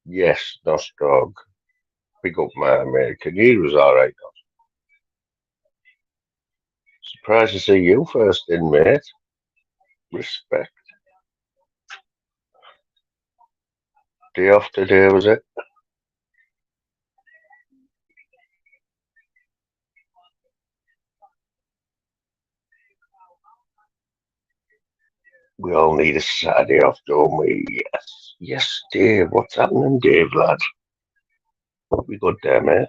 Yes, Nos Dog. Pick up my American. He was alright. Surprised to see you first in, mate. Respect. Day off today, was it? We all need a Saturday off, don't we? Yes. Yes, Dave. What's happening, Dave, lad? Hope you good there, mate.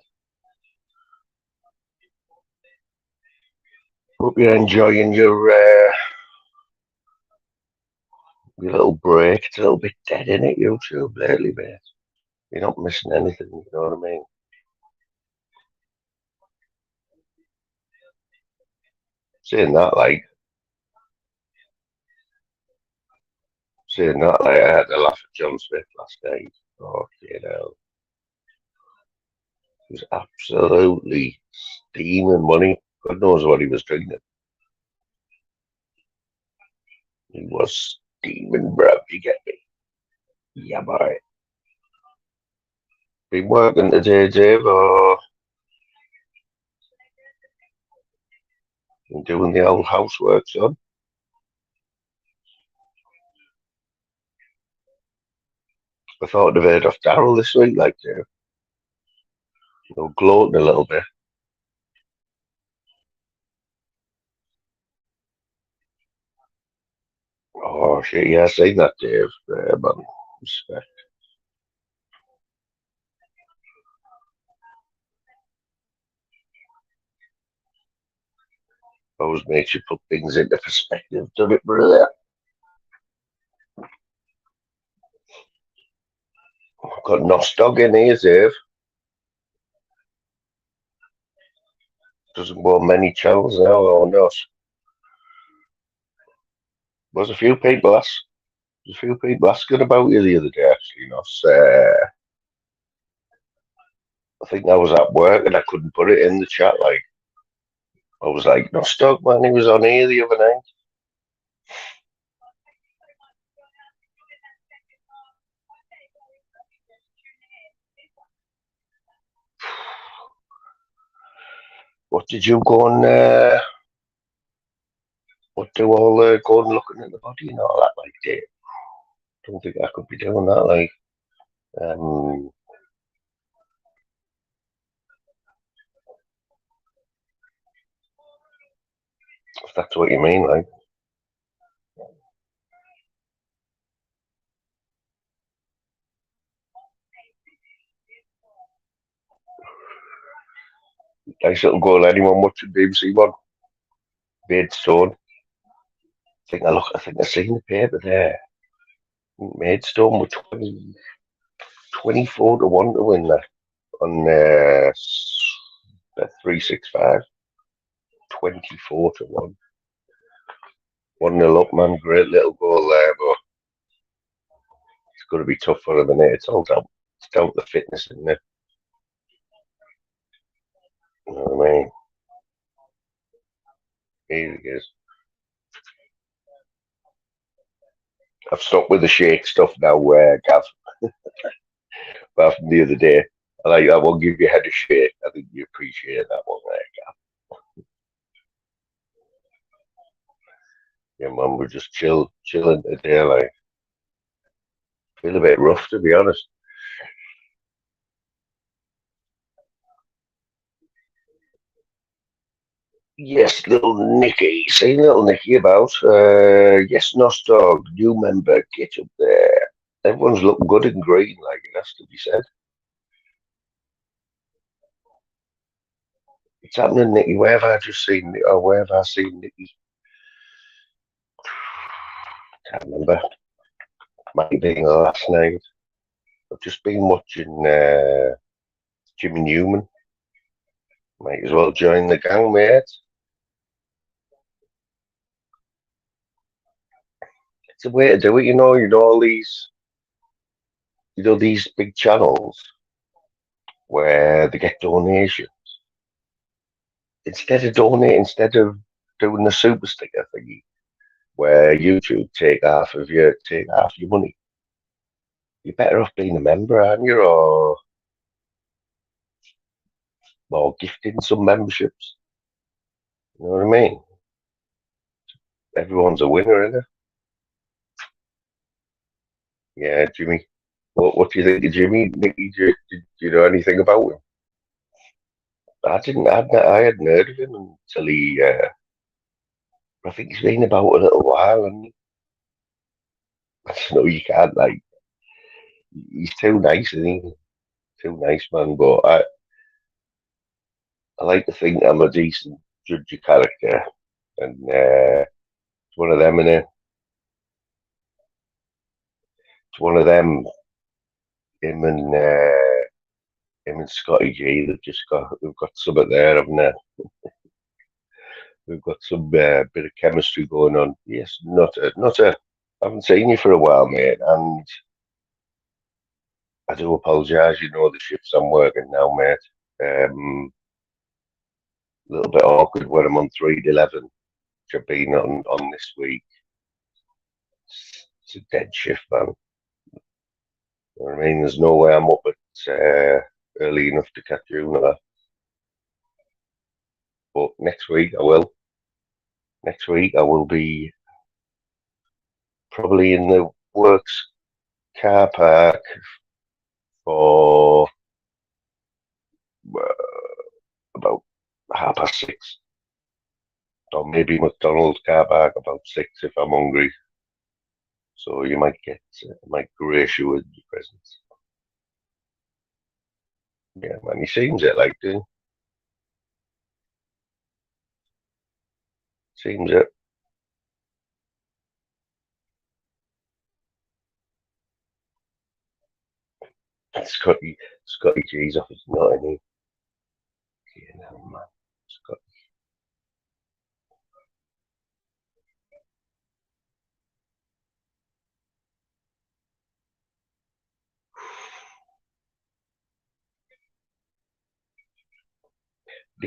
Hope you're enjoying your little break. It's a little bit dead, in it, YouTube, lately, mate? You're not missing anything, you know what I mean? Saying that, like, I had to laugh at John Smith last night. Oh, he was absolutely steaming money. God knows what he was drinking. He was steaming, bro. You get me? Yeah, boy. Been working today, Dave, or been doing the old housework, son? I thought I'd have heard off Daryl this week, like, gloating a little bit. Oh, shit, yeah, I seen that, Dave. Man, respect. Always makes you put things into perspective, doesn't it, brother? Got Nostog in here, Dave. Doesn't go on many channels now, or not. There's a few people asking about you the other day, actually, Nos. I think I was at work and I couldn't put it in the chat. Like, I was like, Nostog, man, he was on here the other night. What did you go and, what do all go and looking at the body and all that, like, Dave? Don't think I could be doing that, like, um, if that's what you mean, like. Nice little goal, anyone watching BBC One? Maidstone. I think I seen the paper there. Maidstone were 24 to 1 to win that on 365. 24 to 1. 1-0 up, man. Great little goal there, but it's going to be tough for them, innit? It's down to the fitness, isn't it? You know what I mean? Here he is. I've stopped with the shake stuff now, Gav. Apart from the other day, I won't give your head a shake. I think you appreciate that one there, Gav. Yeah, man, we're just chilling today. Like, feel a bit rough, to be honest. Yes, little Nicky. Say little Nicky about. Yes, Nostog, new member, get up there. Everyone's looking good in green, like it has to be said. It's happening, Nicky. Where have I just seen, or where have I seen Nicky? Can't remember. Might have been last night. I've just been watching Jimmy Newman. Might as well join the gang, mate. It's a way to do it, all these big channels where they get donations. Instead of doing the super sticker thingy, where YouTube take half your money. you're better off being a member, aren't you? Or gifting some memberships. You know what I mean? Everyone's a winner, isn't it? Yeah, Jimmy. What do you think of Jimmy? Nicky, do you know anything about him? I didn't. I hadn't heard of him until he. I think he's been about a little while, and I just know you can't like. He's too nice, isn't he? Too nice, man. But I like to think I'm a decent judge of character, and it's one of them, innit? It's one of them. Him and Scotty G. They've got something there, haven't they? We've got some bit of chemistry going on. Yes, not a. I haven't seen you for a while, mate, and I do apologise. You know the shifts I'm working now, mate. A little bit awkward when I'm on 3 to 11, which I've been on this week. It's a dead shift, man. You know what I mean? There's no way I'm up at early enough to catch you and that. But next week I will. Next week I will be probably in the works car park for about 6:30, or maybe McDonald's car park about 6 if I'm hungry. So you might grace you with your presence. Yeah, man, he seems it like doing. Seems it. Scotty G's off his nut, and you know, man. Scott.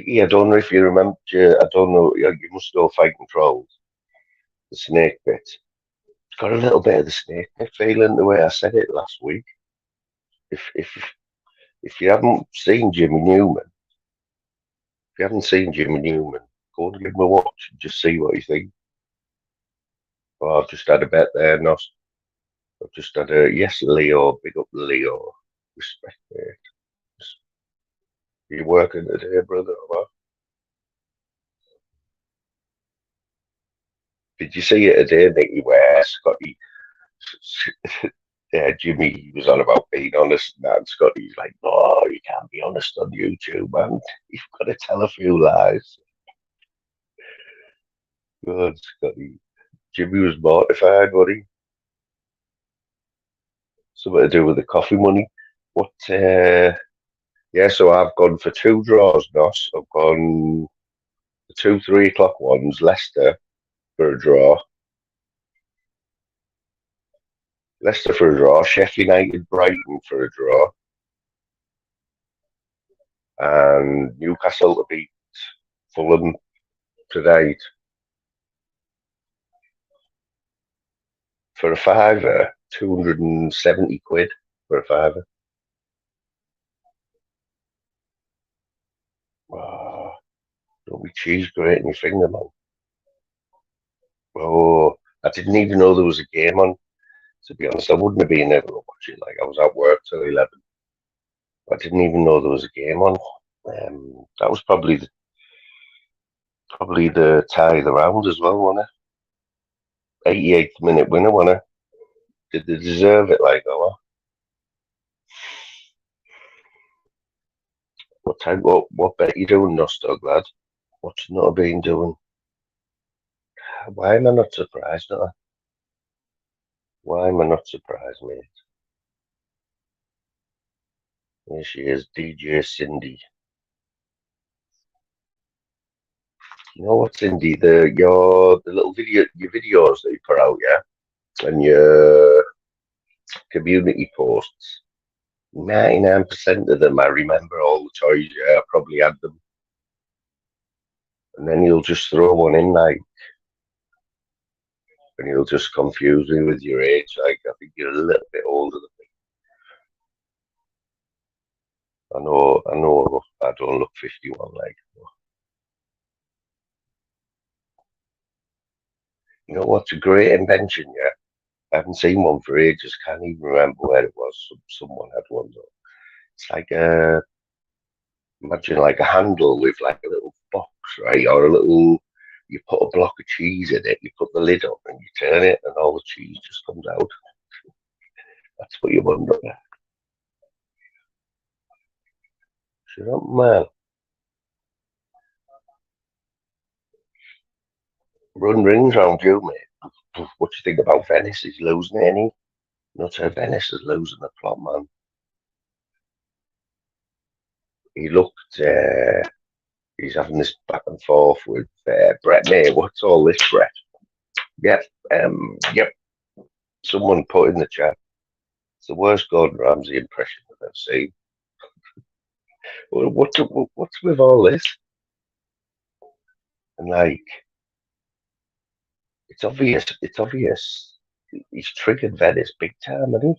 Yeah, I don't know if you remember. I don't know. You must know fighting trolls. The snake bit. It's got a little bit of the snake bit feeling the way I said it last week. If you haven't seen Jimmy Newman, if you haven't seen Jimmy Newman, go and give him a watch and just see what you think. Oh, I've just had a bet there, Nos. I've just had a yes, Leo. Big up Leo. Respect, mate. You working today, brother? Or what? Did you see it today, Nicky, where Scotty, Jimmy was on about being honest, and that, and Scotty's like, no, you can't be honest on YouTube, man. You've got to tell a few lies. God, Scotty. Jimmy was mortified, buddy. Something to do with the coffee money. What? Yeah, so I've gone for two draws, Nos. I've gone the two 3 o'clock ones, Leicester for a draw. Leicester for a draw, Sheffield United, Brighton for a draw, and Newcastle to beat Fulham tonight for a fiver, 270 quid for a fiver. Oh, don't be cheese grating your finger, man. Oh, I didn't even know there was a game on. To be honest, I wouldn't have been able to watch it. Like I was at work till 11. I didn't even know there was a game on. That was probably the tie of the round as well, wasn't it? 88th minute winner, wasn't it? Did they deserve it? Like, oh, what bet you doing, Nostog lad? What's not been doing? Why am I not surprised? Why am I not surprised, mate? Here she is, DJ Cindy. You know what, Cindy? The little your videos that you put out, yeah, and your community posts. 99% of them, I remember all the toys. Yeah, I probably had them, and then you'll just throw one in, like, and you'll just confuse me with your age. Like, I think you're a little bit older than me. I know, I don't look 51 like. You know what's a great invention? Yeah, I haven't seen one for ages. Can't even remember where it was. Someone had one though. It's like imagine like a handle with like a little box, right, or a little. You put a block of cheese in it. You put the lid up and you turn it, and all the cheese just comes out. That's what you wonder. Sure, man. Run rings round you, mate. What do you think about Venice? Is he losing any? Not so Venice is losing the plot, man. He looked. He's having this back and forth with Brett May. What's all this, Brett? Yep. Yep. Someone put in the chat. It's the worst Gordon Ramsay impression I've ever seen. What's with all this? And like, it's obvious. It's obvious. He's triggered Venice big time, hasn't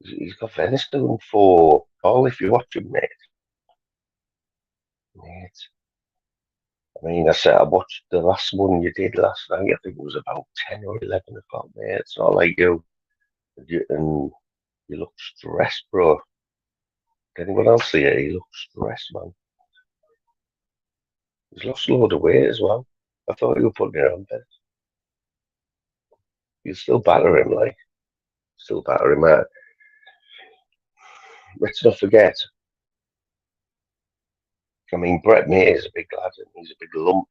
he? He's got Venice doing for all. If you watch him, mate. I mean, I said I watched the last one you did last night. I think it was about 10 or 11 o'clock, mate. It's not like and you look stressed, bro. Did anyone else see it? He looks stressed, man. He's lost a load of weight as well. I thought you were putting it on, but you still batter him, like still batter him out. Let's not forget. I mean, Brett May is a big lad, and he's a big lump,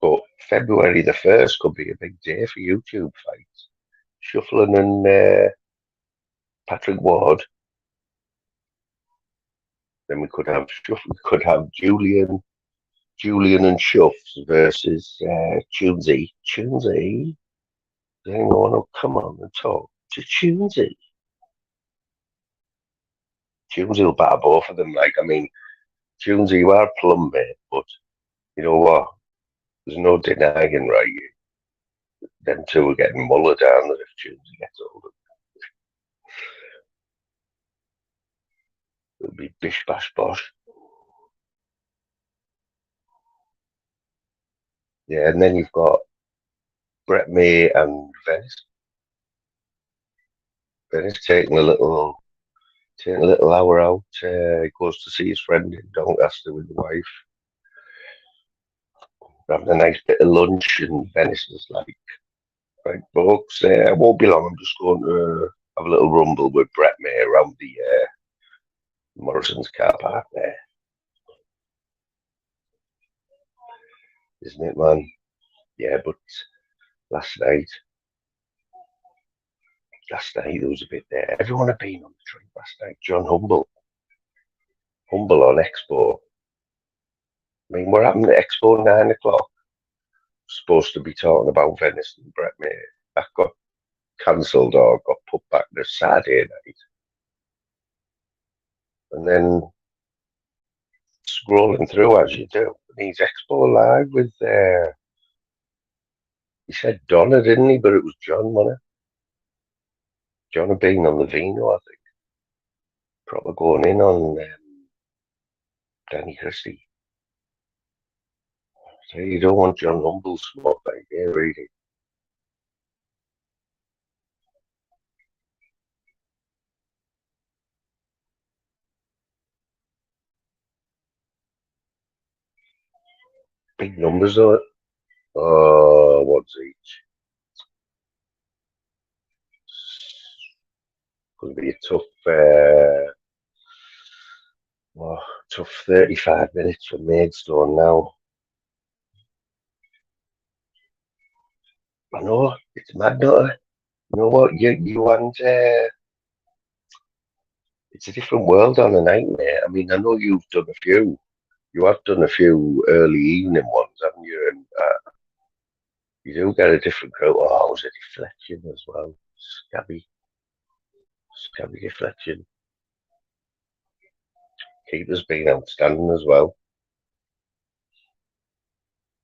but February the 1st could be a big day for YouTube fights. Shuffling and Patrick Ward. Then we could have Julian and Shuffs versus Tunesy. Tunesy. Does anyone want to come on and talk to Tunesy? Tunesy will batter both of them. Like, I mean, Tunesy, you are plumb, mate, but you know what? There's no denying, right? Them two are getting mullered down if Tunesy gets older. It'll be bish bash bosh. Yeah, and then you've got Brett May and Venice. Venice taking a little hour out. He goes to see his friend in Doncaster with the wife. Having a nice bit of lunch, and Venice is like, right, folks, I won't be long. I'm just going to have a little rumble with Brett May around the Morrison's car park there. Isn't it, man? Yeah, but last night there was a bit there. Everyone had been on the drink last night. John Humble on Expo. I mean, we're having the Expo 9 o'clock. Supposed to be talking about Venice and Brett May. That got cancelled or got put back to Saturday night. And then scrolling through as you do, and he's Expo Live with he said Donna, didn't he? But it was John, wasn't it? John had been on the Vino, I think. Proper going in on Danny Christie. So you don't want John Humble smoke like there, really. Big numbers though. What's each? Going to be a tough 35 minutes for Maidstone now. I know it's mad, not it? You know what? You and it's a different world on a night, mate. I mean, I know you've done a few. You have done a few early evening ones, haven't you? And you do get a different crowd. Oh, it was a deflection as well. Scabby deflection. Keeper's been outstanding as well.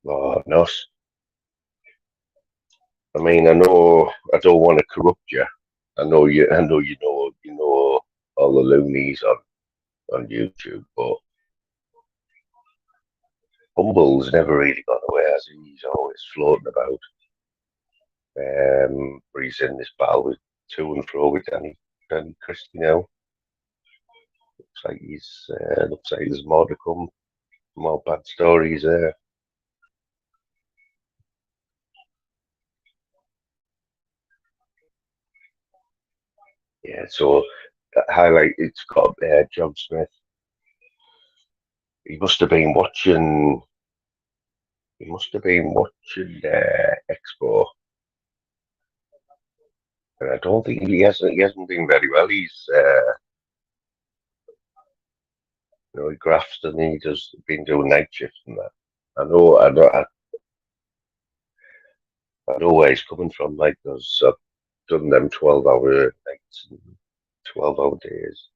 Oh, nice. I mean, I know I don't want to corrupt you, you know all the loonies on YouTube, but Humble's never really got away, has he? He's always floating about. But he's in this battle with to and fro with Danny Christie now. Looks like there's more to come, more bad stories there. Yeah, so that highlight it's got John Smith. He must have been watching. He must have been watching Expo, and I don't think he hasn't been very well. He's he grafts and he just been doing night shifts and that. I know where he's coming from. Like, I've done them 12-hour nights and 12-hour days.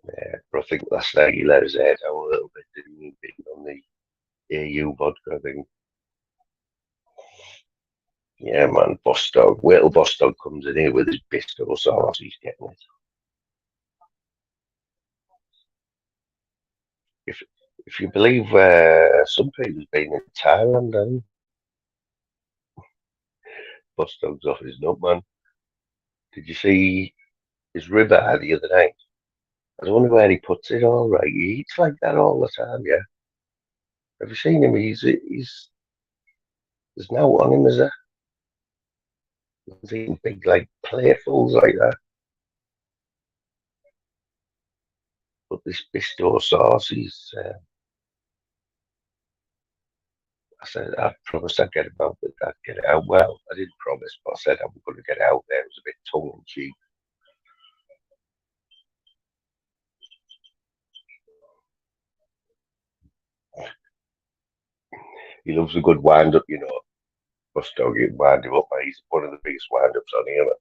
Yeah, but I think last night he let his head down a little bit, didn't he? Being on the AU vodka thing. Yeah, man, Boss Dog. Wait till Boss Dog comes in here with his bistro sauce. He's getting it. If if you believe some people's been in Thailand, then Boss Dog's off his nut, man. Did you see his ribeye the other night? I wonder where he puts it all right. He eats like that all the time, yeah. Have you seen him? There's no on him, is there? He's eating big like platefuls like that. But this Bisto sauce, I promised I'd get him out, but I'd get it out. Well, I didn't promise, but I said I was going to get it out there. It was a bit tongue in cheek. He loves a good wind up, Bust dog, you wind him up, mate. He's one of the biggest wind ups on here, man.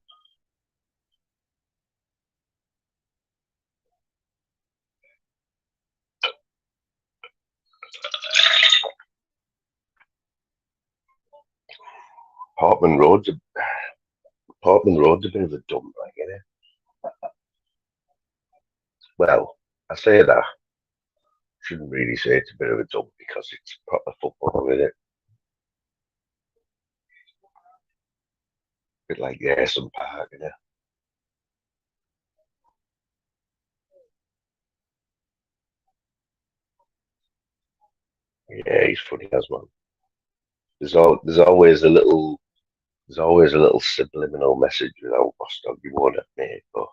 Portman Road's a Portman Road's a bit of a dump, like, Well, I say that. Shouldn't really say it's a bit of a dump because it's proper football, isn't it? A bit like Ayson Park. Yeah, he's funny as well. There's always a little subliminal message without Bostock, you won't admit, but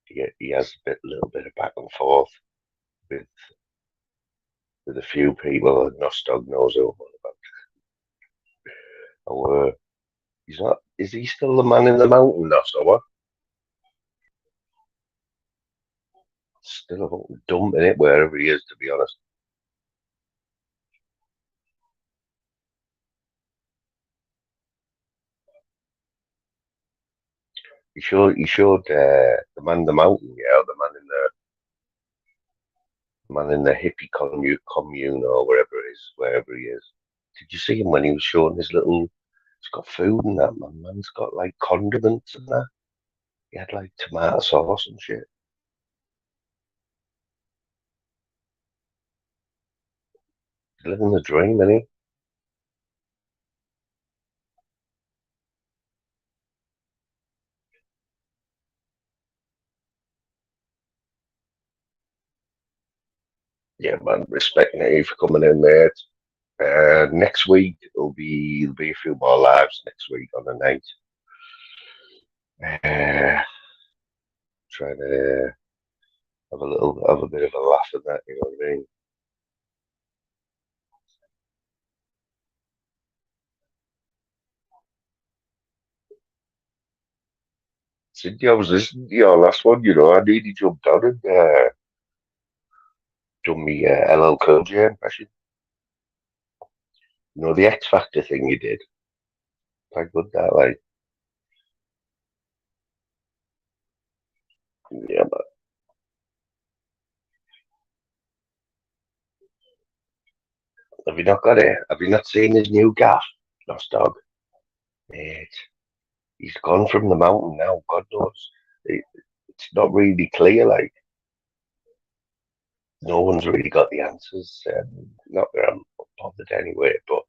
he has a little bit of back and forth with with a few people that Nostog knows all about. Oh, he's not. Is he still the man in the mountain, Nostog? What? Still a fucking dump in it wherever he is, to be honest. He showed the man in the mountain, yeah, the man in the hippie commune or wherever he is. Did you see him when he was showing his little? He's got food and that man. Man's got like condiments and that. He had like tomato sauce and shit. He's living the dream, isn't he? Yeah, man. Respecting you for coming in, mate. Next week there'll be a few more lives next week on the night. Trying to have a bit of a laugh at that. You know what I mean? Cindy, I was listening to your last one. I nearly jumped on and done me LL Cool J impression. The X Factor thing you did. How good that, like. Yeah, but have you not got it? Have you not seen his new gaff? Lost Dog, mate. he's gone from the mountain now. God knows. It's not really clear. Like, no one's really got the answers. Not that I'm bothered anyway, but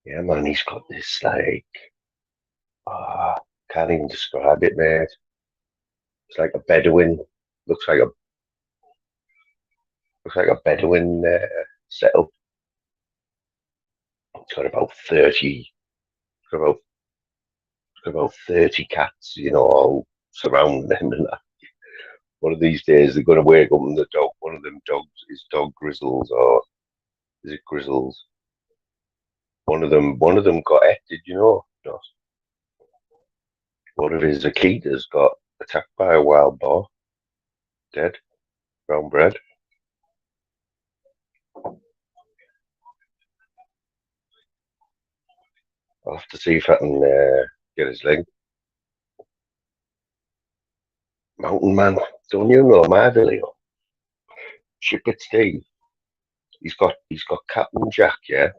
yeah, man, he's got this like, can't even describe it, mate. It's like a Bedouin. Looks like a looks like a Bedouin setup. It's got about 30. It's got about, it's got about 30 cats, all surrounding them. And that. One of these days they're going to wake up and the dog. One of them dogs is dog Grizzles, or is it Grizzles? One of them got it. Did you know? No. One of his Akitas got attacked by a wild boar, dead, brown bread. I'll have to see if I can get his link. Mountain Man, don't you know my video? Ship it, Steve. He's got Captain Jack, yeah.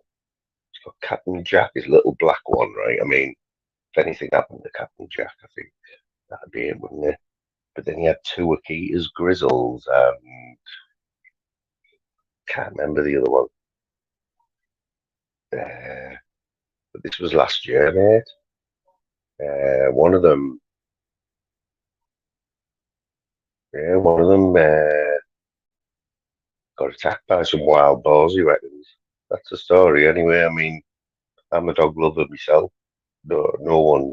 He's got Captain Jack, his little black one, right? I mean, if anything happened to Captain Jack, I think that'd be it, wouldn't it? But then he had two Akitas, Grizzles, and can't remember the other one. But this was last year, mate. One of them, yeah, one of them got attacked by some wild boars, he reckons. That's the story, anyway. I mean, I'm a dog lover myself. No one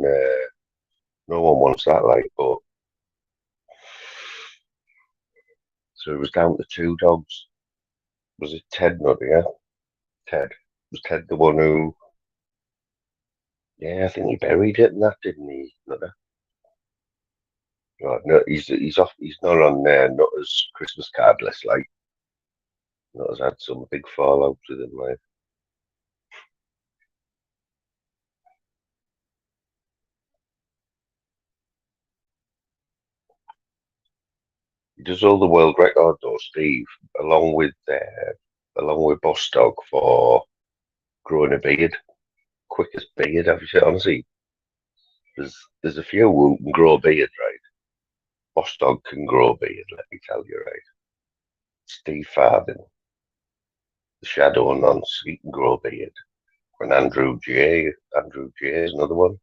wants that, like. But so it was down to two dogs. Was it Ted? Not yeah, Ted. Was Ted the one who? Yeah, I think he buried it and that, didn't he? Not that. Right, no, he's off. He's not on Nutter's Christmas card list. Like Nutter's had some big fallout with him. Like he does all the world record though, Steve, along with Boss Dog for growing a beard, quickest beard. Have you seen? Honestly, there's a few who can grow a beard, right? Boss Dog can grow a beard. Let me tell you, right? Steve Farthing, the Shadow Nonce, he can grow a beard. And Andrew J is another one.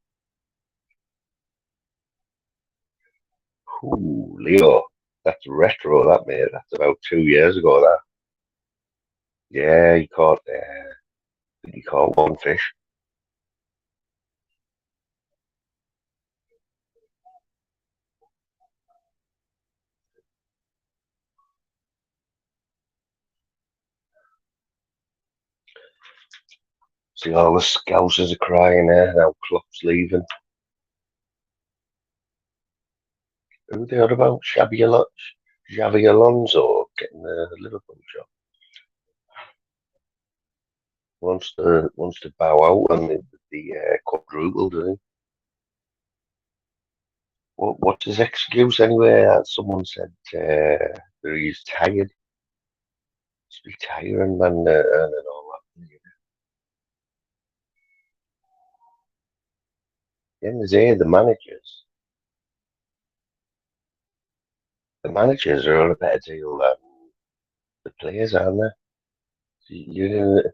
Ooh, Leo, that's retro, that mate. That's about 2 years ago. That, yeah, he caught one fish. See, all the scousers are crying there now. Klopp's leaving. Who they are about? Xavi Alonso getting the Liverpool job. Wants to bow out on the quadruple, doesn't he? What's his excuse anyway? Someone said that he's tired. He's retiring, man, and all that. Then there's the managers are on a better deal than the players, aren't they? It's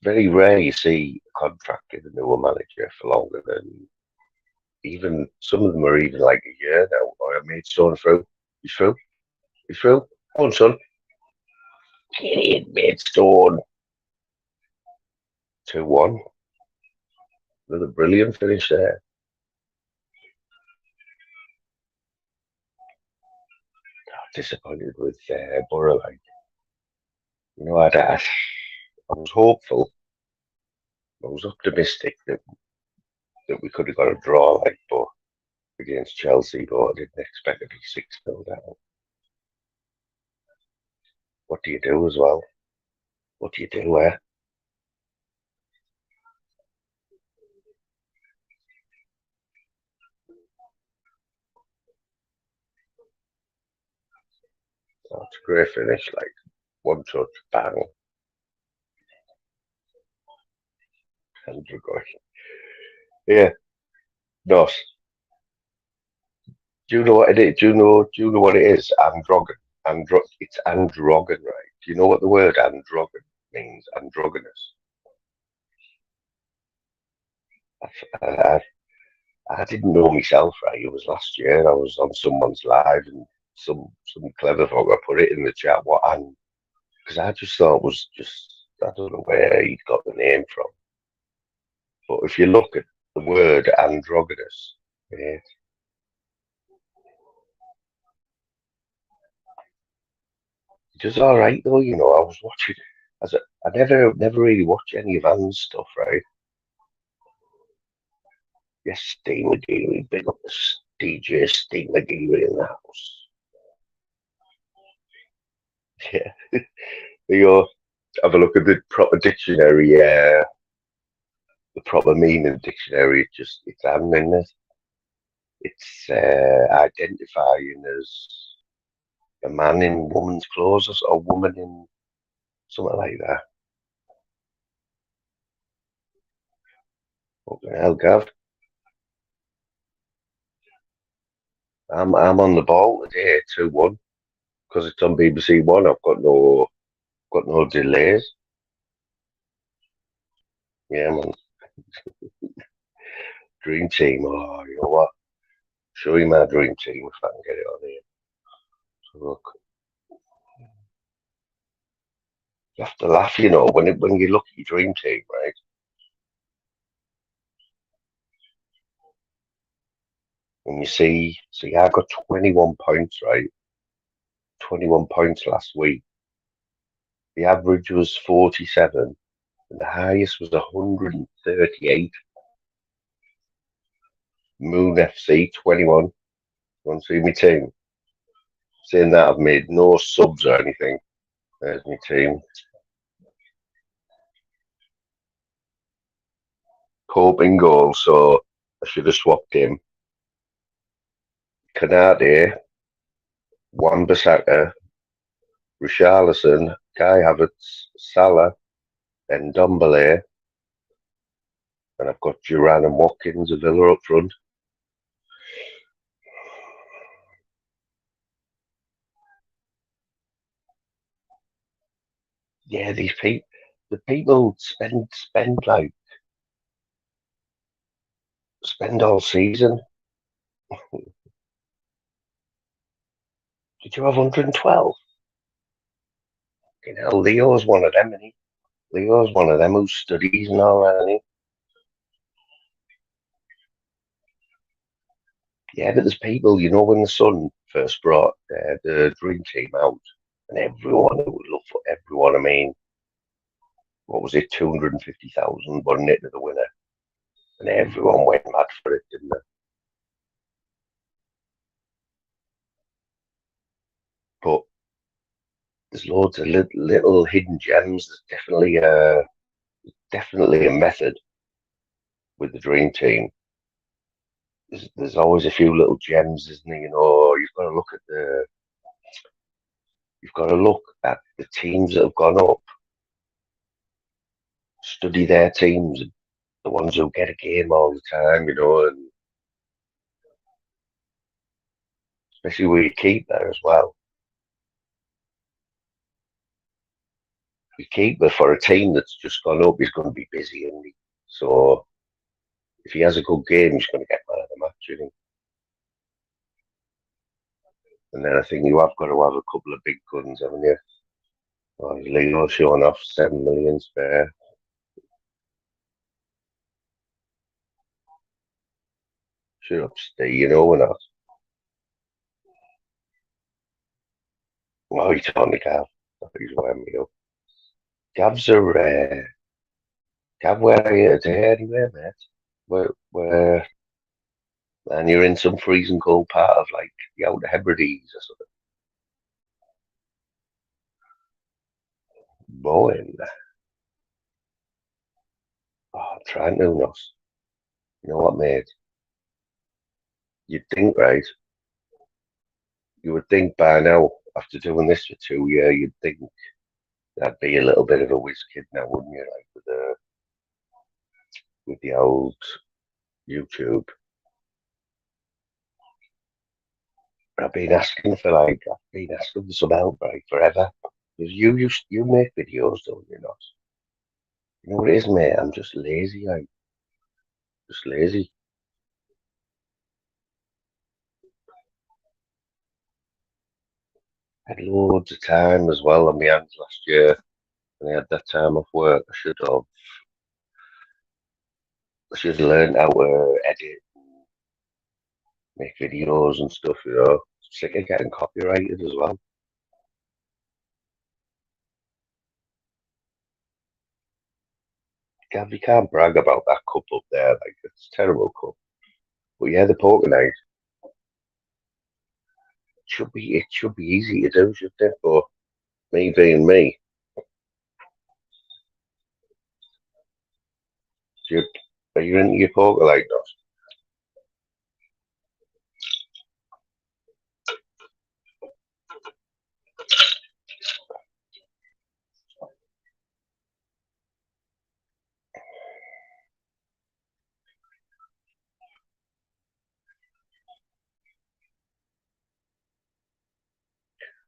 very rare you see a contract given to a manager for longer than even some of them are even like a year now. I made Stone through. He's through. He's through. Come on, son. Get in, mate, Stone. 2-1. Another brilliant finish there. Disappointed with Borough. Like, I was hopeful. I was optimistic that we could have got a draw, like, but against Chelsea, but I didn't expect to be 6-0 down. What do you do as well? What do you do there? Oh, it's a great finish, like one touch, bang, and we're going. Yeah, not. Do you know what it is? Do you know what it is? Androgen. It's androgen, right? Do you know what the word androgen means? Androgynous. I, I, I didn't know myself, right? It was last year. I was on someone's live, and some clever folk I put it in the chat. What and because I just thought it was just I don't know where he got the name from, but if you look at the word androgynous, yeah, it does all right though. I was watching. I never really watch any of Anne's stuff, right? Yes, Steve McGeary, big up the DJ Steve McGeary in the house. Yeah, you have a look at the proper dictionary. The proper meaning dictionary. It's Anne in it. It's identifying as a man in woman's clothes or a woman in something like that. What the hell, Gav? I'm on the ball today, 2-1, because it's on BBC One. I've got no delays. Yeah, man. Dream team. Oh, you know what? Show you my dream team if I can get it on here. So look, you have to laugh, when you look at your dream team, right? And you see, I got 21 points, right? 21 points last week. The average was 47, and the highest was 138. Moon FC 21. Want to see my team? Saying that I've made no subs or anything. There's my team. Pope in goal, so I should have swapped him. Canade, Wan-Bissaka, Richarlison, Kai Havertz, Salah, then Dombele, and I've got Duran and Watkins of Villa up front. Yeah, the people spend all season. Did you have 112? You know, Leo's one of them, isn't he? Leo's one of them who studies and all that, isn't he? Yeah, but there's people, when the Sun first brought the Dream Team out, and everyone who would look for everyone. I mean, what was it, 250,000, wasn't it, to the winner? And everyone went mad for it, didn't they? But there's loads of little hidden gems. There's definitely a method with the Dream Team. There's always a few little gems, isn't there? You've got to look at the teams that have gone up, study their teams, the ones who get a game all the time, and especially where you keep there as well. You keep there for a team that's just gone up, he's going to be busy, isn't he? So if he has a good game, he's going to get man of the match, I think. And then I think you have got to have a couple of big guns, haven't you? Oh, Leo showing off 7 million spare. Shut up, Steve, we're not. Oh, he's on the Gav. I think he's wearing me up. Gavs are, Gav, where are you today anyway, mate? Where, and you're in some freezing cold part of like the Outer Hebrides or something. Boy, oh, trying to know. You know what, mate? You'd think, right? You would think by now, after doing this for 2 years, you'd think that'd be a little bit of a whiz kid now, wouldn't you? Like with the old YouTube. I've been asking for some help, right, forever. Because you make videos, don't you not? You know what it is, mate? I'm just lazy, like, just lazy. I had loads of time as well on my hands last year, and I had that time off work. I should have learned how to edit, make videos and stuff, you know. Sick of getting copyrighted as well. God, we can't brag about that cup up there, like, it's a terrible cup. But yeah, the poker night it should be easy to do, shouldn't it? But me being me, you are you into your poker like that?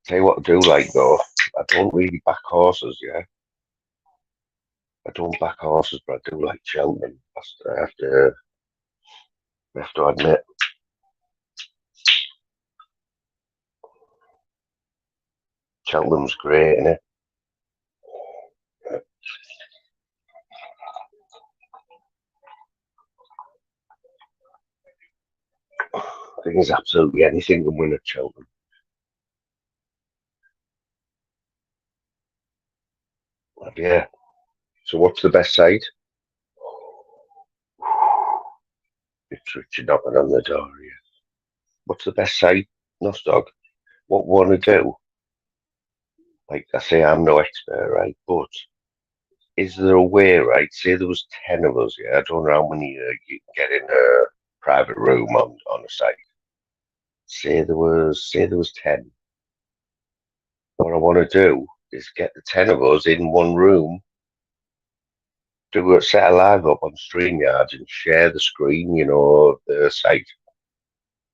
Tell you what I do like though, I don't really back horses, yeah. I don't back horses, but I do like Cheltenham. I have to admit, Cheltenham's great, innit? I think there's absolutely anything can win at Cheltenham. Yeah. So what's the best side? It's Richard knocking on the door here. What's the best side, Nostog? What we want to do? Like I say, I'm no expert, right? But is there a way, right? Say there was 10 of us, yeah. I don't know how many you can get in a private room on a site. Say there was 10. What I want to do is get the 10 of us in one room, do a set a live up on StreamYard and share the screen, the site,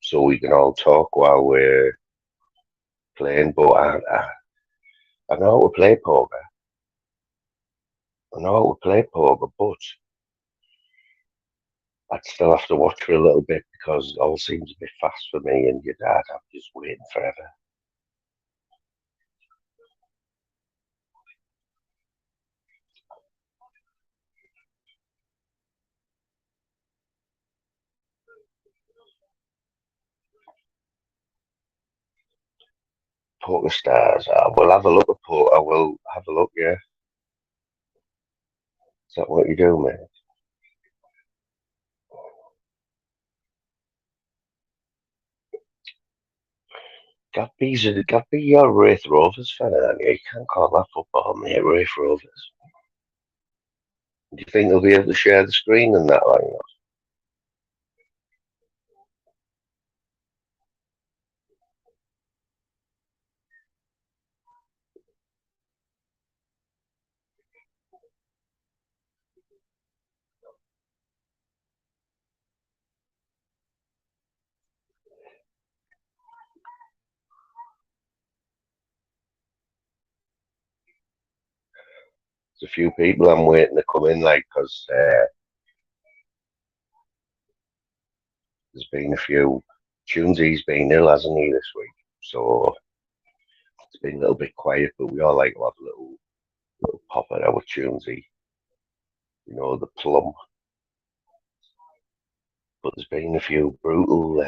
so we can all talk while we're playing. But I know how to play poker. I know how to play poker, but I'd still have to watch for a little bit because it all seems a bit fast for me and your dad. I'm just waiting forever. Poker stars. I will have a look at poker. I will have a look. Yeah, is that what you do, mate? Gappy's your Wraith Rovers fan, aren't you? You can't call that football, mate. Wraith Rovers. Do you think they'll be able to share the screen and that like that? There's a few people I'm waiting to come in, like, because there's been a few. Tunesy's been ill, hasn't he, this week? So it's been a little bit quiet, but we all like to have a little pop at our Tunesy, the plum. But there's been a few brutal.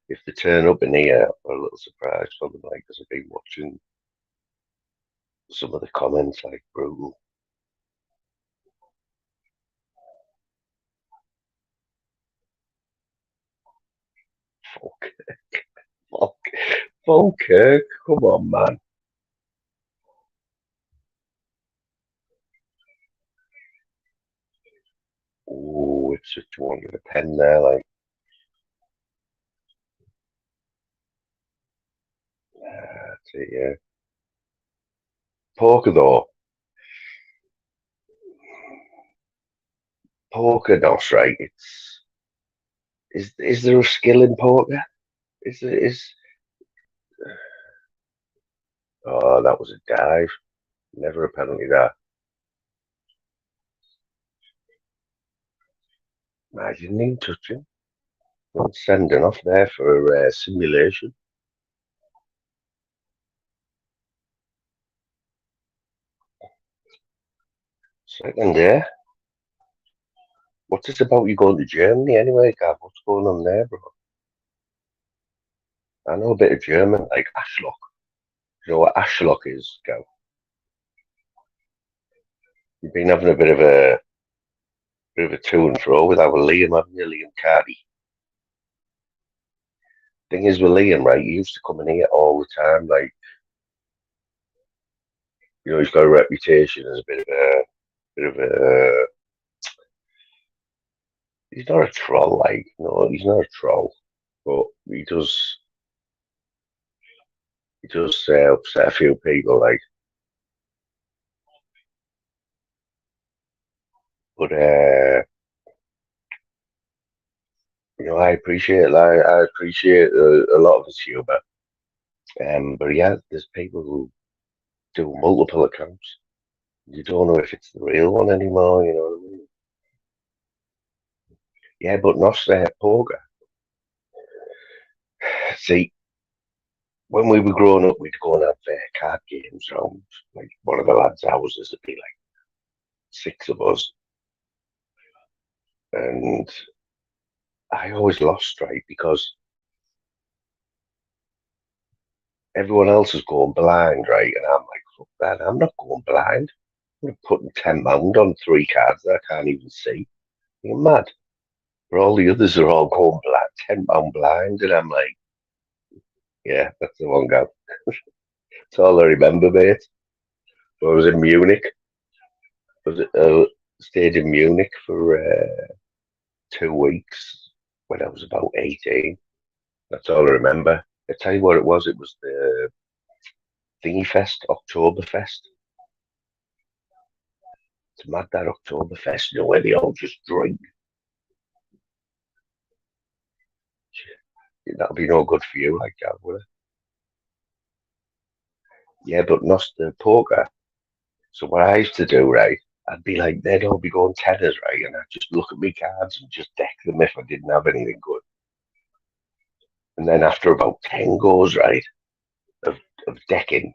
If they turn up in here, we're a little surprised for them, like, because I've been watching some of the comments, like, brutal. Fuck, fuck, Kirk, come on, man. Oh, it's such one with a pen there, like, that's it, yeah. Poker, though, poker, not right. Is there a skill in poker? Is there is Oh, that was a dive. Never a penalty that. I didn't even touch him. I'm sending off there for simulation. Second there. What's this about you going to Germany anyway, Gav? What's going on there, bro? I know a bit of German, like Ashlock. You know what Ashlock is, Gav? You've been having a bit of a to and fro with our Liam, haven't you, Liam Carty? Thing is with Liam, right? He used to come in here all the time. Like, he's got a reputation as a bit of a. He's not a troll, like, no, he's not a troll, but he does upset a few people, like. But I appreciate, like, I appreciate a lot of his humor. But yeah, there's people who do multiple accounts. You don't know if it's the real one anymore. You know what I mean? Yeah, but not poker. See, when we were growing up, we'd go and have card games around like one of the lads' houses. There'd be like six of us, and I always lost, right? Because everyone else is going blind, right? And I'm like, fuck that, I'm not going blind. I'm putting £10 on three cards that I can't even see. You're mad. But all the others are all going blind, £10 blind, and I'm like, yeah, that's the one, guy. That's all I remember, mate. I was in Munich. Was it stayed in Munich for 2 weeks when I was about 18. That's all I remember. I tell you what it was. It was the Thingy Fest, Oktoberfest. It's mad, that Oktoberfest, where they all just drink. That'll be no good for you, like that, would it? Yeah, but not the poker. So what I used to do, right? I'd be like, they'd all be going tenors, right? And I'd just look at my cards and just deck them if I didn't have anything good. And then after about 10 goes, right, of, of decking,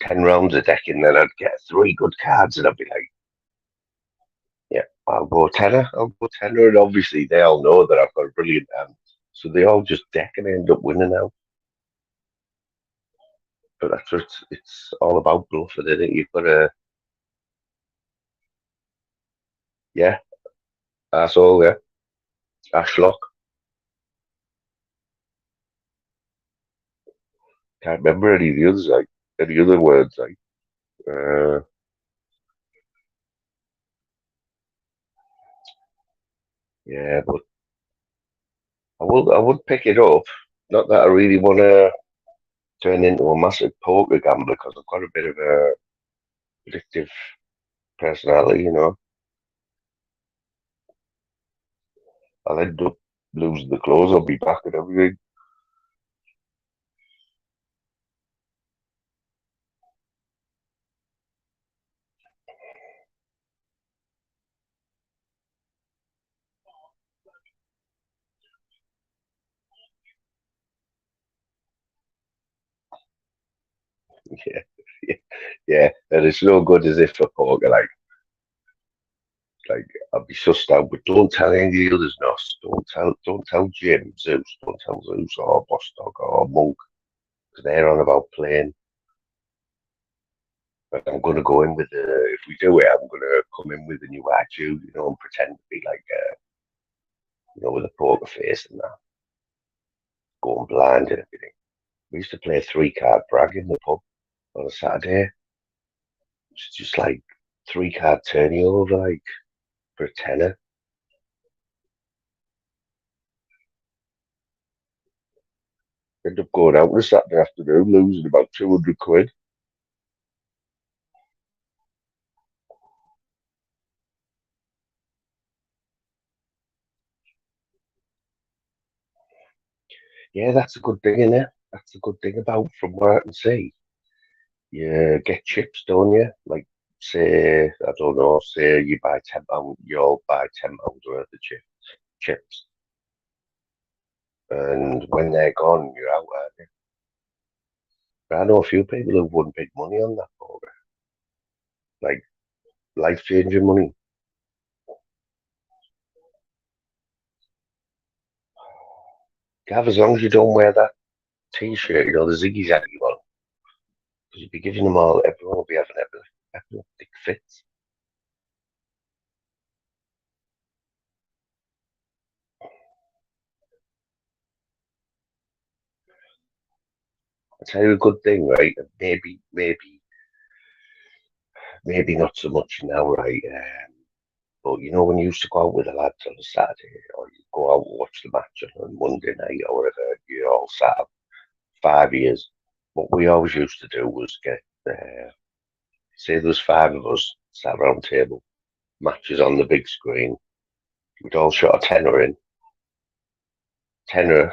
10 rounds of decking, then I'd get three good cards and I'd be like, yeah, I'll go tenor. And obviously they all know that I've got a brilliant hand. So they all just deck and end up winning out. But that's what it's all about, bluffing, isn't it? You've got to, yeah, that's all, yeah. Ashlock. Can't remember any of the others, like, any other words, like, uh, yeah, but I would pick it up. Not that I really want to turn into a massive poker gambler because I've got a bit of a addictive personality. I'll end up losing the clothes on my back and everything. Yeah, yeah, yeah. And it's no good as if for poker, like I'll be sussed out, but don't tell any of the others, Nos. Don't tell Jim, Zeus, don't tell Zeus or Boss Dog or Monk, because they're on about playing. But I'm going to go in with if we do it, I'm going to come in with a new attitude, and pretend to be like, with a poker face and that, going blind and everything. We used to play three-card brag in the pub on a Saturday. It's just like three-card turning over, like for a tenner. End up going out on a Saturday afternoon, losing about 200 quid. Yeah, that's a good thing, innit? That's a good thing about from what I can see. You get chips, don't you? Like, say, I don't know, say you buy £10, you'll buy £10 worth of chips. And when they're gone, you're out, aren't you? But I know a few people who've won big money on that program, like life-changing money. Gav, as long as you don't wear that T-shirt, the Ziggy Zaggy one, because you'd be giving them all, everyone will be having epileptic fits. I tell you a good thing, right? Maybe not so much now, right? But when you used to go out with the lads on a Saturday, or you go out and watch the match on a Monday night or whatever, you all sat up 5 years. What we always used to do was get, say there was five of us sat around the table, matches on the big screen. We'd all shot a tenner in. Tenner,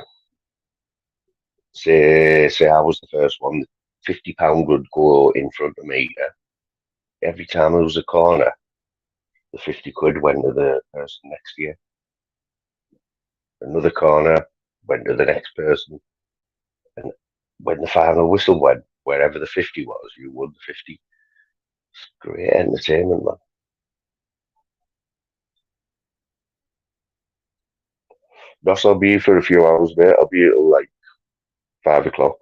say I was the first one, £50 would go in front of me. Every time there was a corner, the 50 quid went to the person next to you. Another corner went to the next person. And when the final whistle went, wherever the 50 was, you won the 50. Great entertainment, man. Thus, I'll be for a few hours, mate. I'll be till like 5 o'clock.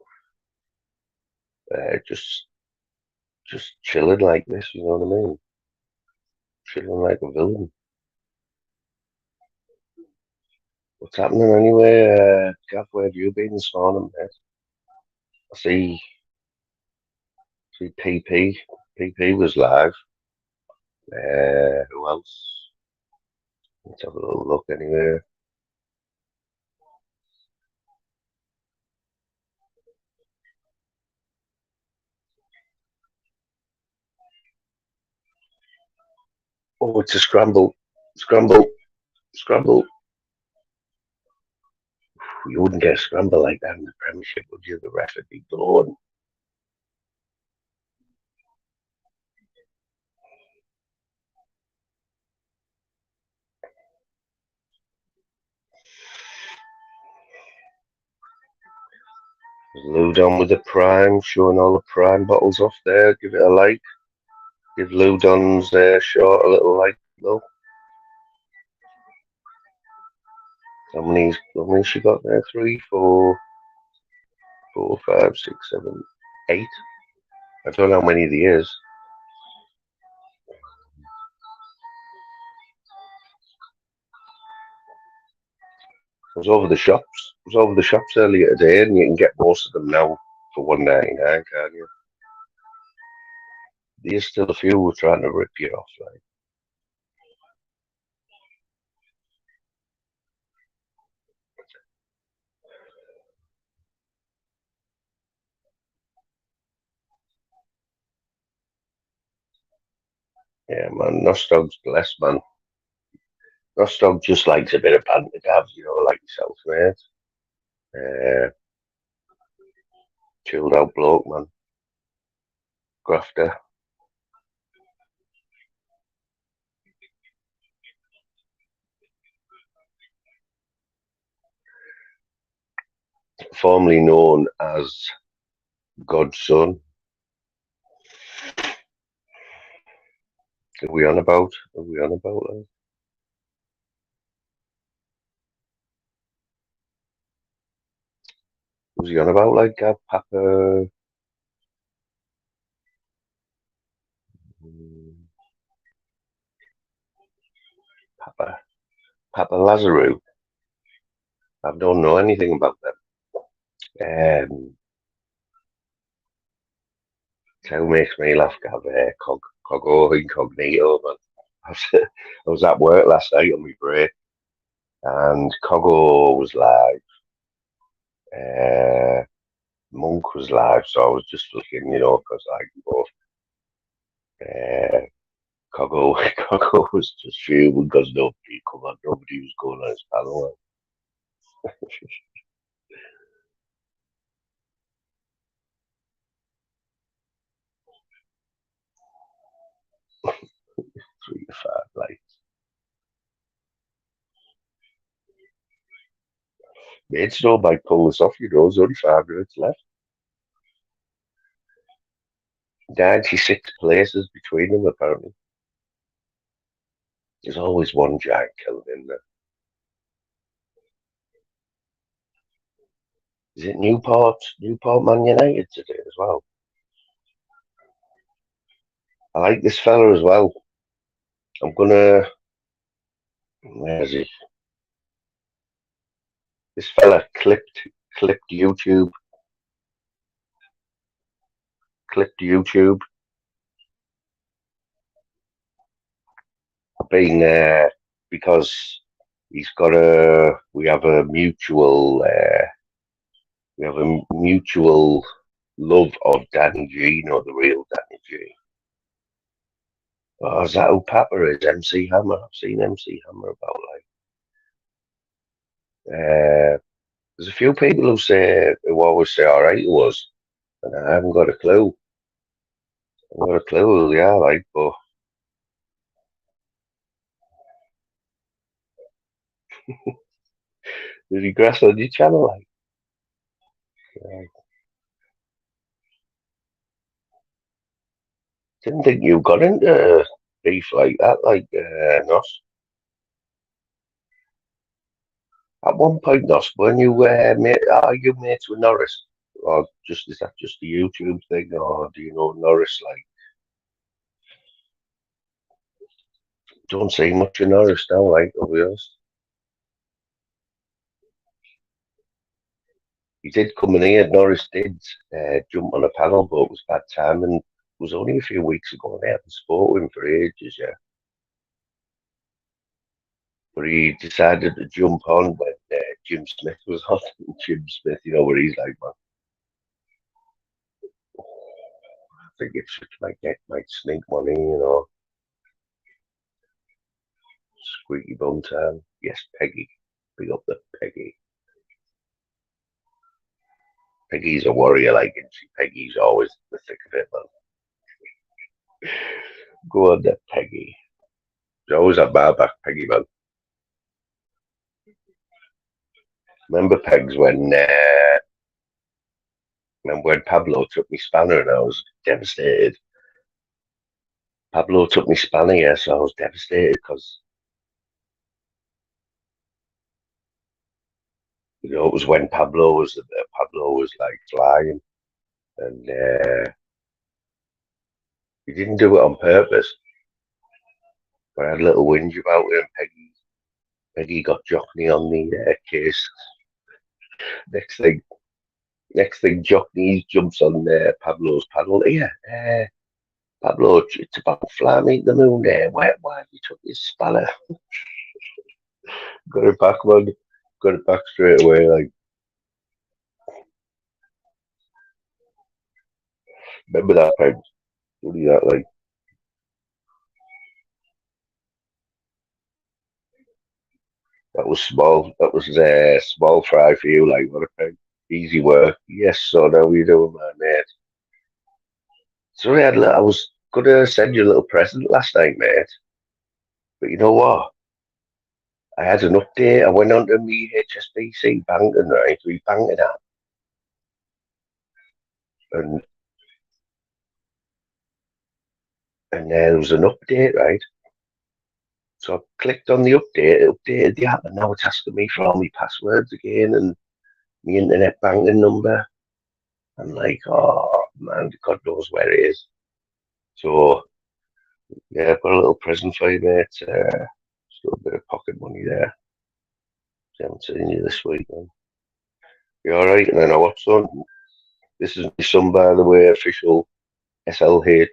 Just chilling like this, you know what I mean? Chilling like a villain. What's happening anyway? Gav, where have you been this morning, mate? I see PP. PP was live. Who else? Let's have a little look anyway. Oh, it's a scramble. Scramble. Scramble. You wouldn't get a scramble like that in the Premiership, would you? The ref would be blown. Lou Don with the Prime, showing all the Prime bottles off there. Give it a like. Give Lou Don's short a little like, though. How many she got there? Three, four, 5, 6, 7, 8. I don't know how many there is. I was over the shops earlier today, and you can get most of them now for 1.99, can't you? There's still a few who are trying to rip you off, like. Yeah, man. Nostog's blessed, man. Nostog just likes a bit of banter, Gav, like yourself, mate. Uh, Chilled out bloke, man. Grafter. Formerly known as God's son. Are we on about? Are we on about? Was he on about like Papa? Papa? Papa Lazarou? I don't know anything about them. Tell makes me laugh, Gav. Cogo Incognito, man. I was at work last night on my break, and Cogo was live. Uh, Monk was live, so I was just looking, because I can both. Uh, Cogo, Cogo was just fuming because nobody come on, nobody was going on his panel. 3 to 5, like. Maidstone might pull this off, there's only 5 minutes left. 96 places between them, apparently. There's always one giant killer in there. Is it Newport Man United today as well? I like this fella as well. I'm gonna. Where is he? This fella clipped YouTube. Clipped YouTube. Being because he's got a. We have a mutual. We have a mutual love of Danny G, not the real Danny G. Oh, is that who Papa is? MC Hammer. I've seen MC Hammer about there's a few people who always say all right it was, and I haven't got a clue. I've got a clue who they are, like, but did he grass on your channel, like? Yeah. Didn't think you got into beef like that, like Nos. At one point, Nos, when you are you mates with Norris, or just is that just a YouTube thing, or do you know Norris? Like, don't see much of Norris now, like, to be honest. He did come in here. Norris did jump on a panel, but it was bad time, and it was only a few weeks ago. And I haven't spoken to him for ages, yeah. But he decided to jump on when Jim Smith was on. Jim Smith, where he's like, man, I think it's just might sneak money, squeaky bum time. Yes, Peggy. Big up the Peggy. Peggy's a warrior, like, and Peggy's always in the thick of it, man. Go on, that Peggy. She's always at my back, Peggy, man. Remember, Pegs, when Pablo took me spanner and I was devastated. Pablo took me spanner, yeah, so I was devastated because it was when Pablo was like flying, and he didn't do it on purpose. But I had a little whinge about it, and Peggy got Jockney on the case. Next thing, Jockney jumps on Pablo's paddle. Yeah, Pablo, it's about flying the moon there. Why have you took this spanner? Got it back, man. Got it back straight away. Like, remember that time? Really, that like that was small. That was small fry for you. Like, what a peg. Easy work. Yes, so now you doing, my mate? Sorry, I was gonna send you a little present last night, mate. But you know what? I had an update. I went on to me HSBC banking, right? We banking app, and there was an update, right? So I clicked on the update, it updated the app, and now it's asking me for all my passwords again and my internet banking number. I'm like, oh man, God knows where it is. So yeah, I've got a little present for you, mate. Just a little bit of pocket money there. I haven't seen you this week, man. You all right? And then I watched on. This is my son, by the way, official SLH.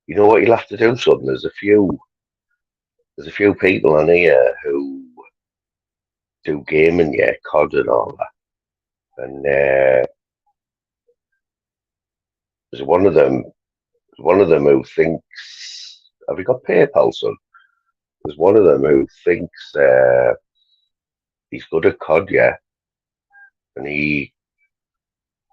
You know what you'll have to do, son? There's a few people on here who do gaming, yeah, COD and all that. And there's one of them who thinks, have you got PayPal, son? There's one of them who thinks he's good at COD, yeah, and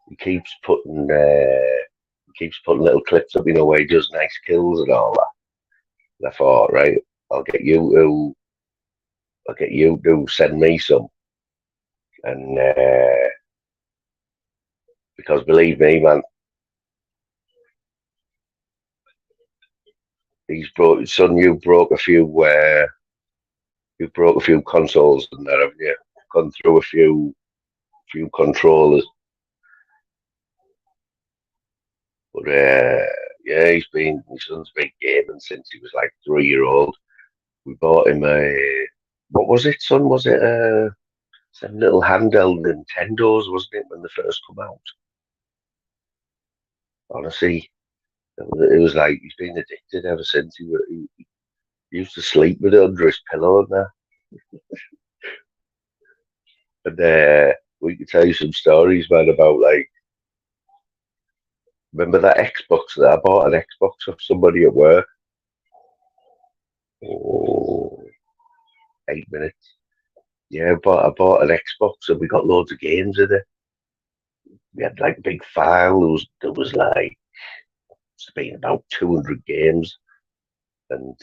he keeps putting little clips up, where he does nice kills and all that. And I thought, right, I'll get you to I'll get you to send me some, and because believe me, man, he's broke. Son, you broke a few consoles and that, haven't you? Gone through a few controllers, but yeah, my son's been gaming since he was like 3 year old. We bought him what was it, son? Was it some little handheld Nintendos, wasn't it, when they first come out? Honestly, it was like he's been addicted ever since. He used to sleep with it under his pillow and that. And we could tell you some stories, man, about like, remember that Xbox that I bought an Xbox off somebody at work? Oh, 8 minutes. Yeah, but I bought an Xbox and we got loads of games in it. We had like a big file. There was like, it's been about 200 games, and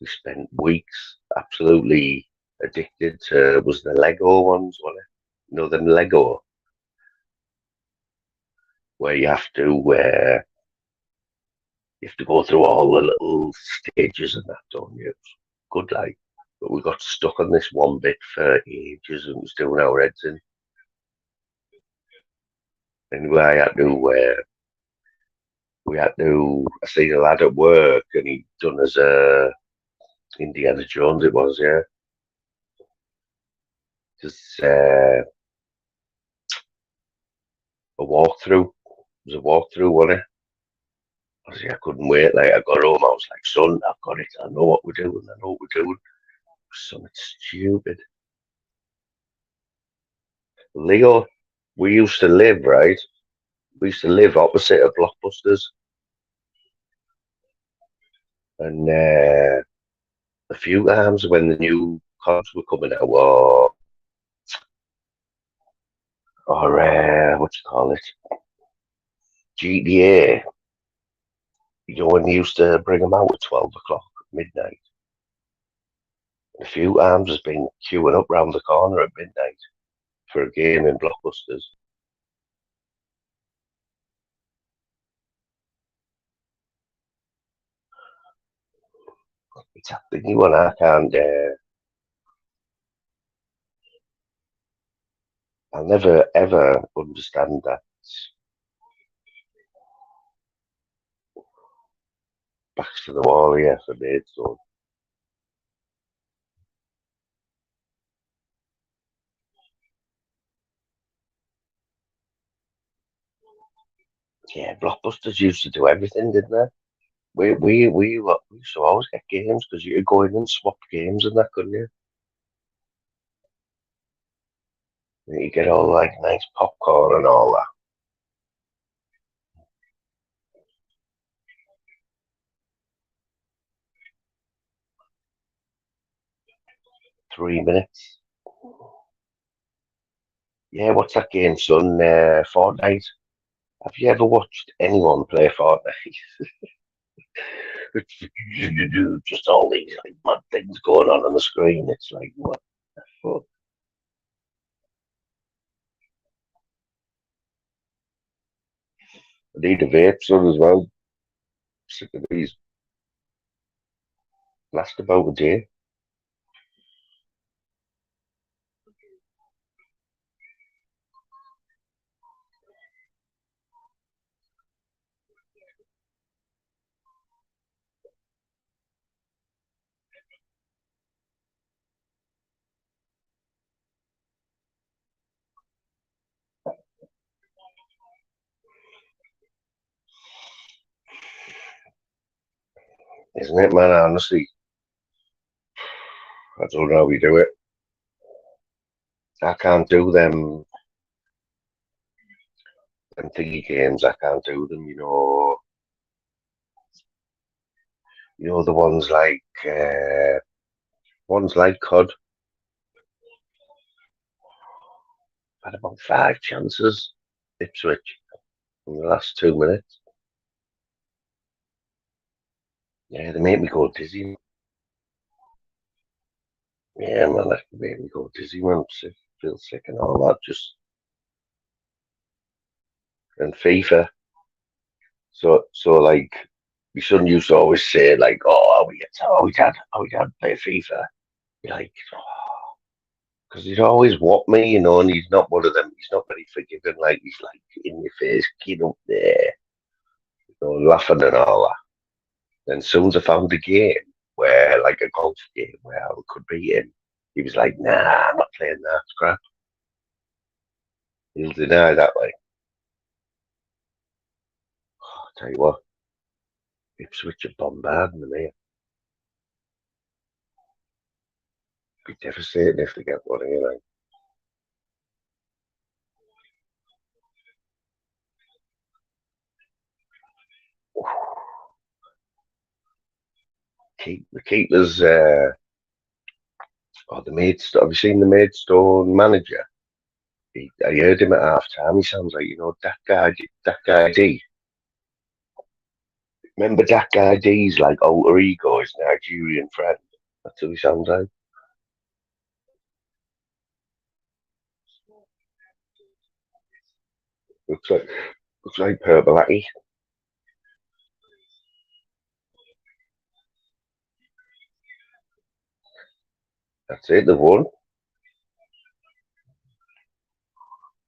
we spent weeks absolutely addicted to, was the Lego ones, wasn't it? Them Lego, where you have to go through all the little stages and that, don't you? It's good, like, but we got stuck on this one bit for ages and it was doing our heads in. Anyway, I seen a lad at work and he'd done as a Indiana Jones, it was, yeah. Just a walkthrough. It was a walkthrough, wasn't it? I couldn't wait. Like, I got home, I was like, son, I've got it. I know what we're doing. I know what we're doing. Son, it's stupid. Leo, we used to live, right? We used to live opposite of Blockbusters. And a few times when the new cons were coming out, or what you call it, GTA, when they used to bring them out at 12 o'clock, midnight. A few times has been queuing up round the corner at midnight for a game in Blockbusters. It's a thingy one. I can't. I'll never ever understand that. Backs to the wall here for Maidstone. Yeah, Blockbusters used to do everything, didn't they? We used to always get games because you could go in and swap games and that, couldn't you? And you get all like nice popcorn and all that. 3 minutes. Yeah, what's that game, son? Fortnite. Have you ever watched anyone play Fortnite? Just all these like mad things going on the screen. It's like, what the fuck? I need a vape, son, as well. Sick of these. Last about a day. Isn't it, man? Honestly, I don't know how we do it. I can't do them thingy games. I can't do them. The ones like COD. Had about 5 chances. Ipswich in the last 2 minutes. Yeah, they make me go dizzy. Yeah, man, that can make me go dizzy when I'm sick, feel sick and all that. Just and FIFA. So like, my son used to always say like, "Oh, we can't play FIFA." Be like, because he'd always whop me, and he's not one of them. He's not very forgiving. Like he's like in your face, kid up there, laughing and all that. Then as soon as I found a game where, like a golf game where I could beat him, he was like, "Nah, I'm not playing that. It's crap." He'll deny that. Like, I'll tell you what, Ipswich are bombarding me. It'd be devastating if they get one here. Like, the keepers. The Maidstone. Have you seen the Maidstone manager? I heard him at half time. He sounds like that guy. That guy D. Remember that guy D's like alter ego, his Nigerian friend. That's who he sounds like. Looks like looks like Purple Hacky. That's it. They've won.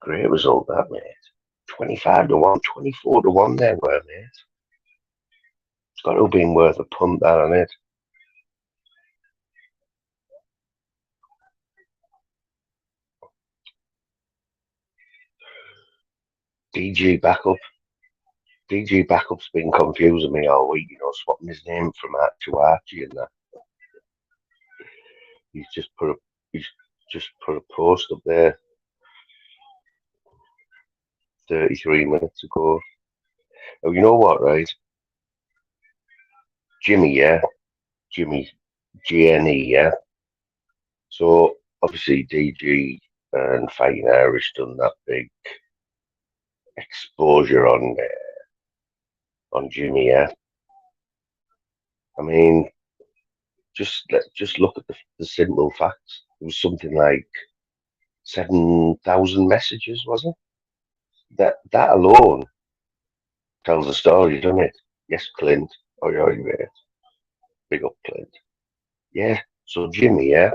Great result, that mate. 25-1, 24-1. There were mate. It's got to have been worth a punt, that on it. DG backup. DG backup's been confusing me all week. Swapping his name from Art to Archie and that. He's just put a he's just put a post up there 33 minutes ago. Oh, you know what, right? Jimmy, yeah, Jimmy, GNE, yeah. So obviously DG and Fighting Irish done that big exposure on Jimmy, yeah. I mean, just look at the simple facts. It was something like 7,000 messages, wasn't it? That alone tells a story, doesn't it? Yes, Clint. Oh, yeah, mate. Big up, Clint. Yeah. So Jimmy, yeah.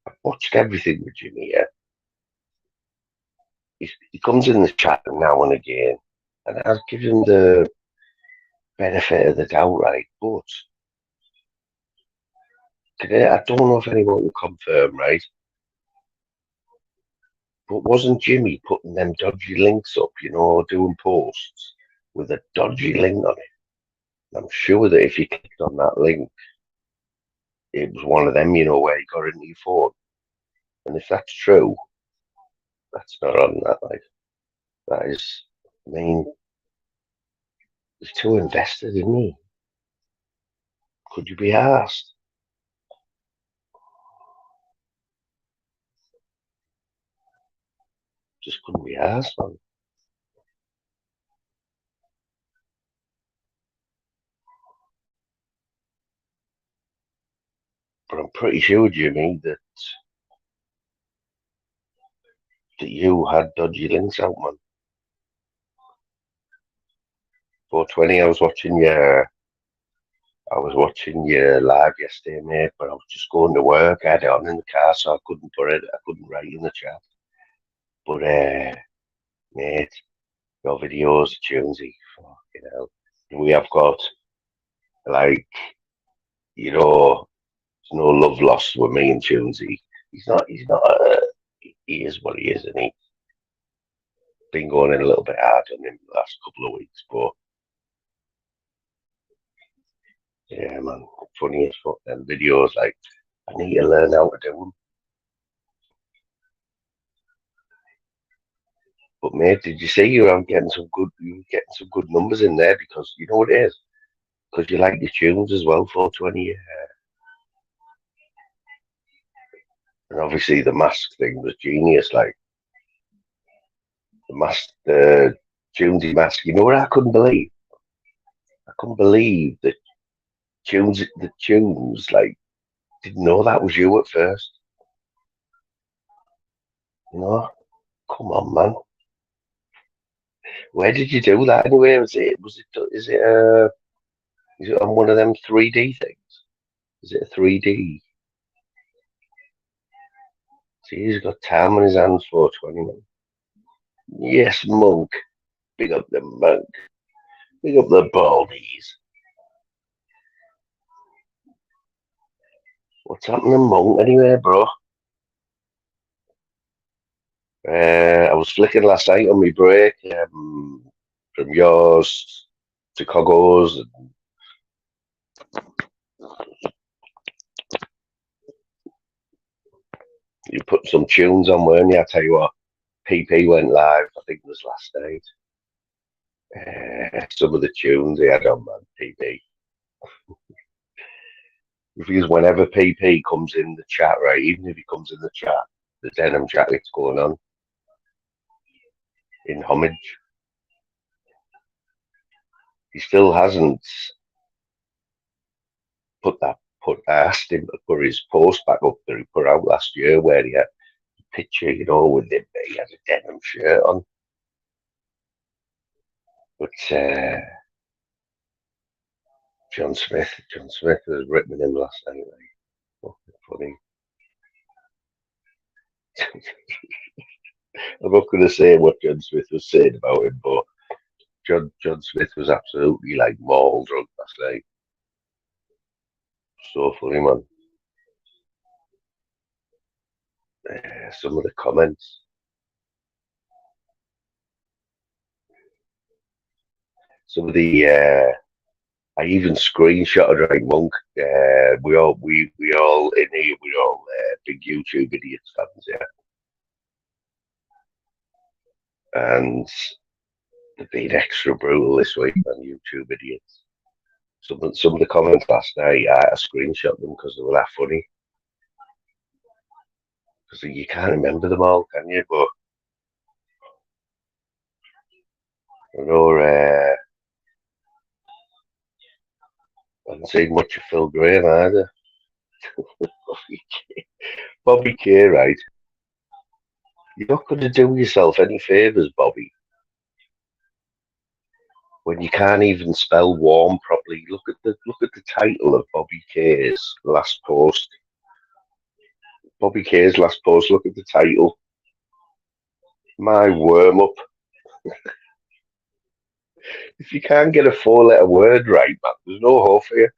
I've watched everything with Jimmy, yeah. He comes in the chat now and again, and I'll give him the benefit of the doubt, right? But today, I don't know if anyone can confirm, right? But wasn't Jimmy putting them dodgy links up, doing posts with a dodgy link on it? I'm sure that if you clicked on that link, it was one of them, where you got into your phone. And if that's true, that's not on that. Like, that is, I mean, he's too invested in me. Could you be asked? Just couldn't be asked, man. But I'm pretty sure, Jimmy, that you had dodgy links out, man. 420, I was watching you live yesterday, mate, but I was just going to work. I had it on in the car, so I couldn't write in the chat. But, mate, your videos are tunesy. Fucking hell. We have got, like, there's no love lost with me and Tunesy. He is what he is, and he's been going in a little bit hard on him the last couple of weeks, but yeah, man, funny as fuck. And videos, like, I need to learn how to do them. But mate, did you see you were getting some good numbers in there because you know what it is? Because you like your tunes as well, 420. And obviously the mask thing was genius. Like the mask, Jonesy mask. You know what I couldn't believe? I couldn't believe that Tunes like didn't know that was you at first. You know, come on, man. Where did you do that anyway? Is it on one of them 3D things? Is it a 3D? See, he's got time on his hands for 20 minutes. Yes, Monk. Big up the Monk. Big up the Baldies. What's happening, Monk, anyway, bro? I was flicking last night on my break from yours to Coggo's. You put some tunes on, weren't you? I tell you what, PP went live, I think it was last night. Some of the tunes he had on, man, PP. Because whenever PP comes in the chat, right, even if he comes in the chat, the denim jacket's going on in homage. He still hasn't asked him to put his post back up that he put out last year where he had a picture, you know, with him, he had a denim shirt on. But John Smith was written him last night, like, funny. I'm not going to say what John Smith was saying about him, but John Smith was absolutely like mauled drunk last night. So funny, man. Some of the comments. Some of the I even screenshotted right, Monk. We all in here. We're all big YouTube idiots fans, yeah. And they've been extra brutal this week on YouTube idiots. Some of the comments last night, I screenshot them because they were that funny. Because you can't remember them all, can you? But I know I haven't seen much of Phil Graham either. Bobby K, right? You're not going to do yourself any favours, Bobby, when you can't even spell warm properly. Look at the title of Bobby K's last post. Bobby K's last post. Look at the title. My worm up. If you can't get a 4-letter word right, man, there's no hope for you.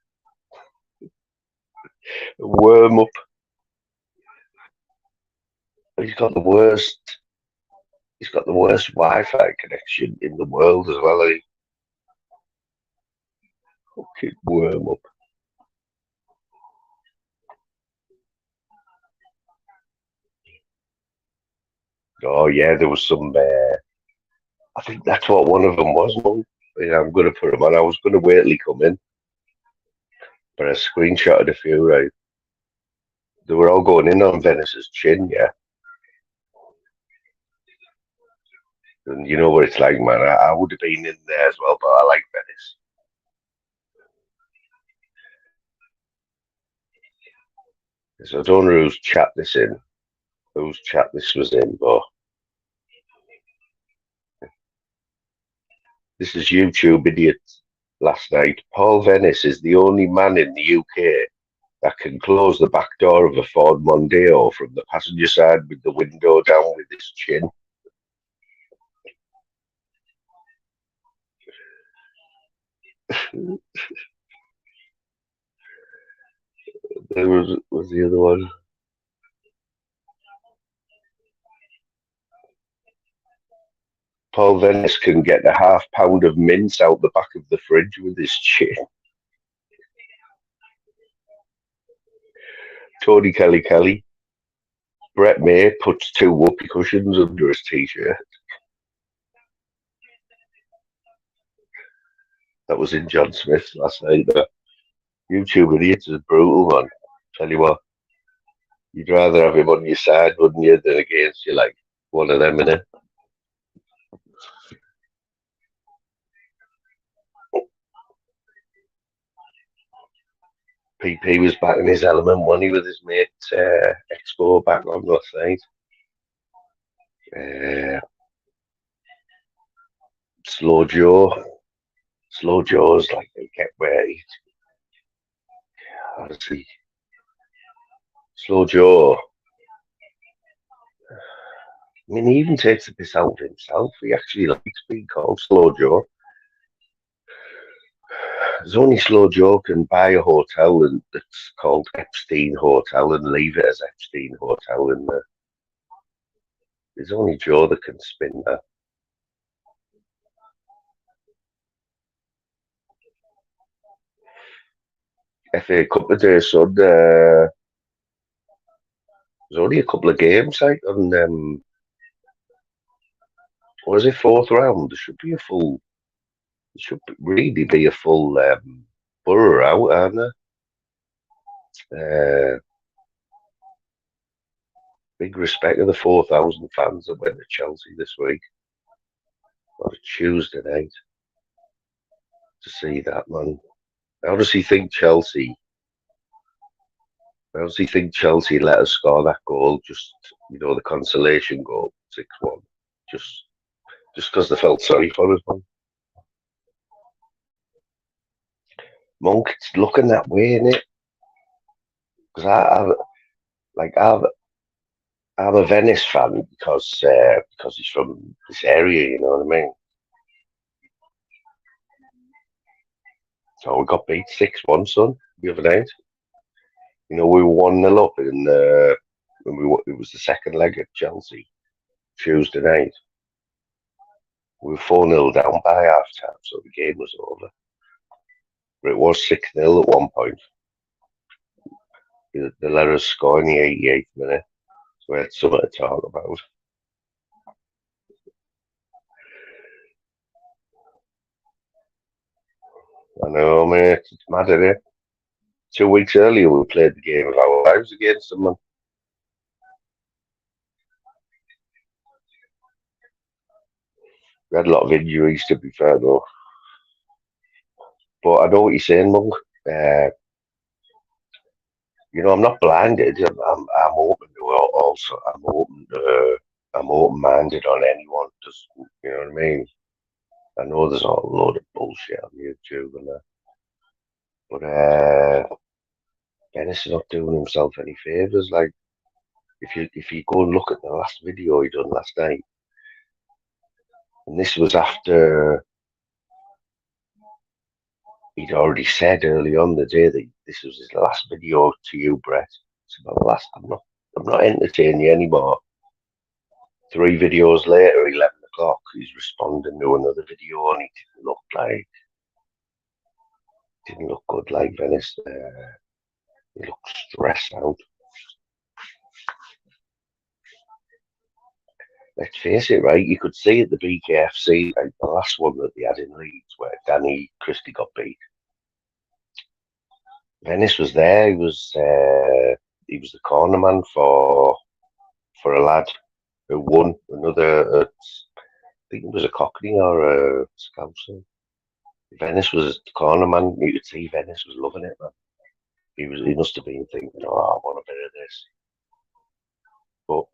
Worm up. He's got the worst. He's got the worst Wi-Fi connection in the world as well. Fucking worm up. Oh yeah, there was some. I think that's what one of them was, Mum. Yeah, I'm going to put him on. I was going to wait till he come in, but I screenshotted a few. Right, they were all going in on Venice's chin, yeah. And you know what it's like, man. I would have been in there as well, but I like Venice. So I don't know whose chat this was in, but this is YouTube idiot last night. Paul Venice is the only man in the UK that can close the back door of a Ford Mondeo from the passenger side with the window down with his chin. There was the other one. Paul Venice can get a half-pound of mince out the back of the fridge with his chin. Tony Kelly. Brett May puts 2 whoopee cushions under his t-shirt. That was in John Smith last night. YouTube idiots is brutal, man. Tell you what. You'd rather have him on your side, wouldn't you, than against you, like one of them, innit? PP was back in his element, wasn't he, with his mate Expo back on last night. Slow Joe. Slow Joe's like they get where he honestly. Slow Joe. I mean, he even takes the piss out of himself. He actually likes being called Slow Joe. There's only Slow Joe can buy a hotel and that's called Epstein Hotel and leave it as Epstein Hotel. And there's only Joe that can spin that. FA Cup today, son. There's only a couple of games, like, on what is it, fourth round? There should be a full. There should really be a full borough out, aren't there? Big respect to the 4,000 fans that went to Chelsea this week on a Tuesday night to see that, man. I honestly think Chelsea. I honestly think Chelsea let us score that goal, just the consolation goal, 6-1, just because they felt sorry for us, man. Monk, it's looking that way, innit? Because I'm a Venice fan because he's from this area, you know what I mean? So we got beat 6-1, son, the other night. We were 1-0 up in it was the second leg at Chelsea Tuesday night. We were 4-0 down by half time, so the game was over. But it was 6-0 at one point. They let us score in the 88th minute, so we had something to talk about. I know, mate. It's mad, isn't it? 2 weeks earlier, we played the game of our lives against them, man. We had a lot of injuries, to be fair, though. But I know what you're saying, Monk. I'm not blinded. I'm open to it also. I'm open-minded on anyone. Just, you know what I mean? I know there's a load of bullshit on YouTube and that, but Dennis is not doing himself any favors. Like, if you go and look at the last video he done last night, and this was after he'd already said early on the day that this was his last video to you, Brett. It's about the last. I'm not entertaining you anymore. 3 videos later, 11 o'clock, he's responding to another video, and he didn't look good like Venice. He looked stressed out. Let's face it, right? You could see at the BKFC, like the last one that they had in Leeds, where Danny Christie got beat. Venice was there. He was the corner man for a lad who won another. I think it was a Cockney or a Scouser. Venice was the corner man. You could see Venice was loving it, man. He must have been thinking, "Oh, I want a bit of this." But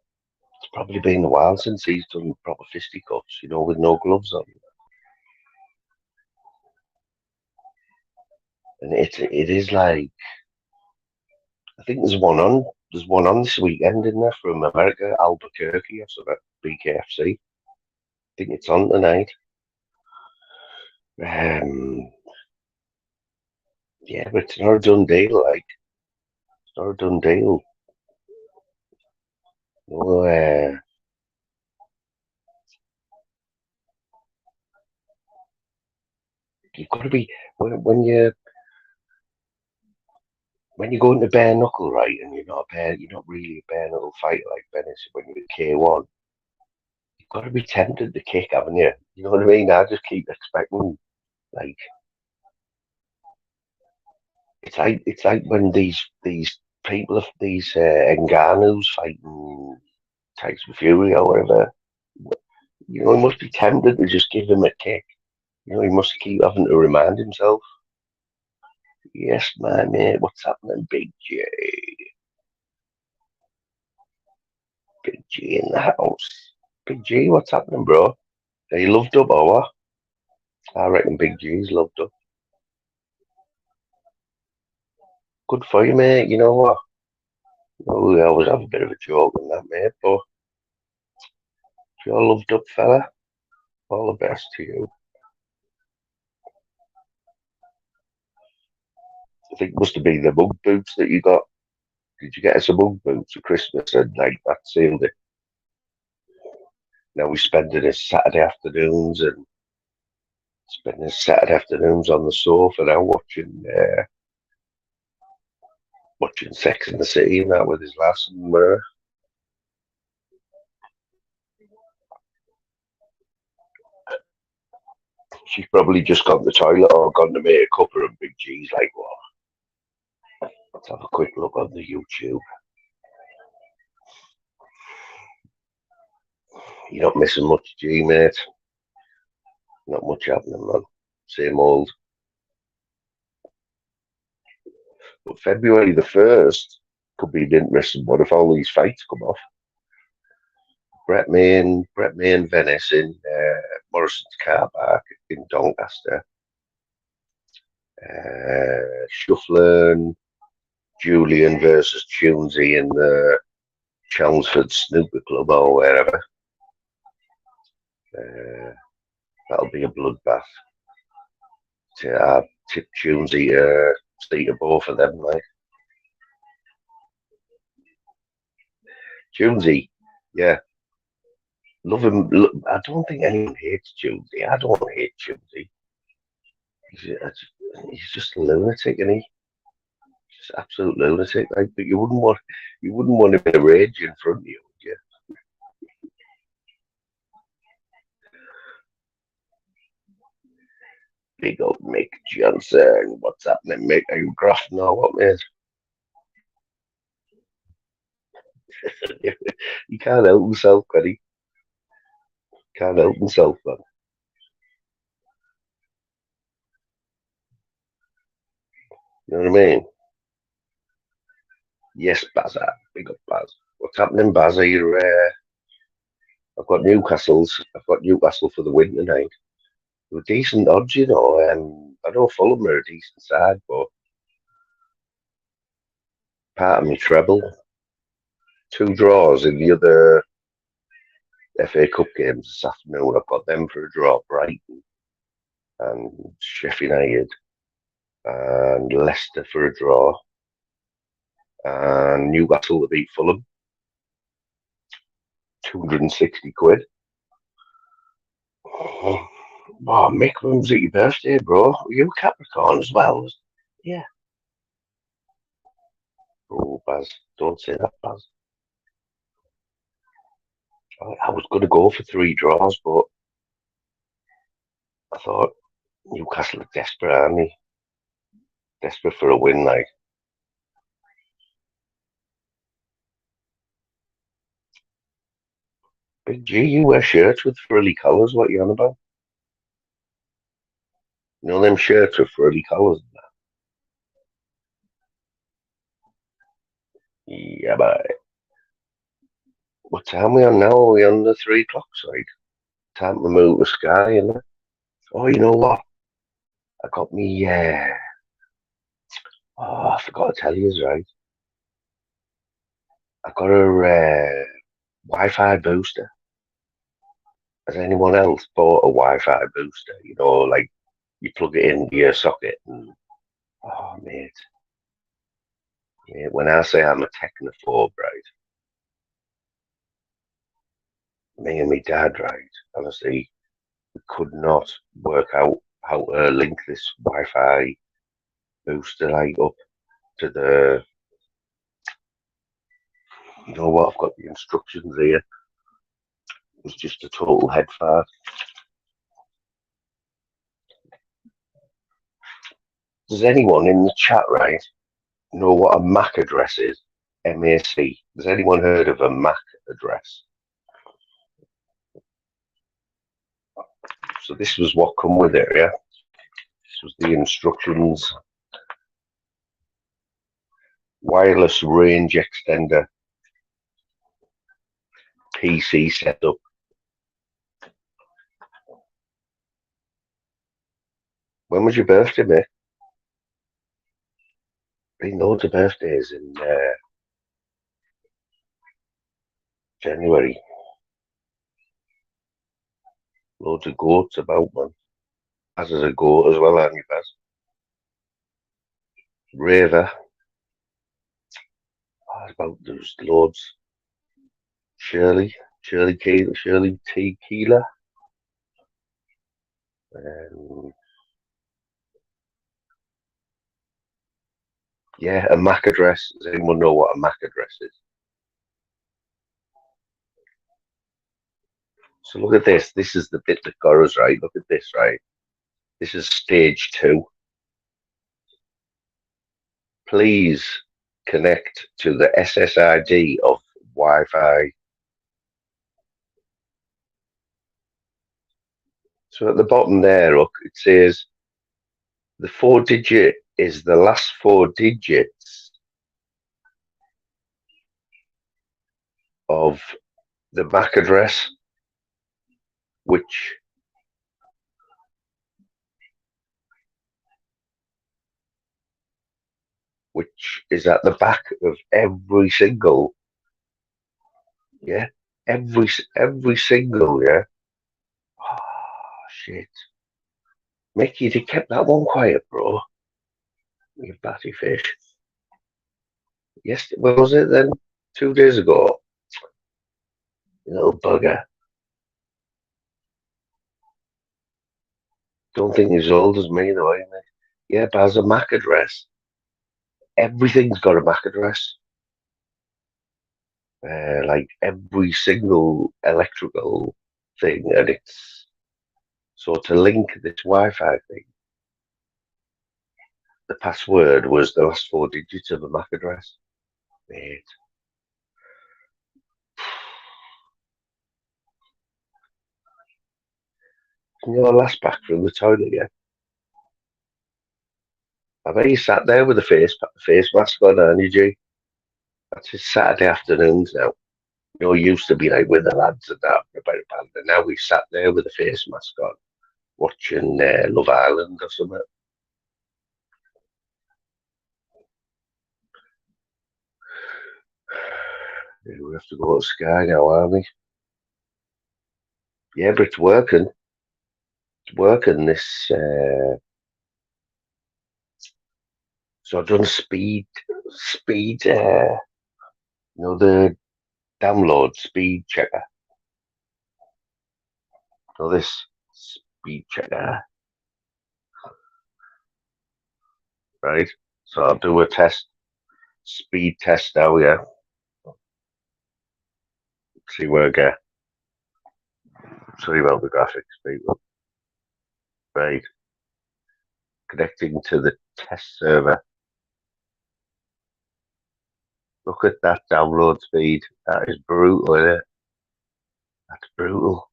it's probably been a while since he's done proper fisticuffs, with no gloves on. And it is like, I think there's one on. There's one on this weekend, in there, from America, Albuquerque or something, BKFC. I think it's on tonight. Yeah, but it's not a done deal. Like, it's not a done deal. No, you've got to be when you go into bare knuckle, right, and you're not really a bare knuckle fighter like Venice when you're K1. You've got to be tempted to kick, haven't you? You know what I mean? I just keep expecting, like, it's like when these people of these Ngannou's fighting Tyson Fury or whatever. You know, he must be tempted to just give him a kick. You know, he must keep having to remind himself. Yes, my mate, what's happening, Big J? Big G in the house. Big G, what's happening, bro? Are you loved up or what? I reckon Big G's loved up. Good for you, mate. You know what? Well, we always have a bit of a joke on that, mate, but if you're loved up, fella, all the best to you. I think it must have been the mug boots that you got. Did you get us a mug boots for Christmas? And like that sealed it. Now we spend it as Saturday afternoons and spending Saturday afternoons on the sofa now watching Sex in the City and that with his lass and she's probably just gone to the toilet or gone to make a cuppa and Big G's like, what? Let's have a quick look on the YouTube. You're not missing much, G, mate. Not much happening, man. Same old. But February the 1st could be an interesting one if all these fights come off. Brett May and Venice in Morrison's car park in Doncaster. Shufflin, Julian versus Tunesy in the Chelmsford Snooker Club or wherever. That'll be a bloodbath. I tip Tunesy see to both of them, like. Tunesy, yeah. Love him. I don't think anyone hates Tunesy. I don't hate Tunesy. He's just a lunatic, and he's just absolute lunatic. Like, but you wouldn't want him in a rage in front of you, would you? Big old Mick Johnson. What's happening, Mick? Are you grafting or what, mate? He can't help himself, can he? Can't help himself, man. You know what I mean? Yes, Bazza. Big up, Baz. What's happening, Bazza? I've got Newcastle for the win tonight. They were decent odds, you know. I know Fulham are a decent side, but part of me treble. 2 draws in the other FA Cup games this afternoon. I've got them for a draw, Brighton and Sheffield United, and Leicester for a draw, and Newcastle to beat Fulham. 260 quid. Oh, Mick, when was it your birthday, bro? Were you Capricorn as well? Yeah. Oh, Baz, don't say that, Baz. I was going to go for 3 draws, but I thought Newcastle are desperate, aren't they? Desperate for a win, like. Big G, you wear shirts with frilly colours. What you on about? You know them shirts with frilly colours? Yeah, but what time are we on now? Are we on the 3 o'clock side? Time to move the sky, isn't it? Oh, you know what? I got me. Oh, I forgot to tell you, right? I got a Wi-Fi booster. Has anyone else bought a Wi-Fi booster? You know, like you plug it into your socket and oh, mate. When I say I'm a technophobe, right? Me and my dad, right? Honestly, we could not work out how to link this Wi-Fi booster like up to the. You know what? I've got the instructions here. It was just a total head fart. Does anyone in the chat, right? know what a MAC address is? MAC. Has anyone heard of a MAC address? So this was what come with it, yeah? This was the instructions. Wireless range extender. PC setup. When was your birthday, mate? Been loads of birthdays in January. Loads of goats about, man. As is a goat as well, aren't you, Baz? Raver. There's loads. Shirley Keeler, Shirley T. Keeler. Yeah, a MAC address. Does anyone know what a MAC address is? So look at this. This is the bit that got us right. Look at this, right? This is stage 2. Please connect to the SSID of Wi-Fi. So at the bottom there, look, it says the 4-digit is the last 4 digits of the MAC address, which is at the back of every single, yeah, every single, yeah. Oh, shit. Mickey, you kept that one quiet, bro. You batty fish. Yes, when was it then? 2 days ago. You little bugger. Don't think he's as old as me, though, ain't he? Yeah, but has a MAC address. Everything's got a MAC address. Like every single electrical thing, and it's so to link this Wi-Fi thing. The password was the last 4 digits of a MAC address. Mate. Can you last back from the toilet yet? I bet you sat there with a face mask on, aren't you, G? That's his Saturday afternoons now. You know, he used to be like with the lads and that about a band, and now we sat there with a face mask on, watching Love Island or something. Yeah, we have to go to Sky now, aren't we? Yeah, but it's working. It's working. So I've done speed. The download speed checker. So this speed checker, right? So I'll do a speed test now. Yeah, see where I get. Sorry about the graphics, people. Right, connecting to the test server. Look at that download speed. That is brutal, isn't it? That's brutal.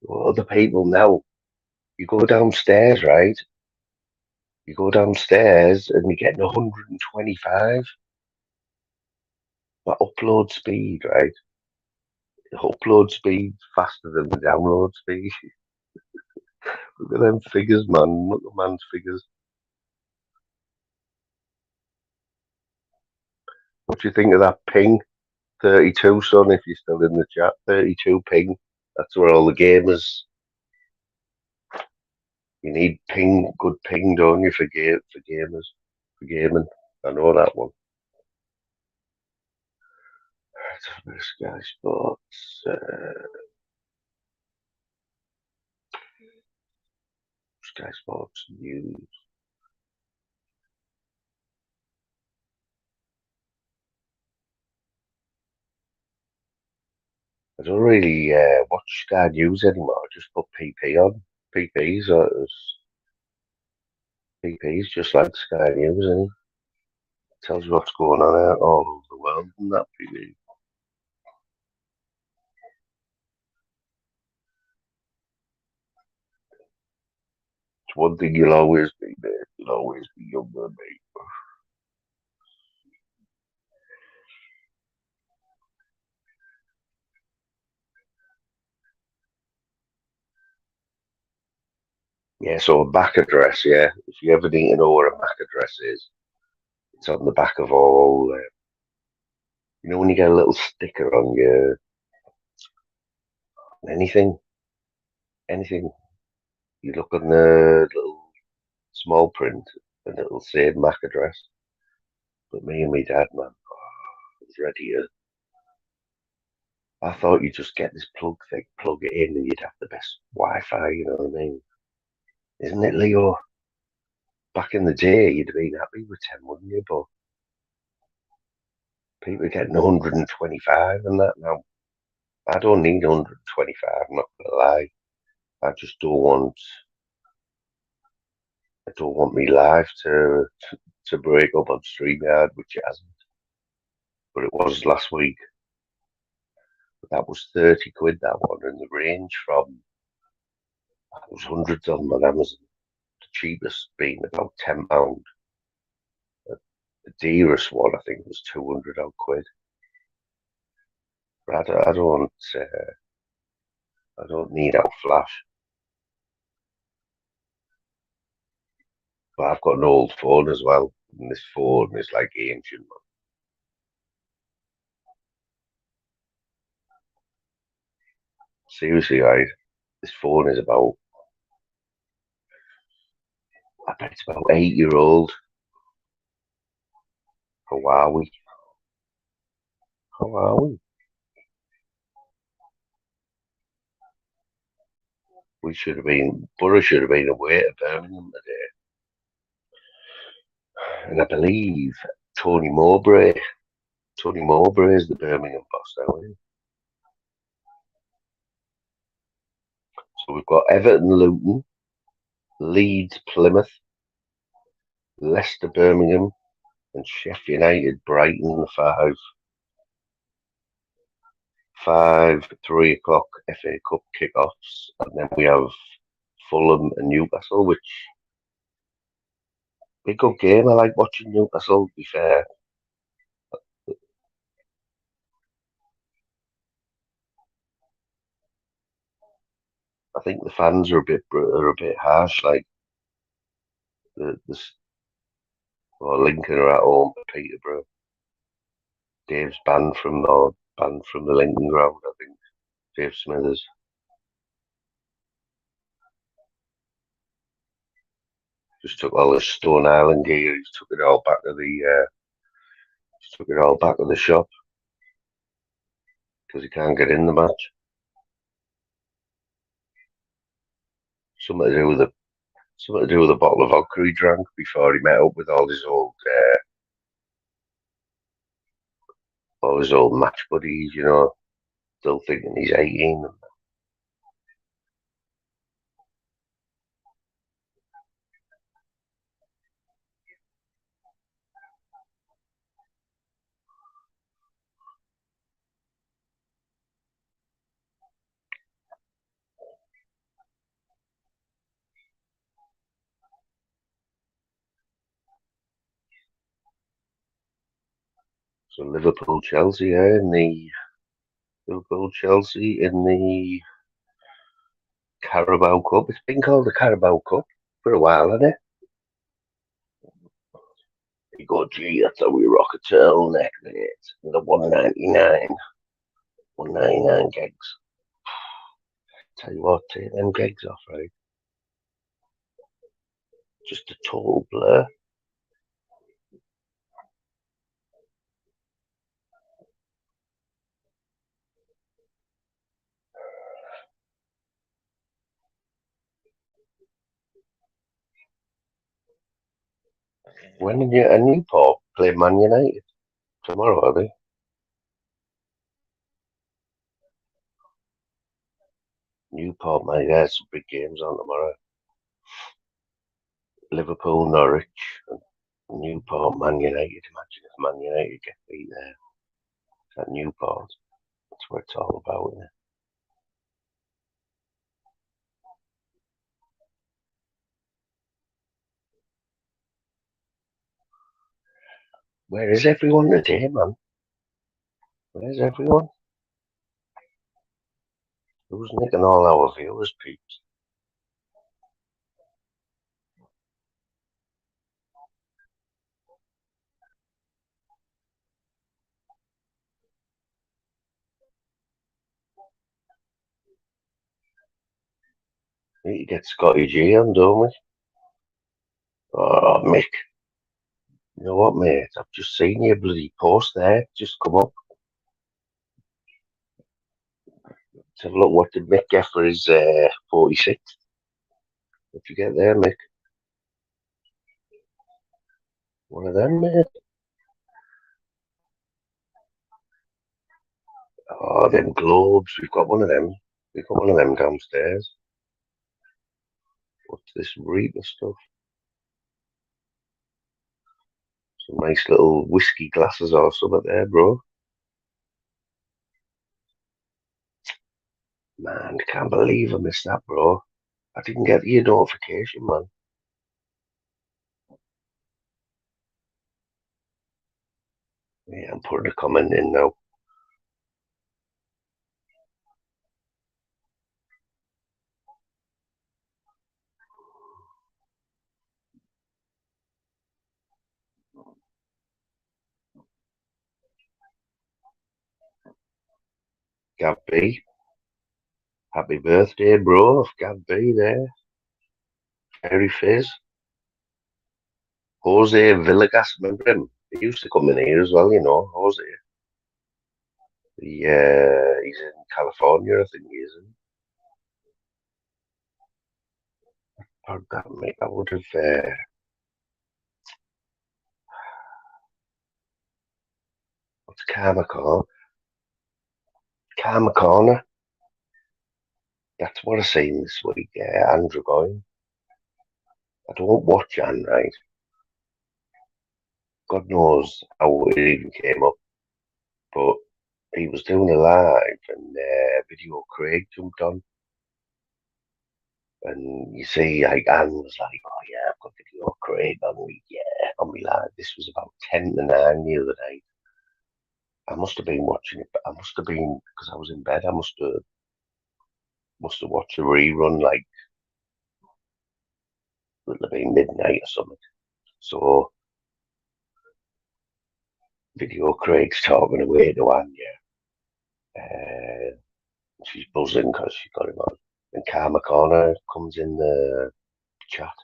What other people now? You go downstairs, right? You go downstairs and you're getting 125. But upload speed, right? Upload speed faster than the download speed. Look at them figures, man. Look at man's figures. What do you think of that ping? 32, son, if you're still in the chat. 32 ping. That's where all the gamers. You need ping, good ping, don't you, for gamers, for gaming. I know that one. Sky Sports. Sky Sports News. I don't really watch Sky News anymore. I just put PP on. PPs. PP's just like Sky News, and he tells you what's going on out all over the world and that. PP. It's one thing you'll always be, mate. You'll always be younger than me. Yeah, so a MAC address, yeah. If you ever need to know what a MAC address is, it's on the back of all. You know when you get a little sticker on your anything, anything. You look on the little small print, and it'll say MAC address. But me and my dad, man, was ready to. I thought you'd just get this plug thing, plug it in, and you'd have the best Wi-Fi. You know what I mean? Isn't it, Leo? Back in the day, you'd have been happy with 10, wouldn't you? But people are getting 125 and that now. I don't need 125. I'm not gonna lie. I just don't want. I don't want me life to break up on StreamYard, which it hasn't. But it was last week. But that was 30 quid that one, and the range from it was hundreds of them on Amazon. The cheapest being about £10. The dearest one I think was 200 odd quid. But I don't need out flash. But I've got an old phone as well, and this phone is like ancient. Seriously, guys, this phone is about. I bet it's about 8 year old. How are we? How are we? We should have been. Borough should have been away to Birmingham today, and I believe Tony Mowbray. Tony Mowbray is the Birmingham boss now. Isn't he? So we've got Everton, Luton, Leeds, Plymouth, Leicester, Birmingham, and Sheffield United, Brighton, five 3 o'clock FA Cup kickoffs, and then we have Fulham and Newcastle, which be a good game. I like watching Newcastle. To be fair, I think the fans are a bit harsh. Like the well, Lincoln are at home, but Peterborough. Dave's banned from the Lincoln ground. I think Dave Smithers just took all his Stone Island gear. He's took it all back to the shop because he can't get in the match. Something to do with a bottle of vodka he drank before he met up with all his old match buddies. Still thinking he's 18. So Liverpool Chelsea in the Carabao Cup. It's been called the Carabao Cup for a while, hasn't it? You go, gee, that's how we rock a turtleneck, mate. The 199 gigs. Tell you what, take them gigs off, right? Just a total blur. When did you and Newport play Man United tomorrow, are they? Newport, mate, yeah, some big games on tomorrow. Liverpool, Norwich, and Newport, Man United. Imagine if Man United get beat there at Newport. That's what it's all about, isn't it? Where is everyone today, man? Where's everyone? Who's nicking all our viewers, peeps? We need to get Scotty G on, don't we? Oh, Mick, you know what, mate? I've just seen your bloody post there. Just come up. Let's have a look. What did Mick get for his 46? What you get there, Mick? One of them, mate. Oh, them globes. We've got one of them. We've got one of them downstairs. What's this Reaper stuff? Some nice little whiskey glasses or something there, bro. Man, can't believe I missed that, bro. I didn't get your notification, man. Yeah, I'm putting a comment in now. Gab B, happy birthday, bro. Gab B there. Fairy Fizz. Jose Villegas, remember him? He used to come in here as well, you know, Jose. He's in California, I think he is. How that, mate? I would have. What's Karma Corner? Karma Corner. That's what I seen this week. Andrew Goyne. I don't watch Anne, right? God knows how it even came up, but he was doing a live and video Craig jumped on. And you see, like, Anne was like, oh, yeah, I've got video Craig on me, yeah, on me live. This was about 10 to 9 the other night. I must have been watching it, but I must have been, because I was in bed, I must have watched a rerun, like, it would have been midnight or something. So, video Craig's talking away to Anne, yeah. She's buzzing because she got him on. And Karma Corner comes in the chat.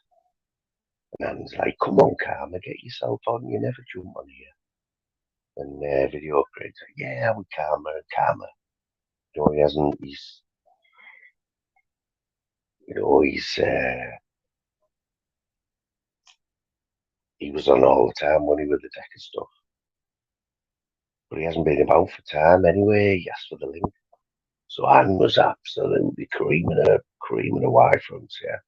And Anne's like, come on, Karma, get yourself on. You never jump on here. And video Craig's like, yeah, with Karma. And Karma, you know, he hasn't, you know, he was on all the time when he was the deck and stuff. But he hasn't been about for time anyway. He asked for the link. So Anne was absolutely creaming her wife from yeah.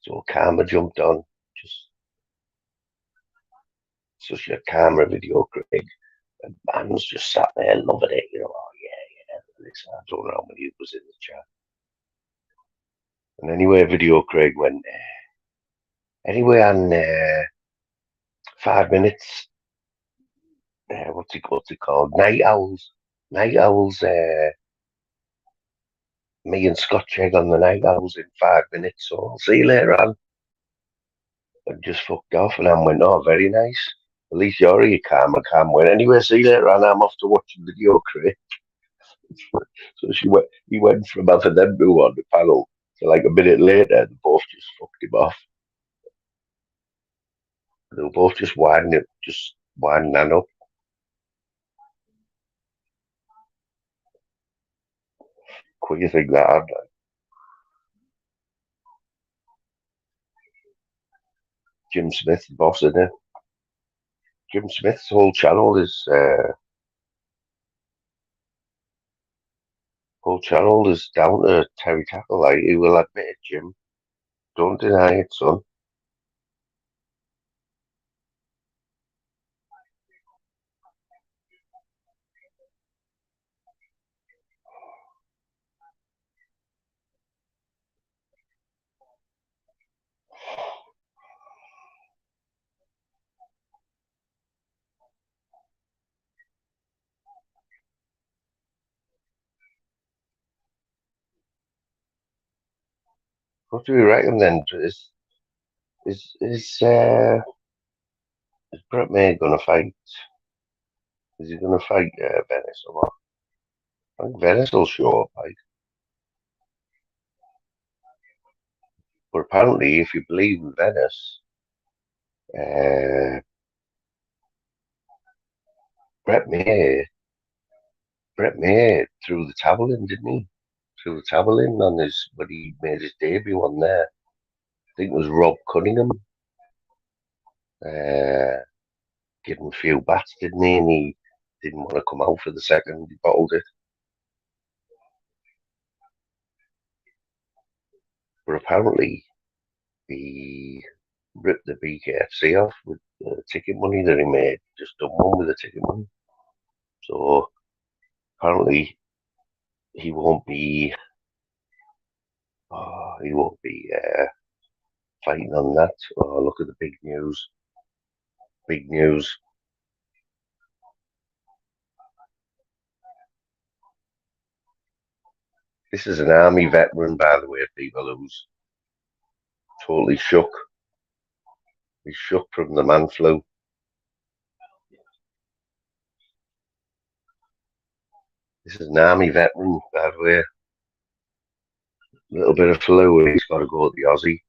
So Karma jumped on, just such a camera video Craig. And Anne's just sat there loving it, you know, oh yeah. And it's, I don't know how many was in the chat. And anyway, video Craig went, anyway, on 5 minutes, what's it called? Night Owls. Night Owls, me and Scotch Egg on the Night Owls in 5 minutes, so I'll see you later on. And just fucked off, and I went, oh, very nice. At least you're here, calm. I can't win. Anyway, see you later on. I'm off to watch the video, Craig. So he went from having them two on the panel to like a minute later, they both just fucked him off. They were both just winding that up. Quick you think that, Jim Smith, the boss, isn't it? Jim Smith's whole channel is down to Terry Tackle. Like he will admit it, Jim. Don't deny it, son. What do we reckon then? Is Brett May gonna fight? Is he gonna fight Venice or what? I think Venice will show up, like. But apparently, if you believe in Venice, uh, Brett May, Brett May threw the towel in, didn't he? Threw the towel in on his when he made his debut on there. I think it was Rob Cunningham. Uh, Gave him a few bats, didn't he? And he didn't want to come out for the second. He bottled it. But apparently, he ripped the BKFC off with the ticket money that he made. Just done one with the ticket money. So apparently, he won't be. He won't be fighting on that. Oh, look at the big news. Big news. This is an army veteran, by the way, people, who's totally shook. He's shook from the man flu. This is an army veteran, by the way. A little bit of flu, and he's got to go at the Aussie.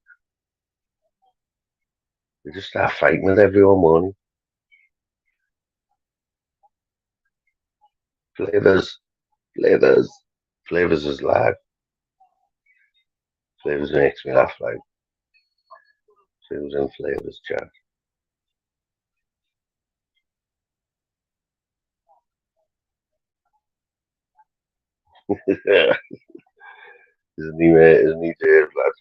They just start fighting with everyone, won't he? Flavors, flavors, flavors is live. Flavors makes me laugh, like. Flavors and flavors, chat. Isn't he, mate? Isn't he, Dave, lad?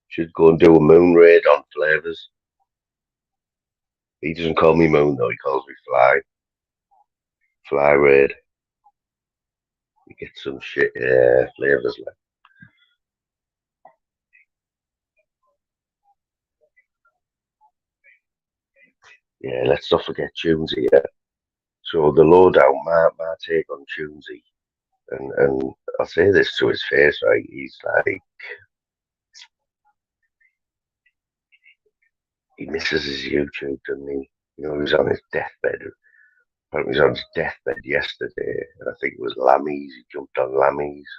Should go and do a moon raid on flavors. He doesn't call me moon, though. He calls me fly. Fly raid. You get some shit flavors, like. Yeah, let's not forget Tunesy, yeah. So the lowdown, my take on Tunesy, and I'll say this to his face, right? He's like, he misses his YouTube, doesn't he? You know, he was on his deathbed. Apparently, he was on his deathbed yesterday, and I think it was Lammies. He jumped on Lammies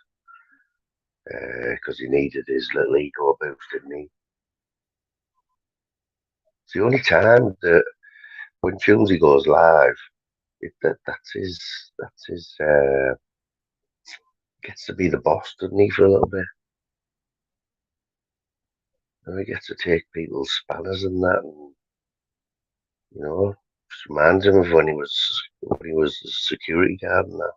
because he needed his little ego boost, didn't he? It's the only time that when Tunesy goes live, that's his gets to be the boss, doesn't he, for a little bit? And he gets to take people's spanners and that, and you know, just reminds him of when he was a security guard and that.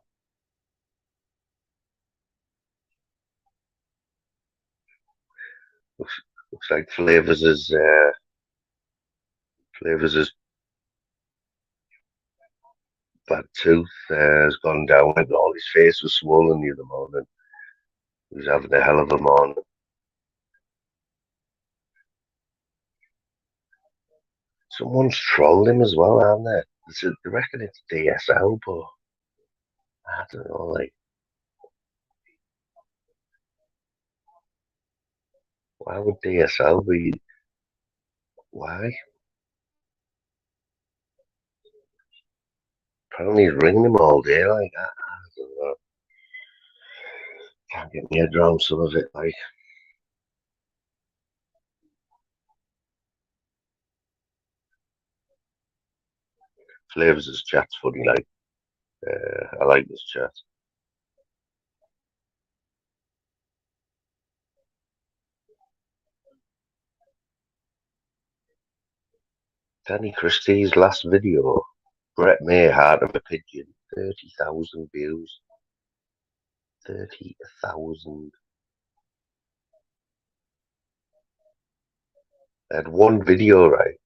Looks like Flavors' bad tooth has gone down, and all his face was swollen the other morning. He was having a hell of a morning. Someone's trolled him as well, aren't they? They reckon it's DSL, but I don't know. Like, why would DSL be? Why? Apparently, he's ringing him all day. Like, I don't know. Can't get my head around some of it. Like, Flavors' chat's funny. Like, I like this chat. Danny Christie's last video, Brett May, Heart of a Pigeon, 30,000 views. 30,000. I had one video, right?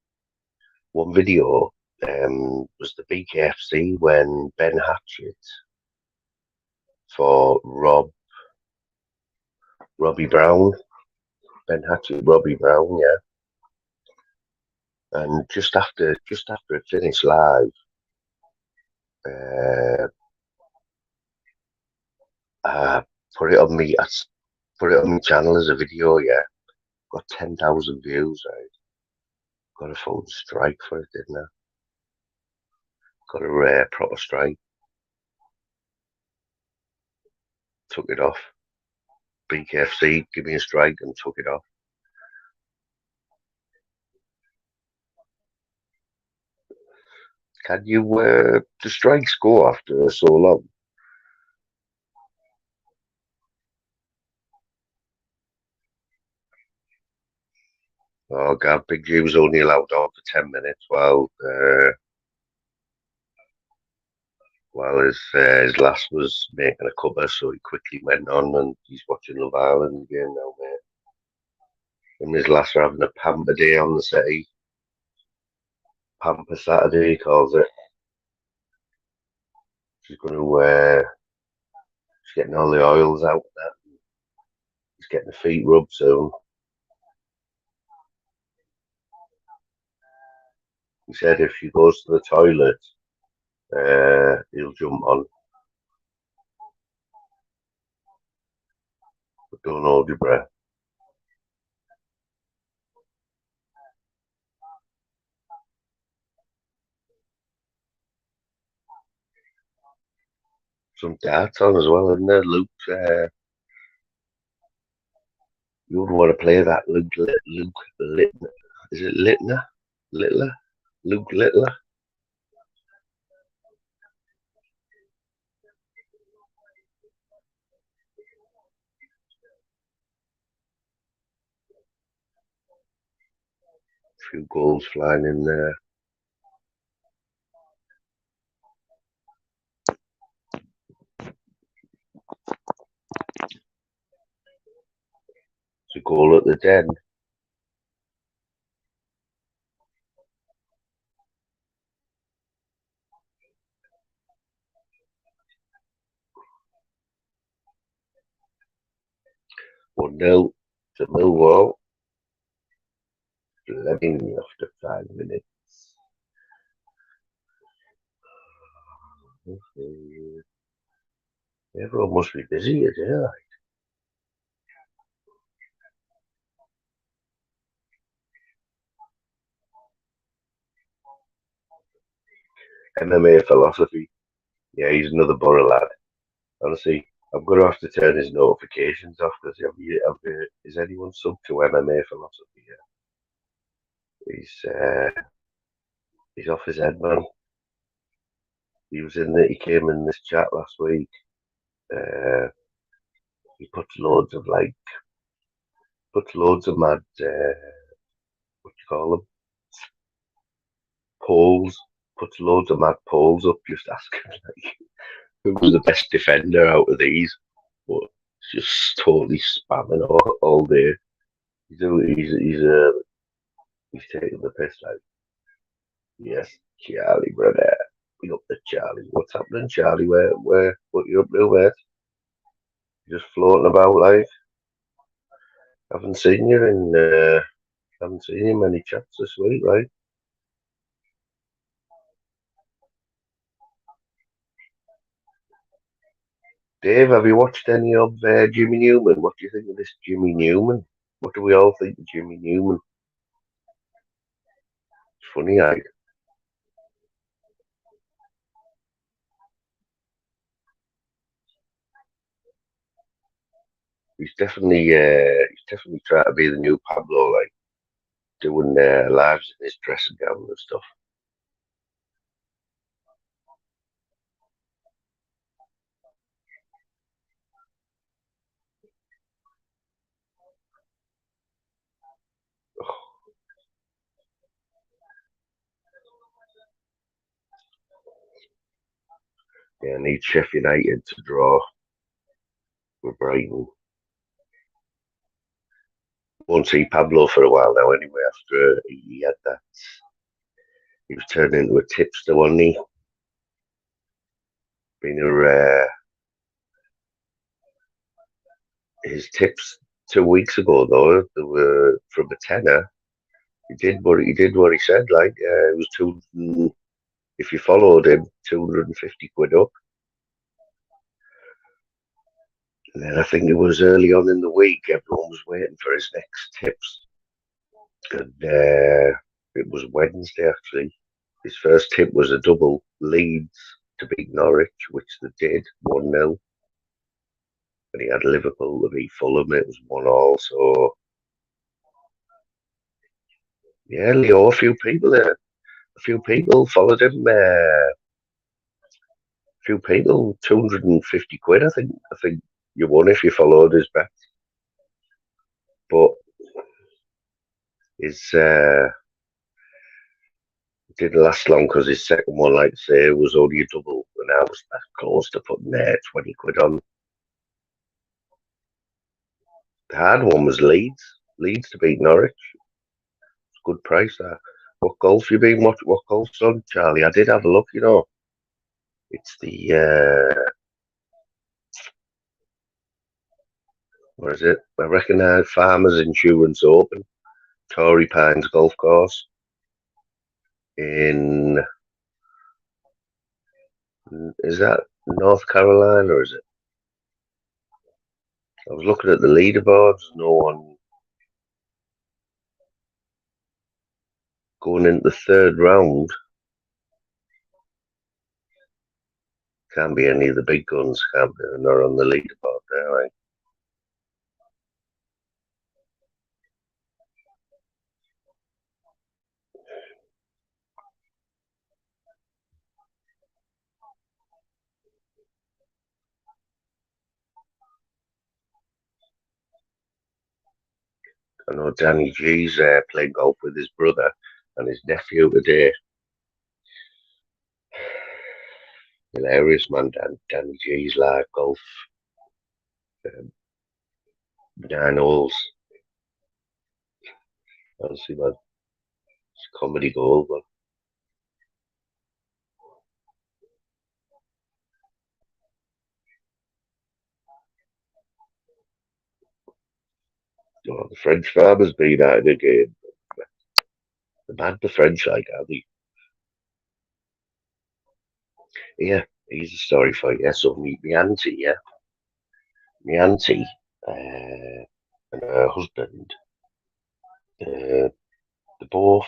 One video was the BKFC when Ben Hatchett for Robbie Brown. Ben Hatchett, Robbie Brown, yeah. And just after it finished live, uh, I put it on me. put it on my channel as a video, yeah. Got 10,000 views, right? Got a full strike for it, didn't I? Got a rare proper strike. Took it off. BKFC give me a strike and took it off. Can you, the strikes go after so long? Oh God, Big G was only allowed on for 10 minutes while his lass was making a cuppa, so he quickly went on and he's watching Love Island again now, mate. And his lass are having a pamper day on the city. Pamper Saturday, he calls it. She's going to, she's getting all the oils out and that. He's getting the feet rubbed soon. He said if she goes to the toilet, he'll jump on. But don't hold your breath. Some darts on as well, isn't there? Luke, you would want to play that Luke Littner. Is it Littner? Littler? Luke Littler? A few goals flying in there. It's a goal at the Den. 1-0 to Millwall. 11 after 5 minutes. Everyone must be busy today. MMA philosophy. Yeah, he's another Borough lad. Honestly, I'm going to have to turn his notifications off because is anyone sub to MMA philosophy? Yeah. He's off his head, man. He came in this chat last week. He puts loads of mad, what do you call them? Polls. Puts loads of mad polls up, just asking like who was the best defender out of these. But it's just totally spamming all day. He's taking the piss like, yes, Charlie, brother. Big up to Charlie. What's happening, Charlie? What you up to, mate? Just floating about like. Haven't seen you in many chats this week, right? Dave, have you watched any of Jimmy Newman? What do you think of this Jimmy Newman? What do we all think of Jimmy Newman? It's funny, he's definitely trying to be the new Pablo, like doing lives in his dressing gown and stuff. Yeah, I need Sheffield United to draw with Brighton. Won't see Pablo for a while now anyway, after he had that. He was turned into a tipster, wasn't he? Being his tips 2 weeks ago, though, they were from a tenner. He did what he said, like, it was if you followed him, 250 quid up. And then I think it was early on in the week, everyone was waiting for his next tips. And it was Wednesday, actually. His first tip was a double Leeds to beat Norwich, which they did, 1-0. And he had Liverpool to beat Fulham, it was 1-1. So, yeah, Leo, a few people followed him. A few people, 250 quid, I think you won if you followed his bet. But his didn't last long because his second one, like I say, was only a double, and I was that close to putting 20 quid on. The hard one was Leeds to beat Norwich. It's a good price there. What golf you been watching? What golf's on, Charlie? I did have a look. It's the what is it? I recognise Farmers Insurance Open, Torrey Pines Golf Course in, is that North Carolina or is it? I was looking at the leaderboards. No one going into the third round. Can't be any of the big guns, can't be. They're not on the leaderboard there, right? I know Danny G's playing golf with his brother and his nephew today. Hilarious, man. Danny G's live golf, um, 9 holes. Honestly, man, it's comedy gold, but the French farmer's been out of the game. The mad the French like, are they? Yeah, here's a story for you. So me auntie, yeah, me auntie and her husband, uh, they both,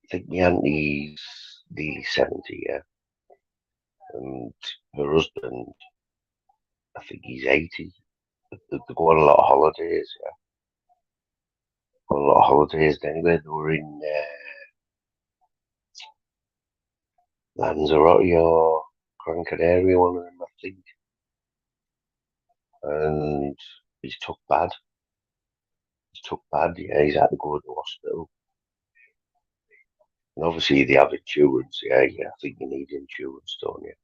I think my auntie's nearly 70, yeah, and her husband, I think he's 80. They go on a lot of holidays, yeah, go on a lot of holidays. Anyway, they were in Lanzarote or Gran Canaria, one of them, I think, and he's took bad. He's took bad, yeah, he's had to go to the hospital. And obviously they have insurance, yeah, I think you need insurance, don't you?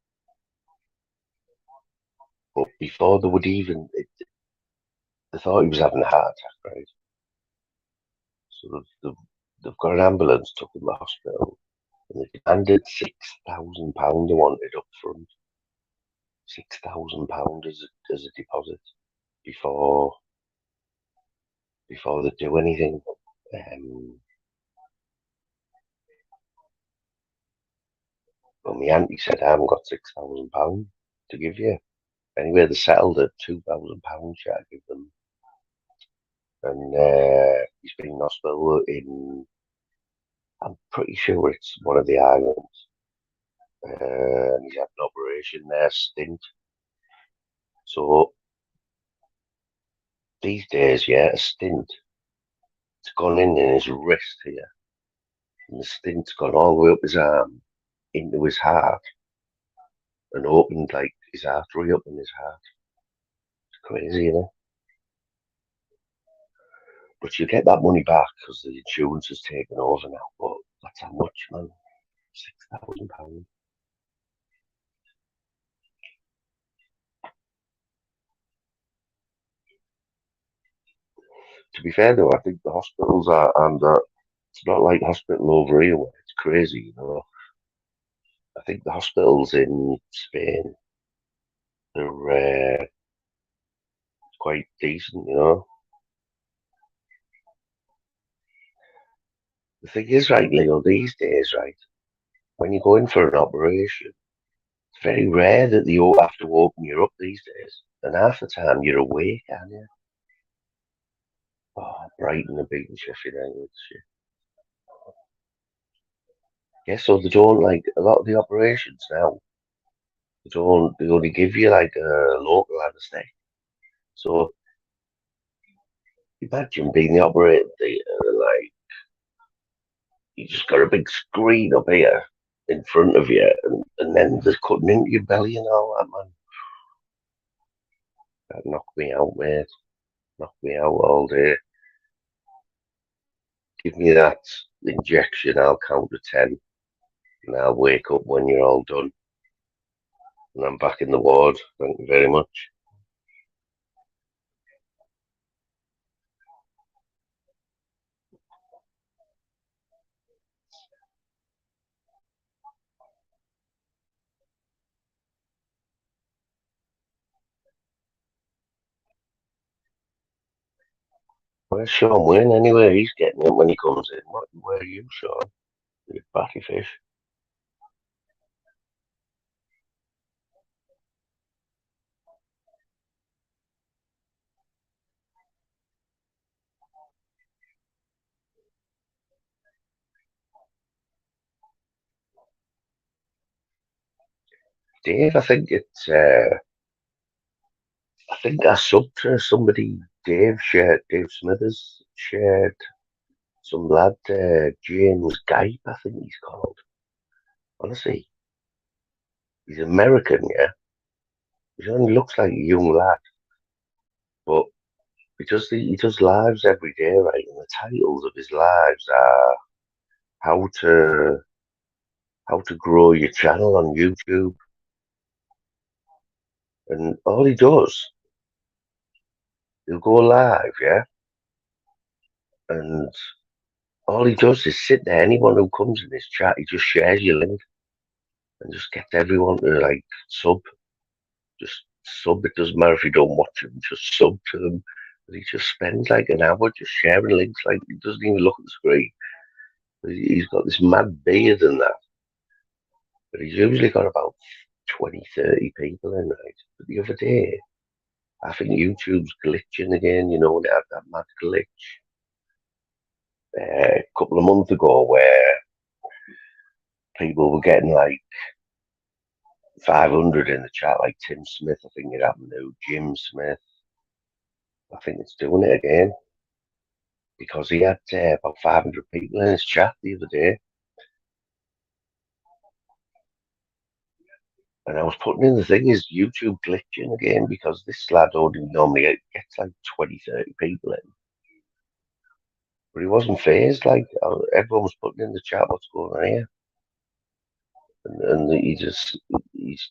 But before they would even, they thought he was having a heart attack, right? So they've got an ambulance, took him to the hospital, and they demanded £6,000 they wanted up front. £6,000 as a deposit before before they do anything. But my auntie said, I haven't got £6,000 to give you. Anyway, they settled at £2,000 she had to give them. And he's been in hospital in, I'm pretty sure it's one of the islands. And he's had an operation there, stint. So these days, yeah, a stint. It's gone in his wrist here. And the stint's gone all the way up his arm into his heart and opened like his artery up in his heart. It's crazy, you know. But you get that money back because the insurance is taken over now. But that's how much, man. £6,000. To be fair though, I think the hospitals are, and it's not like hospital over here where it's crazy, you know. I think the hospitals in Spain are quite decent, you know. The thing is, right, Leo, these days, right, when you go in for an operation, very rare that they have to open you up these days. And half the time you're awake, aren't you? Oh, Brighton are beating Sheffield United. Shit. Yeah, so they don't like a lot of the operations now. They don't. They only give you like a local anesthetic. So imagine being the operating theatre and like you just got a big screen up here in front of you, and then they're cutting into your belly and all that, man. That knocked me out, mate. Knocked me out all day. Give me that injection, I'll count to 10, and I'll wake up when you're all done. And I'm back in the ward. Thank you very much. Where's Sean Wayne anyway? He's getting it when he comes in. Where are you, Sean? You batty fish. Dave, I think I subbed to somebody. Dave Smithers shared some lad, James Gype, I think he's called. Honestly, he's American, yeah. He only looks like a young lad, but he does lives every day, right? And the titles of his lives are how to how to grow your channel on YouTube, and all he does, he'll go live, yeah, and all he does is sit there. Anyone who comes in this chat, he just shares your link and just gets everyone to like sub. Just sub. It doesn't matter if you don't watch him, just sub to them. And he just spends like an hour just sharing links. Like he doesn't even look at the screen. He's got this mad beard and that, but he's usually got about 20, 30 people in, right? But the other day, I think YouTube's glitching again. You know, they had that mad glitch a couple of months ago where people were getting like 500 in the chat, like Tim Smith. I think it happened to Jim Smith. I think it's doing it again because he had about 500 people in his chat the other day. And I was putting in the thing, is YouTube glitching again? Because this lad only normally gets like 20, 30 people in. But he wasn't phased. Like, everyone was putting in the chat, what's going on here? And he's just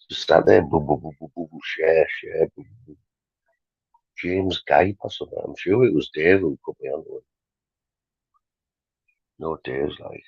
sat there, boo, boo, boo, boo, boo, boo, share, share, boo, boo, boo. James Gype or something. I'm sure it was Dave who put me onto it. No, Dave's like,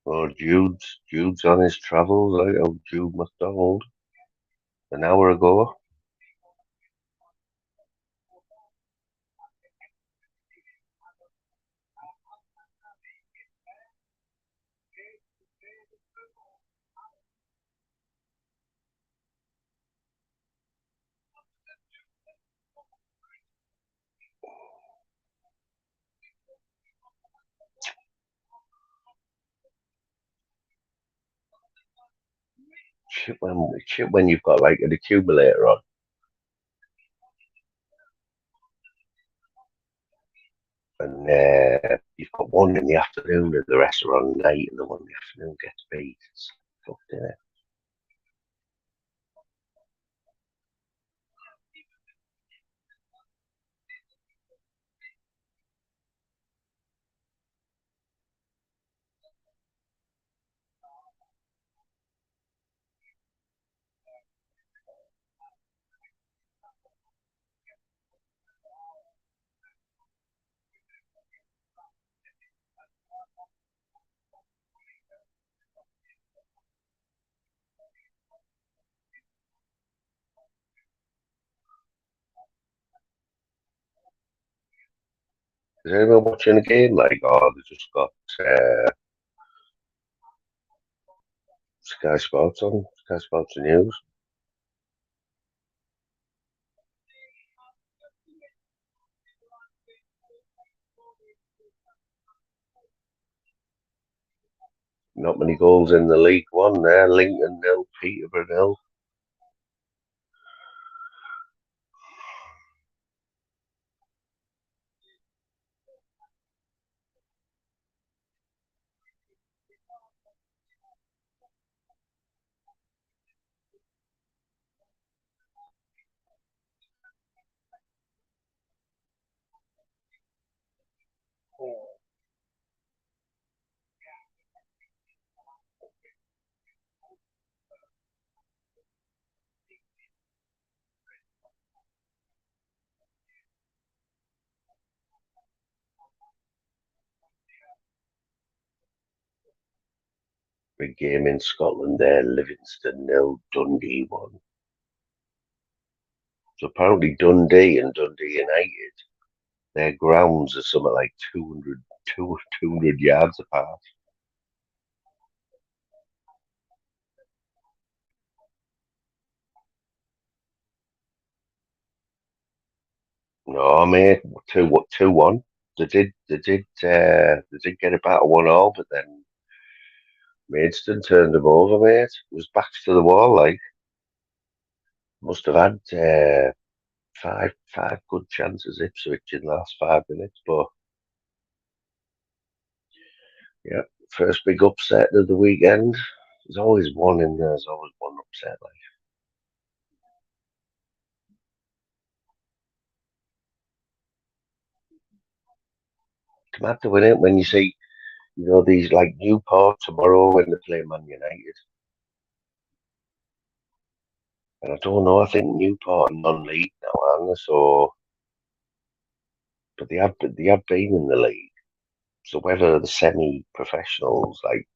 oh, Jude's on his travels, like, oh, Jude McDonald, an hour ago. Shit when you've got like an accumulator on, and you've got one in the afternoon and the rest are on night, and the one in the afternoon gets beat. It's fucked, innit? Is anyone watching the game? Like, oh, they just got Sky Sports on, Sky Sports News. Not many goals in the League One there. Lincoln nil, Peterborough nil. Big game in Scotland there. Livingston nil, Dundee 1. So apparently Dundee and Dundee United, their grounds are something like 200 yards apart. No, mate, 2-1. They did get about a 1-all, but then Maidstone turned them over, mate. It was backs to the wall, like must have had five good chances Ipswich in the last 5 minutes, but yeah, first big upset of the weekend. There's always one in there. There's always one upset. Like it's mad to win it when you see, these like Newport tomorrow when they play Man United. And I don't know. I think Newport are non-league now, aren't they? So, but they have been in the league. So whether the semi-professionals, like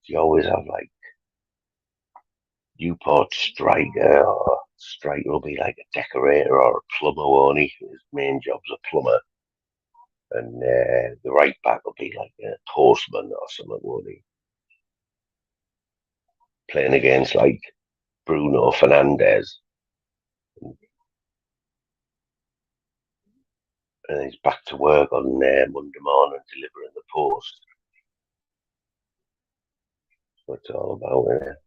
you always have like Newport striker will be like a decorator or a plumber, won't he? His main job's a plumber, and the right back will be like a postman or something, won't he? Playing against like Bruno Fernandez, and he's back to work on Monday morning delivering the post. That's what it's all about, isn't it?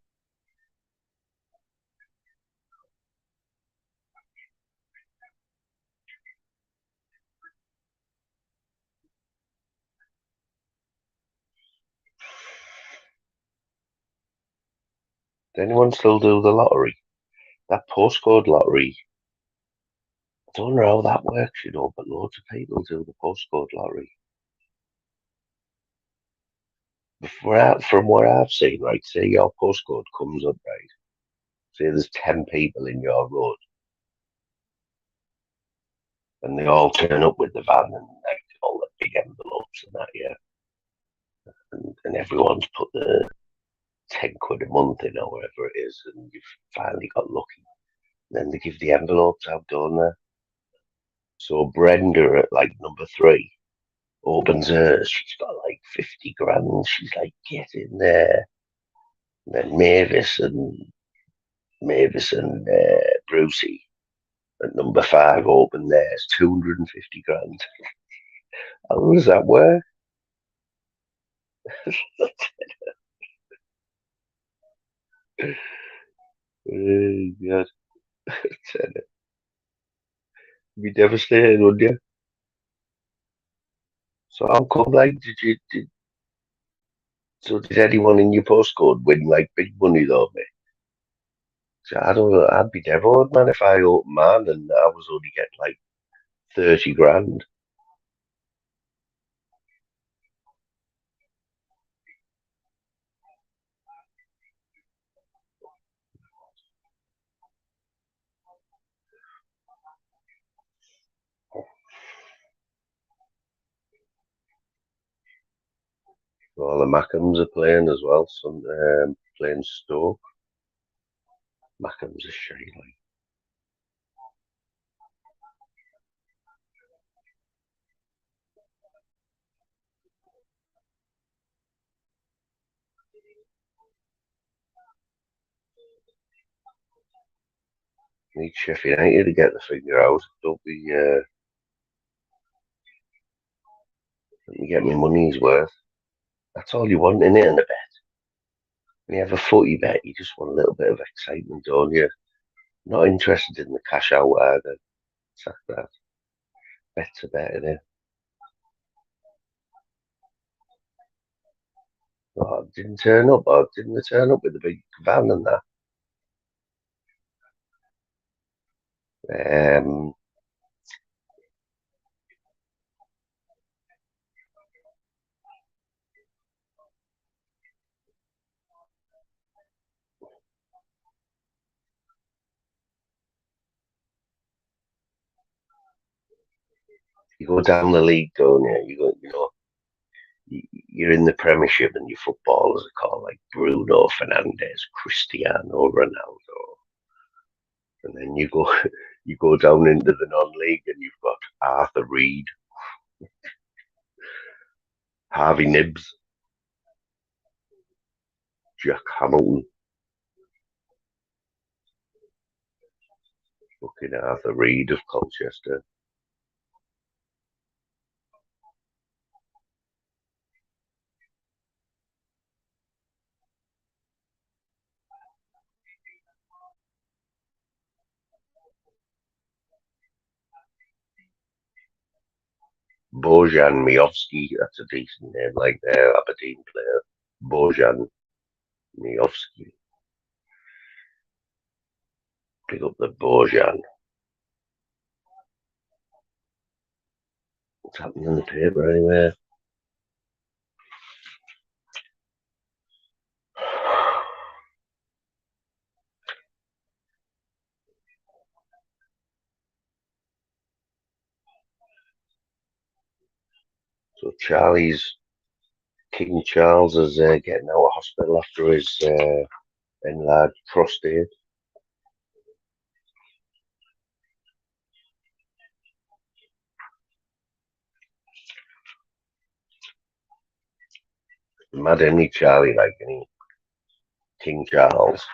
Does anyone still do the lottery? That postcode lottery. I don't know how that works, but loads of people do the postcode lottery. From what I've seen, right, say your postcode comes up, right, say there's 10 people in your road, and they all turn up with the van and like all the big envelopes and that, yeah, and everyone's put the 10 quid a month in or whatever it is, and you've finally got lucky. Then they give the envelopes out, don't they? So Brenda at like number 3 opens hers. She's got like 50 grand. She's like, get in there. And then Mavis and Brucey at number 5 open theirs, 250 grand. How does that work? God, you'd be devastated, wouldn't you? So how come, like, did anyone in your postcode win, like, big money, though, mate? So I don't know, I'd be devoted, man, if I opened mine and I was only getting, like, 30 grand. All the Mackhams are playing as well, some playing Stoke. Mackhams are shy, like. Need Sheffield United to get the figure out. Don't be, let me get my money's worth. That's all you want in it in a bet. When you have a footy bet, you just want a little bit of excitement, don't you? Not interested in the cash out either. It's like that. Bets are better there. Oh, didn't turn up. Or didn't they turn up with the big van and that? You go down the league, don't you? You're in the Premiership and your footballers are called like Bruno Fernandes, Cristiano Ronaldo, and then you go down into the non-league and you've got Arthur Reed, Harvey Nibbs, Jack Hamilton, fucking Arthur Reed of Colchester. Bojan Miovski, that's a decent name, like their Aberdeen player. Bojan Miovski. Pick up the Bojan. What's happening in the paper anyway? So King Charles is getting out of hospital after his enlarged prostate. Mad any Charlie like any King Charles.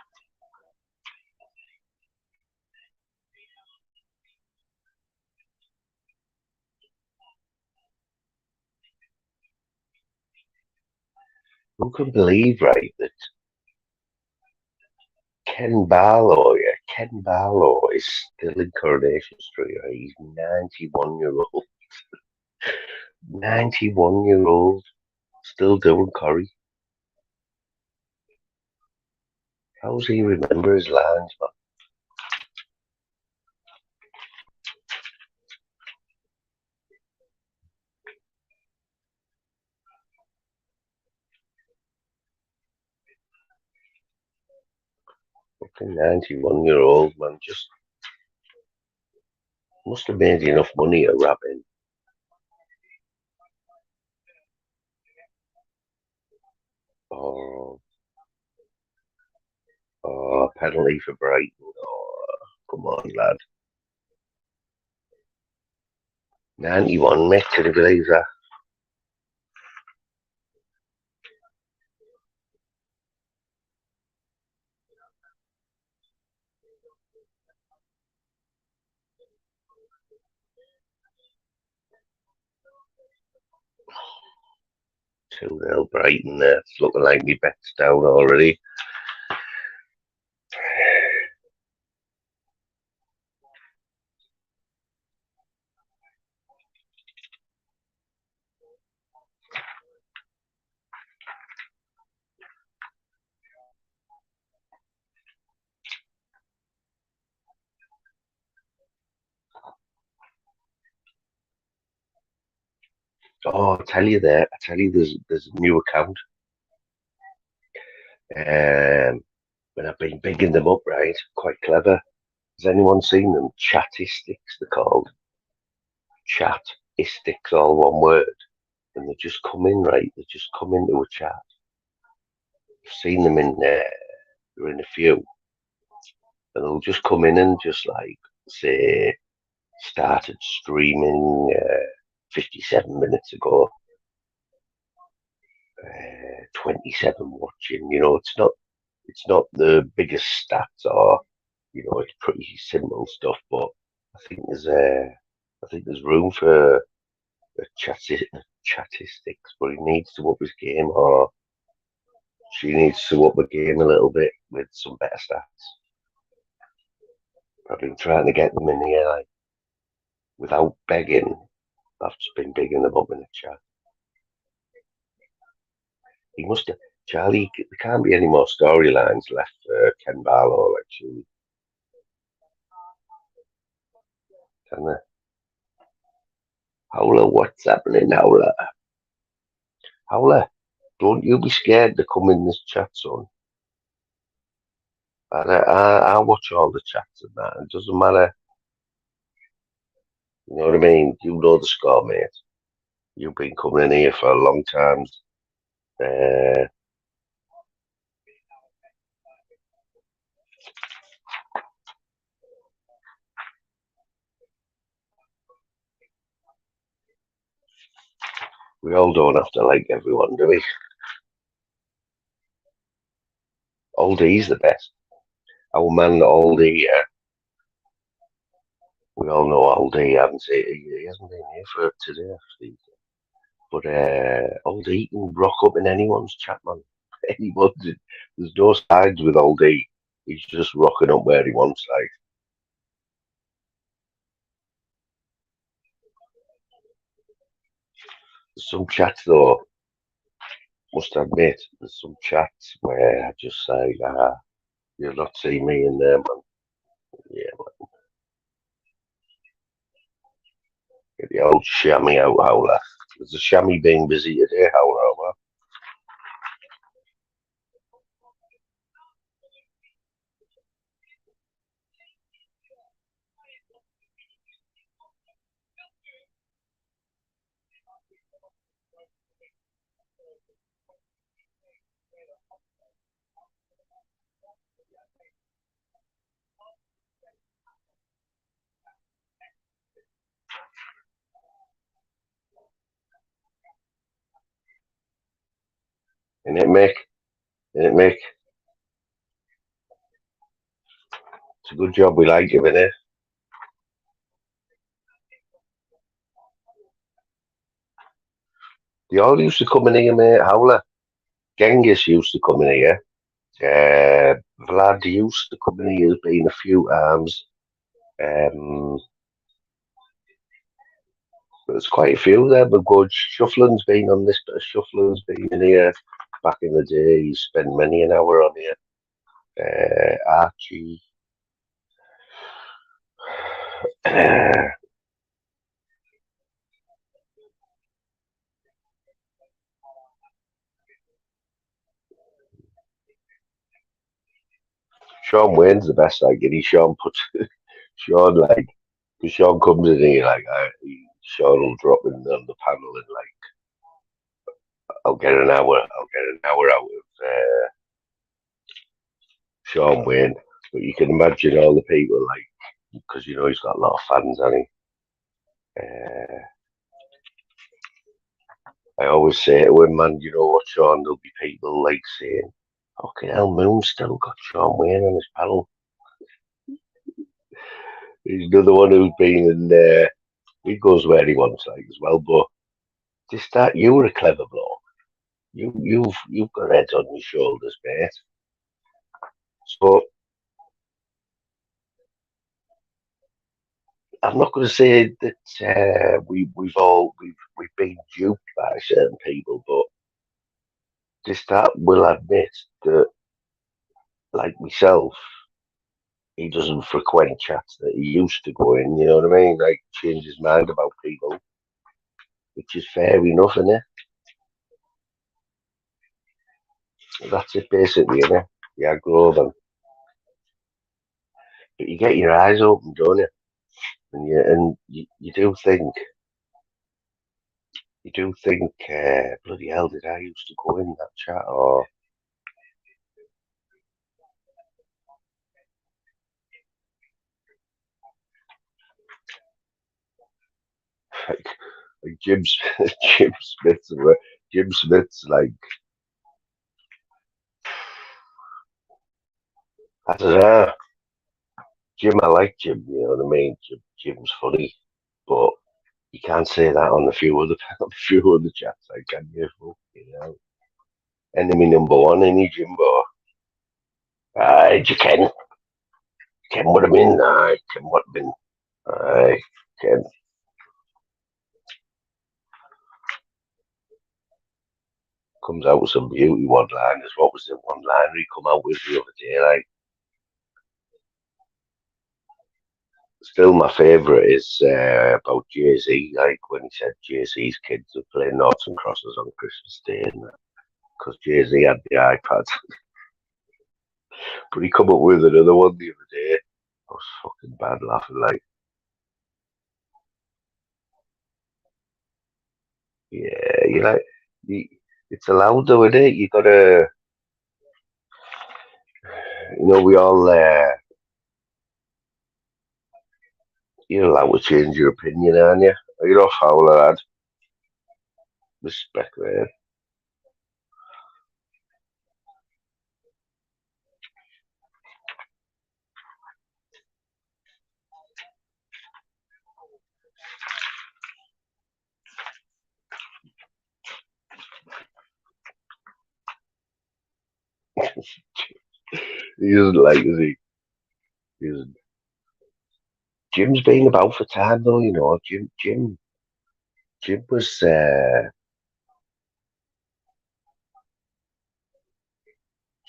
Who can believe, right, that Ken Barlow is still in Coronation Street, right? He's 91 year old. 91 year old. Still doing curry. How does he remember his lines, man? Fucking 91 year old, man. Just must have made enough money to rap in. Oh, oh, penalty for Brighton. Oh, come on, lad. 91, mate. Can you believe that? Two nil Brighton there. It's looking like me bet's down already. Oh, I tell you, there's a new account. And I've been bigging them up, right? Quite clever. Has anyone seen them? Chatistics, they're called. Chatistics, all one word. And they just come in, right? They just come into a chat. I've seen them in there. They're in a few. And they'll just come in and just like say, started streaming 57 minutes ago. 27 watching. You know, it's not the biggest stats, or it's pretty simple stuff. But I think there's room for a statistics, but he needs to up his game, or she needs to up the game a little bit with some better stats. I've been trying to get them in here, like, without begging. I've just been bigging them up in the chat. He must have, Charlie. There can't be any more storylines left for Ken Barlow, actually, can there? Howler, what's happening, Howler? Howler, don't you be scared to come in this chat, son. I watch all the chats and that. It doesn't matter. You know what I mean? You know the score, mate. You've been coming in here for a long time. Uh, we all don't have to like everyone, do we? Oldie's the best. Our man Oldie, yeah. We all know Oldie. He hasn't been here for today, actually. But Oldie can rock up in anyone's chat, man. Anyone. There's no sides with Oldie. He's just rocking up where he wants, like. There's some chats, though, must admit, there's some chats where I just say, you'll not see me in there, man. Yeah, man. Get the old chamois out, Howler. There's a chamois being busy today, Howler. Isn't it, Mick? Isn't it, Mick? It's a good job we like him, innit? They all used to come in here, mate, Howler. Genghis used to come in here. Vlad used to come in here, has been a few times. Um, there's quite a few there, but good. Shuffling's been on this, but Shuffling's been in here back in the day. He spent many an hour on here. Archie. Sean Wayne's the best, like, and Sean puts Sean, like, because Sean comes in here, like, Sean will drop in on the panel and, like, I'll get an hour out of Sean Wayne. But you can imagine all the people, like, because he's got a lot of fans, hasn't he? I always say to him, man, you know what, Sean? There'll be people like saying, "Okay, hell, Moon's still got Sean Wayne on his panel." He's another one who's been in there. He goes where he wants, like, as well. But just that, you were a clever bloke. You've got heads on your shoulders, mate. So I'm not going to say that we've been duped by certain people, but just that will admit that, like myself, he doesn't frequent chats that he used to go in. You know what I mean? Like, change his mind about people, which is fair enough, isn't it? That's it, basically, isn't it? Yeah, grow them, but you get your eyes open, don't you? And you do think, bloody hell, did I used to go in that chat, or like Jim Jim Smith? Jim Smith's like, I don't know. Jim, I like Jim, you know what I mean? Jim's funny, but you can't say that on a few other on a few other chats, like, can you? You know, enemy number one, any Jimbo. Aye, you Ken would have been, aye, Ken would have been, aye, Ken comes out with some beauty one-liners. What was the one-liner he come out with the other day? Like, still my favourite is about Jay-Z, like when he said Jay-Z's kids are playing noughts and crosses on Christmas Day, and because Jay-Z had the iPad. But he come up with another one the other day. I was fucking bad laughing. Like, yeah, you like, you, it's allowed though, isn't it? You gotta, we all, you're allowed to change your opinion, aren't you? You're off Howler, lad. Respect, man. He doesn't like, is he? He doesn't. Jim's been about for time though, Jim was,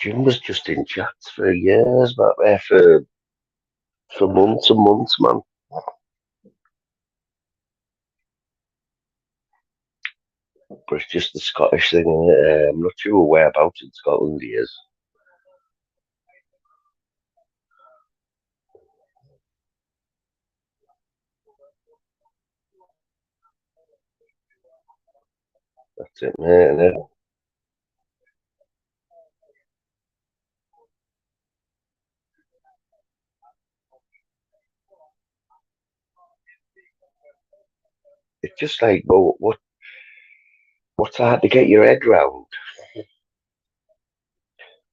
Jim was just in chats for years, but for months and months, man. But it's just the Scottish thing, innit? I'm not sure whereabouts in Scotland he is. That's it, mate. Innit? It's just like, well, what's hard to get your head round?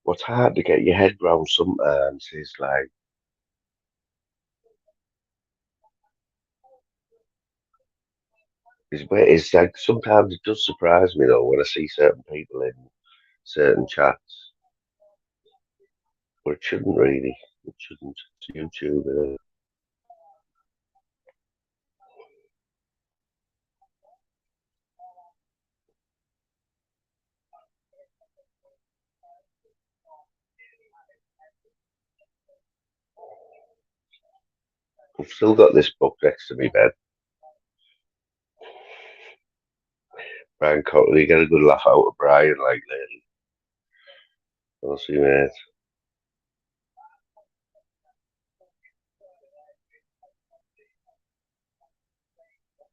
What's hard to get your head round sometimes is like, is like sometimes it does surprise me though when I see certain people in certain chats, but it shouldn't really. It shouldn't. It's YouTube. I've still got this book next to me bed. Brian Cottley, get a good laugh out of Brian, like lately. I'll see, mate.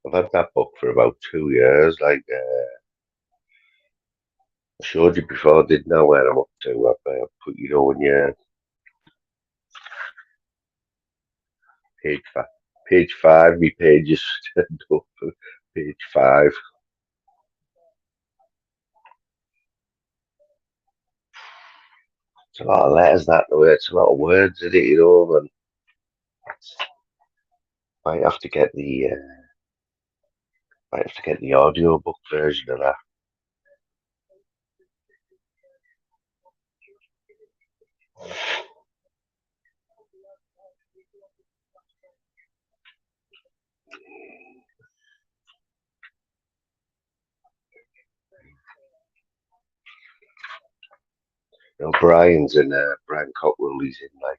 I've had that book for about 2 years. Like, I showed you before, didn't know where I'm up to. I've put, when you're page five, page five, me pages turned up. Page five. It's a lot of letters that way. It's a lot of words in it, and might have to get the audio book version of that. Brian's in Brian Cockrell. He's in like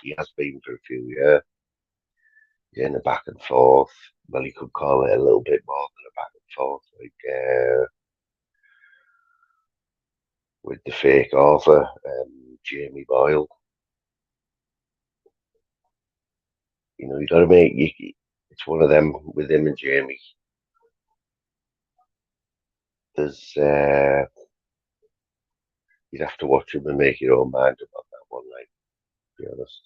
he has been for a few years. He's in a back and forth. Well, you could call it a little bit more than a back and forth, like with the fake author, Jamie Boyle. You got to make you. It's one of them with him and Jamie. There's you'd have to watch him and make your own mind about that one. Like, to be honest.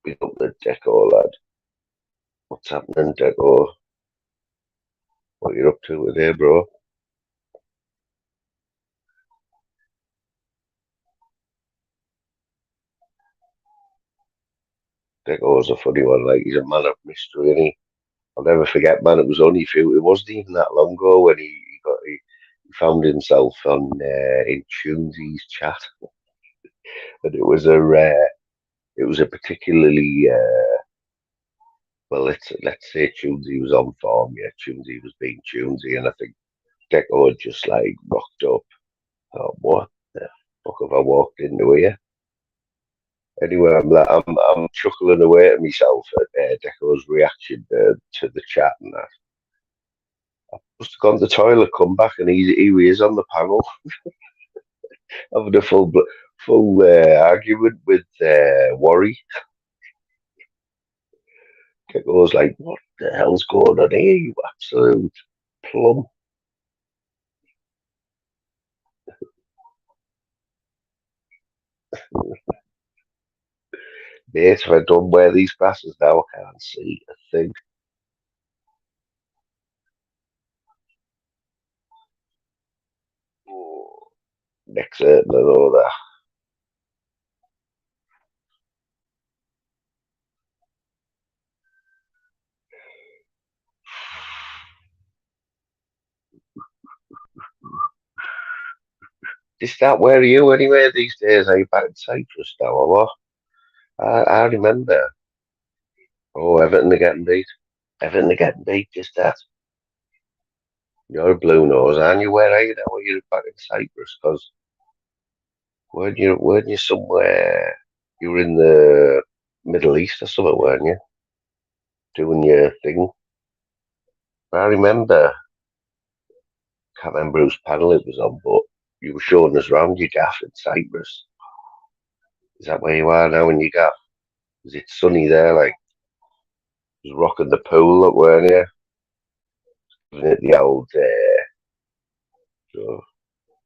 Big up the Deco lad. What's happening, Deco? What you up to today, bro? Deco's a funny one. Like he's a man of mystery, and I'll never forget, man. It was only few. It wasn't even that long ago when he found himself on in Tunesy's chat, and it was a particularly well, let's say Tunesy was on form. Yeah, Tunesy was being Tunesy, and I think Deco had just like rocked up. Thought, what the fuck have I walked into here? Anyway, I'm chuckling away at myself at Deco's reaction to the chat and that. Must have gone to the toilet, come back, and he is on the panel having a full argument with Worry. Deco's like, what the hell's going on here? You absolute plum. Mate, if I don't wear these glasses now, I can't see a thing. Oh, next and all that. Is that where are you anyway these days? Are you back in Cyprus now or what? I remember. Oh, Everton are getting beat. Everton are getting beat, just that. You're a blue nose, aren't you? Where are you now? Are you back in Cyprus? Because weren't you somewhere? You were in the Middle East or something, weren't you? Doing your thing. I remember, can't remember whose panel it was on, but you were showing us round your gaff in Cyprus. Is that where you are now in your gaff? Is it sunny there? Like, was rocking the pool up, weren't you? Giving it the old, show,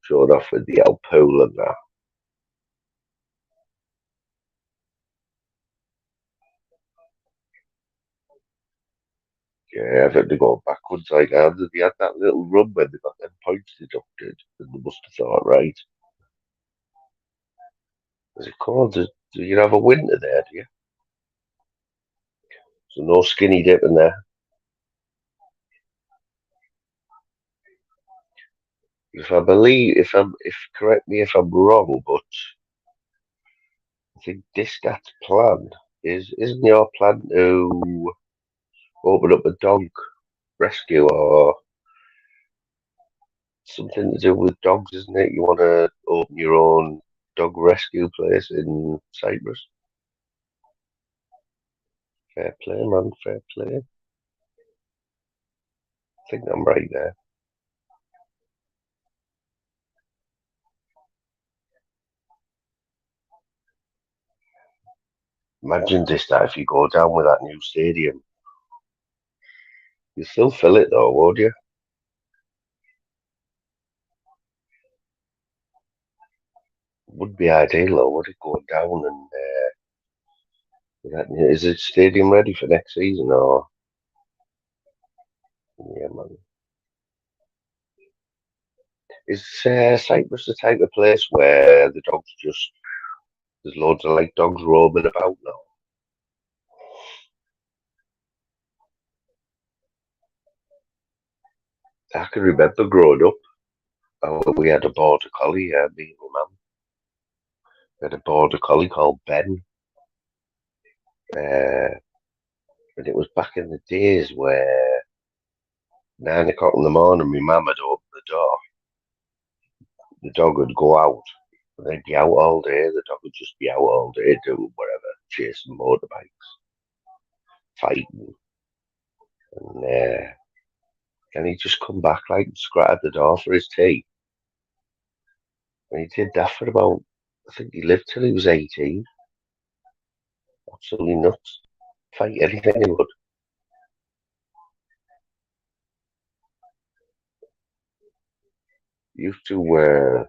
showing off with the old pool and that. Yeah, Everton to go backwards like that. They had that little run when they got them points deducted, and they must have thought, right, is it called? Do you have a winter there, do you? So no skinny dip in there. If I believe, if correct me if I'm wrong, but I think Discat's plan isn't your plan to open up a dog rescue or something to do with dogs, isn't it? You want to open your own dog rescue place in Cyprus? Fair play, man. Fair play. I think I'm right there. Imagine this that if you go down with that new stadium, you still fill it though, would you? Would be ideal though, would it go down and is it stadium ready for next season or yeah, man? Is Cyprus the type of place where the dogs just there's loads of like dogs roaming about now? I can remember growing up, we had a border collie. Me and my mum had a border collie called Ben, uh, and it was back in the days where 9 o'clock in the morning, my mum had opened the door. The dog would go out, and they'd be out all day. The dog would just be out all day doing whatever, chasing motorbikes, fighting, and then he'd just come back like and scrat at the door for his tea. And he did that for about, I think he lived till he was 18. Absolutely nuts. Fight anything he would. Used to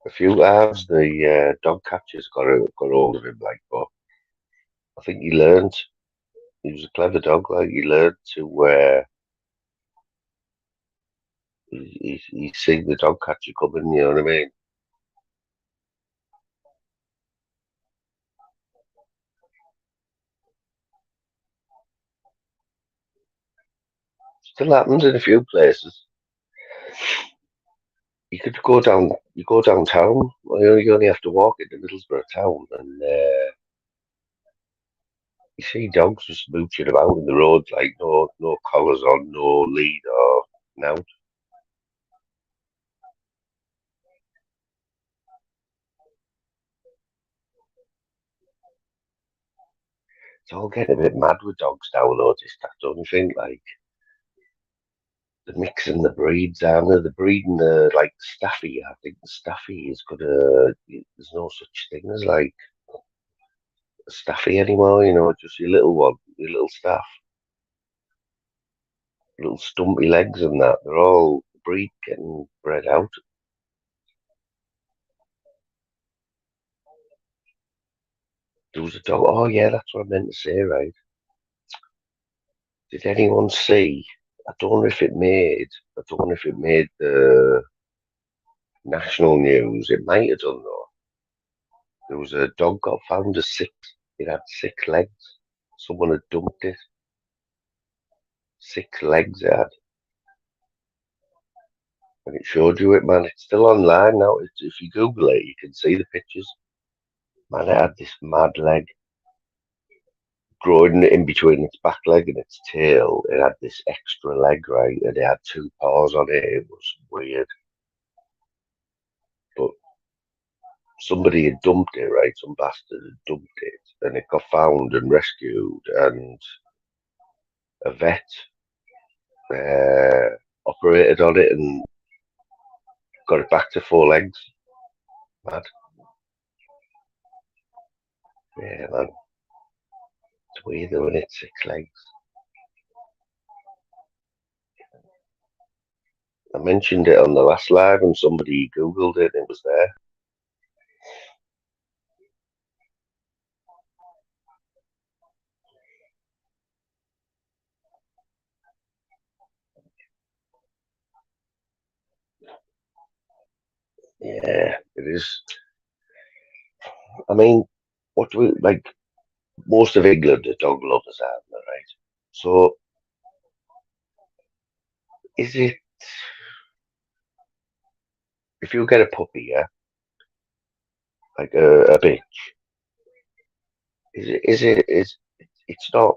a few times the dog catchers got hold of him like, but I think he learned. He was a clever dog. Like he learned to. He seen the dog catcher coming. You know what I mean? Still happens in a few places. You could go down. You go downtown. You only have to walk into Middlesbrough town, and you see dogs just mooching about in the roads, like no collars on, no lead or no. It's all getting a bit mad with dogs now. I noticed that. Don't you think? Like the mixing the breeds, and they're breeding the like Staffy. I think the Staffy is gonna. There's no such thing as like a Staffy anymore. Just your little one, your little staff, little stumpy legs and that. They're all breed getting bred out. There was a dog. Oh yeah, that's what I meant to say. Right? Did anyone see? I don't know if it made. I don't know if it made the national news. It might have done though. There was a dog got found as six. It had six legs. Someone had dumped it. Six legs it had, and it showed you it, man. It's still online now. If you Google it, you can see the pictures. Man, it had this mad leg growing in between its back leg and its tail. It had this extra leg, right, and it had two paws on it. It was weird, but somebody had dumped it, right? Some bastard had dumped it, and it got found and rescued, and a vet uh, operated on it and got it back to four legs. Mad, yeah, man. It's weird though, when it's six legs. I mentioned it on the last live, and somebody googled it, and it was there. Yeah, it is. I mean, what do we like? Most of England are dog lovers, aren't they, right? So, is it if you get a puppy, yeah, like a bitch, is it's not?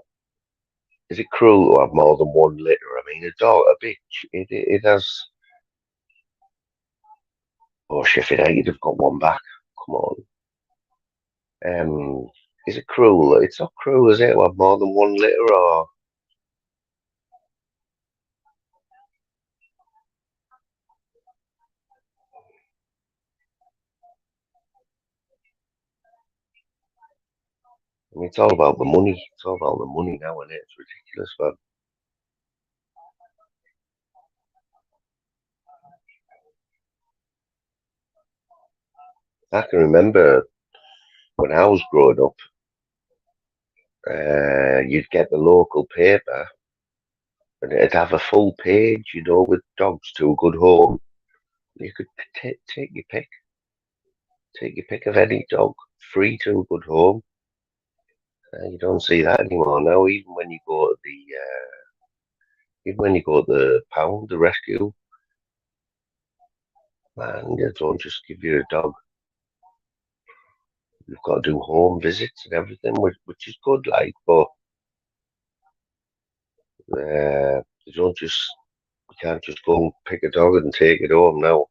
Is it cruel to have more than one litter? I mean, a dog, a bitch, it has. Oh shit! It ain't. You've got one back. Come on. Um, is it cruel? It's not cruel, is it? To have more than one litter, or I mean, it's all about the money. It's all about the money now, and it's ridiculous, man. I can remember when I was growing up, you'd get the local paper, and it'd have a full page, with dogs to a good home. You could take your pick of any dog, free to a good home. You don't see that anymore now. Even when you go to the pound, the rescue, man, they don't just give you a dog. You've got to do home visits and everything, which is good, like, but they don't just you can't just go and pick a dog and take it home now.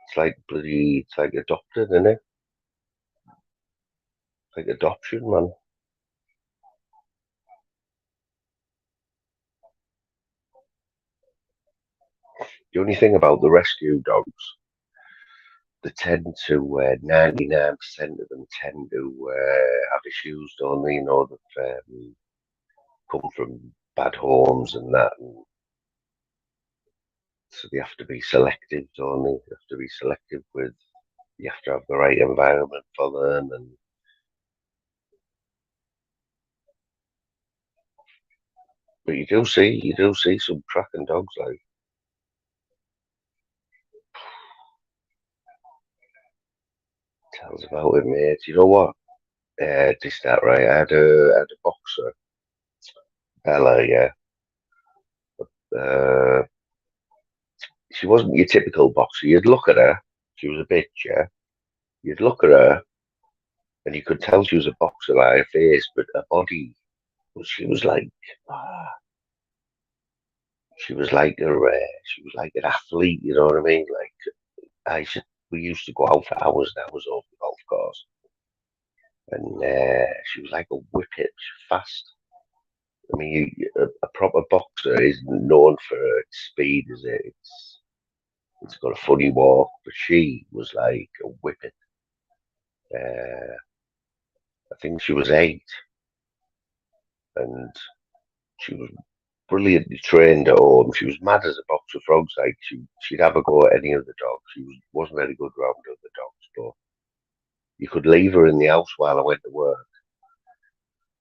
It's like adopted, isn't it? Like adoption, man. The only thing about the rescue dogs, they tend to 99% of them tend to have issues, don't they? That come from bad homes and that, and so they have to be selective, don't they? They have to be selective with, you have to have the right environment for them, and but you do see some cracking dogs like tells about it, mate. You know what? This that right. I had a boxer, Bella, yeah. Uh, she wasn't your typical boxer. You'd look at her, she was a bitch, yeah. You'd look at her, and you could tell she was a boxer like her face, but her body, she was like, ah, she was like an athlete. You know what I mean? Like I should, we used to go out for hours and hours over the golf course, and she was like a whippet, fast. I mean, a proper boxer isn't known for its speed, is it? It's got a funny walk, but she was like a whippet. Uh, I think she was 8, and she was brilliantly trained at home. She was mad as a box of frogs. Like she'd have a go at any of the dogs. Wasn't very good around other dogs, but you could leave her in the house while I went to work.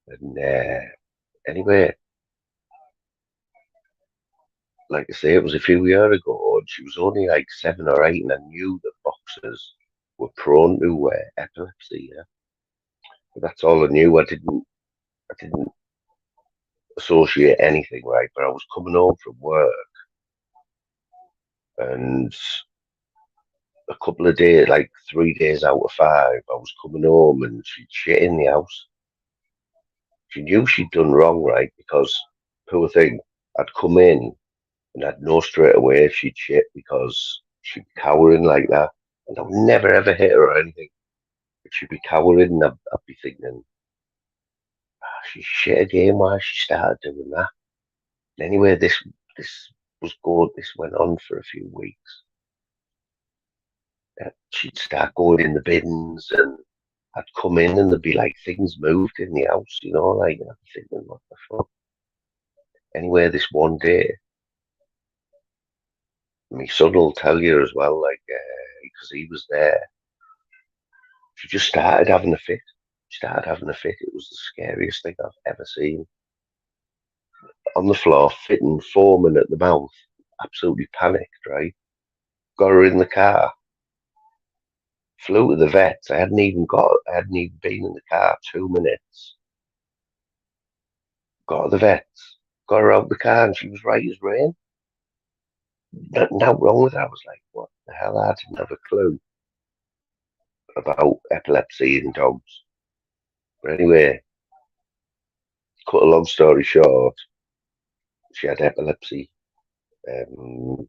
And anyway, like I say, it was a few years ago, and she was only like 7 or 8, and I knew that boxers were prone to epilepsy. Yeah, but that's all I knew. I didn't associate anything, right? But I was coming home from work, and a couple of days, like 3 days out of 5, I was coming home, and she'd shit in the house. She knew she'd done wrong, right? Because poor thing, I'd come in and I'd know straight away if she'd shit because she'd be cowering like that, and I would never ever hit her or anything. But she'd be cowering, and I'd be thinking, she shit again. Why she started doing that? Anyway, this was good. This went on for a few weeks. She'd start going in the bins, and I'd come in and there'd be like things moved in the house, like and I'd be thinking, what the fuck? Anyway, this one day, my son will tell you as well, like because he was there. She just started having a fit. She started having a fit. It was the scariest thing I've ever seen. On the floor, fitting, foaming at the mouth, absolutely panicked. Right, got her in the car, flew to the vets. I hadn't even been in the car 2 minutes. Got to the vets, got her out of the car, and she was right as rain. Nothing wrong with her. I was like, what the hell? I didn't have a clue about epilepsy in dogs. But anyway, cut a long story short, she had epilepsy, um,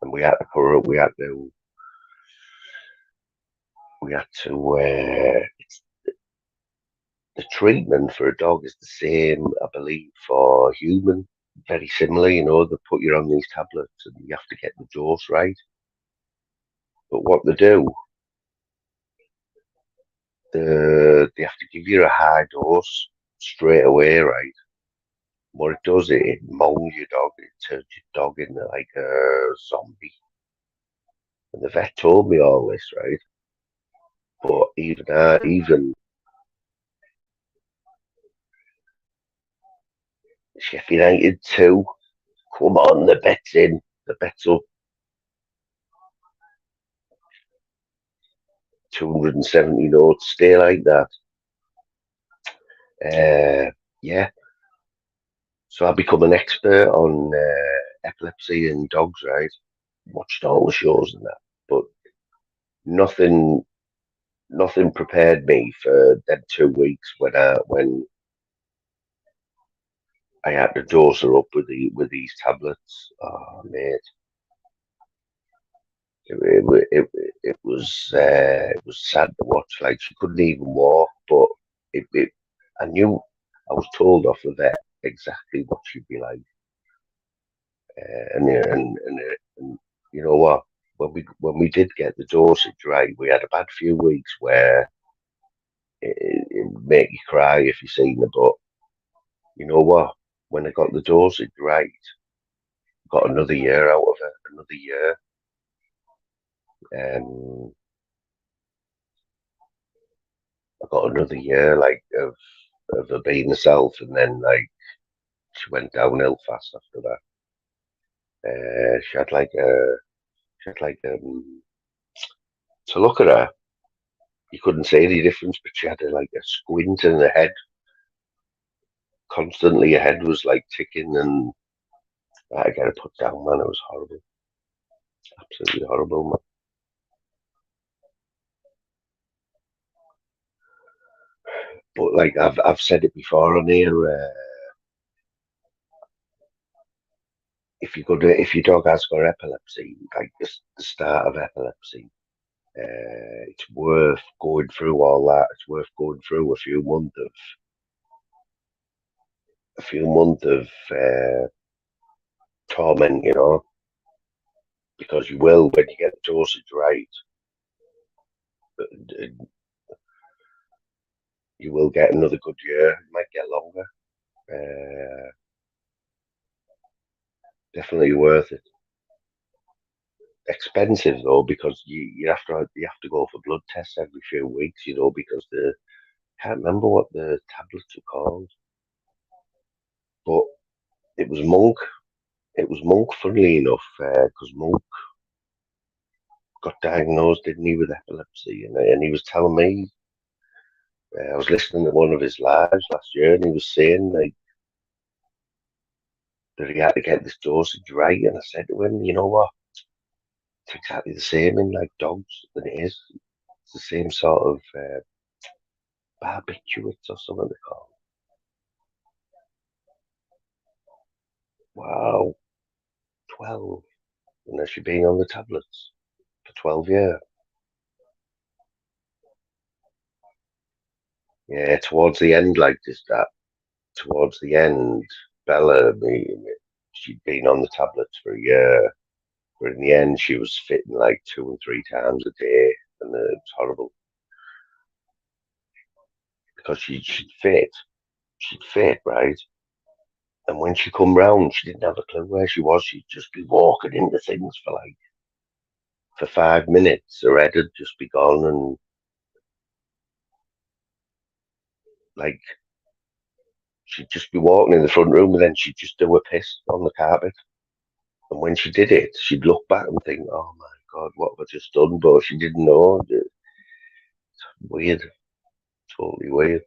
and we had to put her up. We had to. The treatment for a dog is the same, I believe, for human. Very similar, they put you on these tablets, and you have to get the dose right. But what they do, they have to give you a high dose straight away, right? What it does, it molds your dog. It turns your dog into like a zombie. And the vet told me all this, right? But even Sheffield United 2, come on, the bet's in. The bet's up 270 notes, stay like that. Yeah, so I've become an expert on epilepsy in dogs, right? Watched all the shows and that, but nothing, nothing prepared me for them 2 weeks when I had to dose her up with these tablets. Oh, mate, it was sad to watch. Like she couldn't even walk, but it I knew I was told off of that exactly what she'd be like. And you know what? When we did get the dosage right, we had a bad few weeks where it would make you cry if you seen the book. You know what? When I got the dosage right, got another year out of it, another year. Um, I got another year like of her being herself, and then like she went downhill fast after that. She had like a she had like to look at her, you couldn't see any difference, but she had like a squint in her head constantly. Her head was like ticking, and I had to get her put down, man. It was horrible, absolutely horrible, man. But like I've said it before on here, if your dog has got epilepsy, like the start of epilepsy, it's worth going through all that. It's worth going through a few months of torment, because you will when you get the dosage right. You will get another good year. It might get longer. Uh, Definitely worth it. Expensive though, because you have to go for blood tests every few weeks, because the can't remember what the tablets are called, but it was Monk. It was Monk, funnily enough, because Monk got diagnosed, didn't he, with epilepsy, and he was telling me. I was listening to one of his lives last year, and he was saying like that he had to get this dosage right. And I said to him, you know what? It's exactly the same in like dogs than it is. It's the same sort of barbiturates or something they call them. Wow, 12. And has she been on the tablets for 12 years? Yeah, towards the end, like this, that. Towards the end, Bella, she'd been on the tablets for a year, but in the end, she was fitting like 2 and 3 times a day, and it's horrible because she'd fit, right? And when she come round, she didn't have a clue where she was. She'd just be walking into things for 5 minutes. Her head had just be gone, and like she'd just be walking in the front room, and then she'd just do a piss on the carpet. And when she did it, she'd look back and think, "Oh my God, what have I just done?" But she didn't know. Weird, totally weird.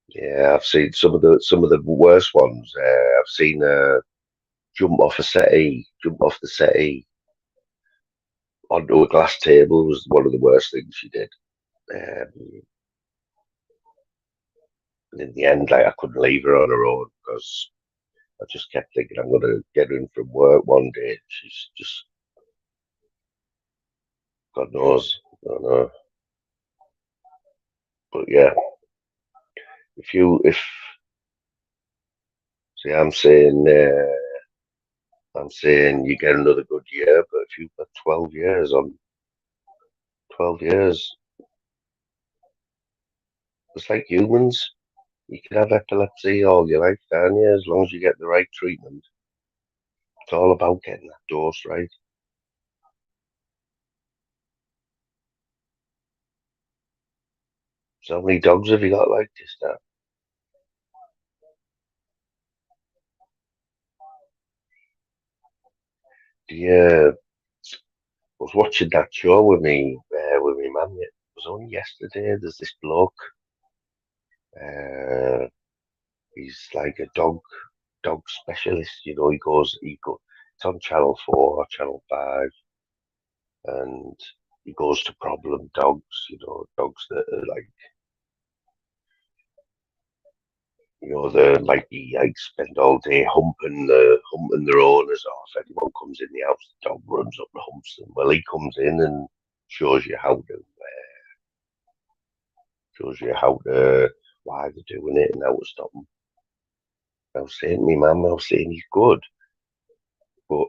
Yeah, I've seen some of the worst ones. I've seen jump off the settee onto a glass table was one of the worst things she did. Um, and in the end, like I couldn't leave her on her own because I just kept thinking I'm going to get her in from work one day. And she's just God knows, I don't know. But yeah, if see, I'm saying you get another good year, but if you've got 12 years, it's like humans. You can have epilepsy all your life, can you? As long as you get the right treatment. It's all about getting that dose right. So how many dogs have you got like this now? Yeah, I was watching that show with me mum. It was only yesterday. There's this bloke. Uh, he's like a dog specialist. It's on Channel 4 or Channel 5, and he goes to problem dogs. Dogs that are like, they might be like spend all day humping their owners off. Anyone comes in the house, the dog runs up and humps them. Well, he comes in and shows you why they're doing it and how to stop them. I was saying to my mum, I was saying he's good, but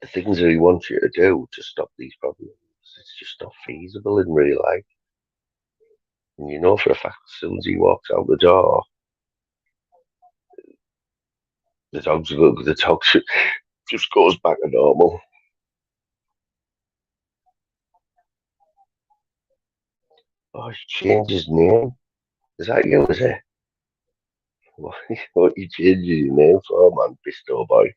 the things that he wants you to do to stop these problems, it's just not feasible in real life. And you know for a fact, as soon as he walks out the door, the dog just goes back to normal. Oh, he changed his name. Is that you, is it? What you changed your name for, man, Bisto boy?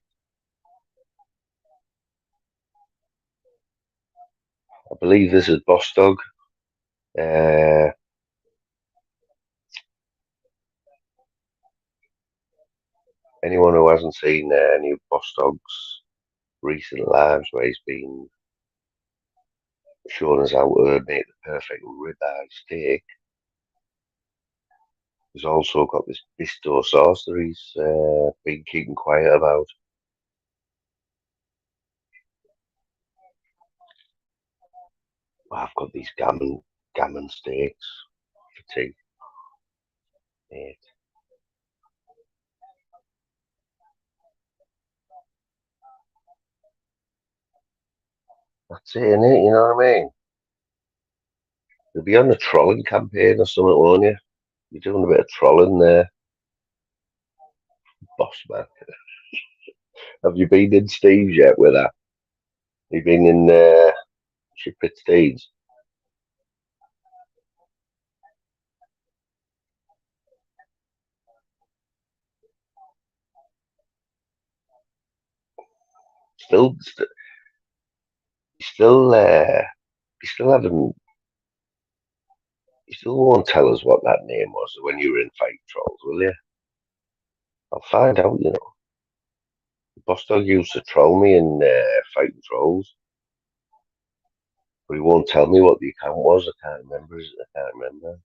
I believe this is Boss Dog. Uh, anyone who hasn't seen any of Boss Dog's recent lives where he's been showing us how to make the perfect ribeye steak, he's also got this Bisto sauce that he's been keeping quiet about. I've got these gammon steaks for tea, mate. That's it, innit? You know what I mean? You'll be on a trolling campaign or something, won't you? You're doing a bit of trolling there, boss man. Have you been in Steve's yet with that? You been in Shipwreck Steve's? Still, still, you still haven't. You still won't tell us what that name was when you were in Fight Trolls, will you? I'll find out. You know, Boss Dog used to troll me in Fighting Trolls, but he won't tell me what the account was. I can't remember. I can't remember.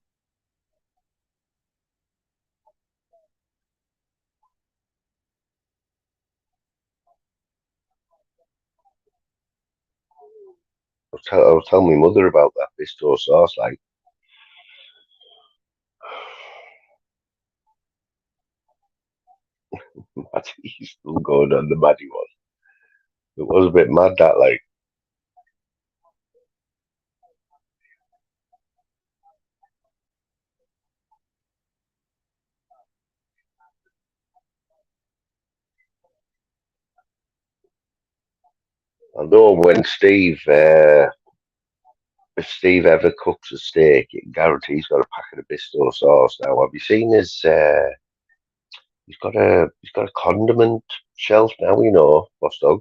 I'll tell my mother about that Bisto sauce. Like, he's still going on the Maddie one. It was a bit mad that, like, I know when if Steve ever cooks a steak, it guarantees he's got a packet of Bisto sauce. Now, have you seen his? He's got a condiment shelf now. You know, Boss Dog,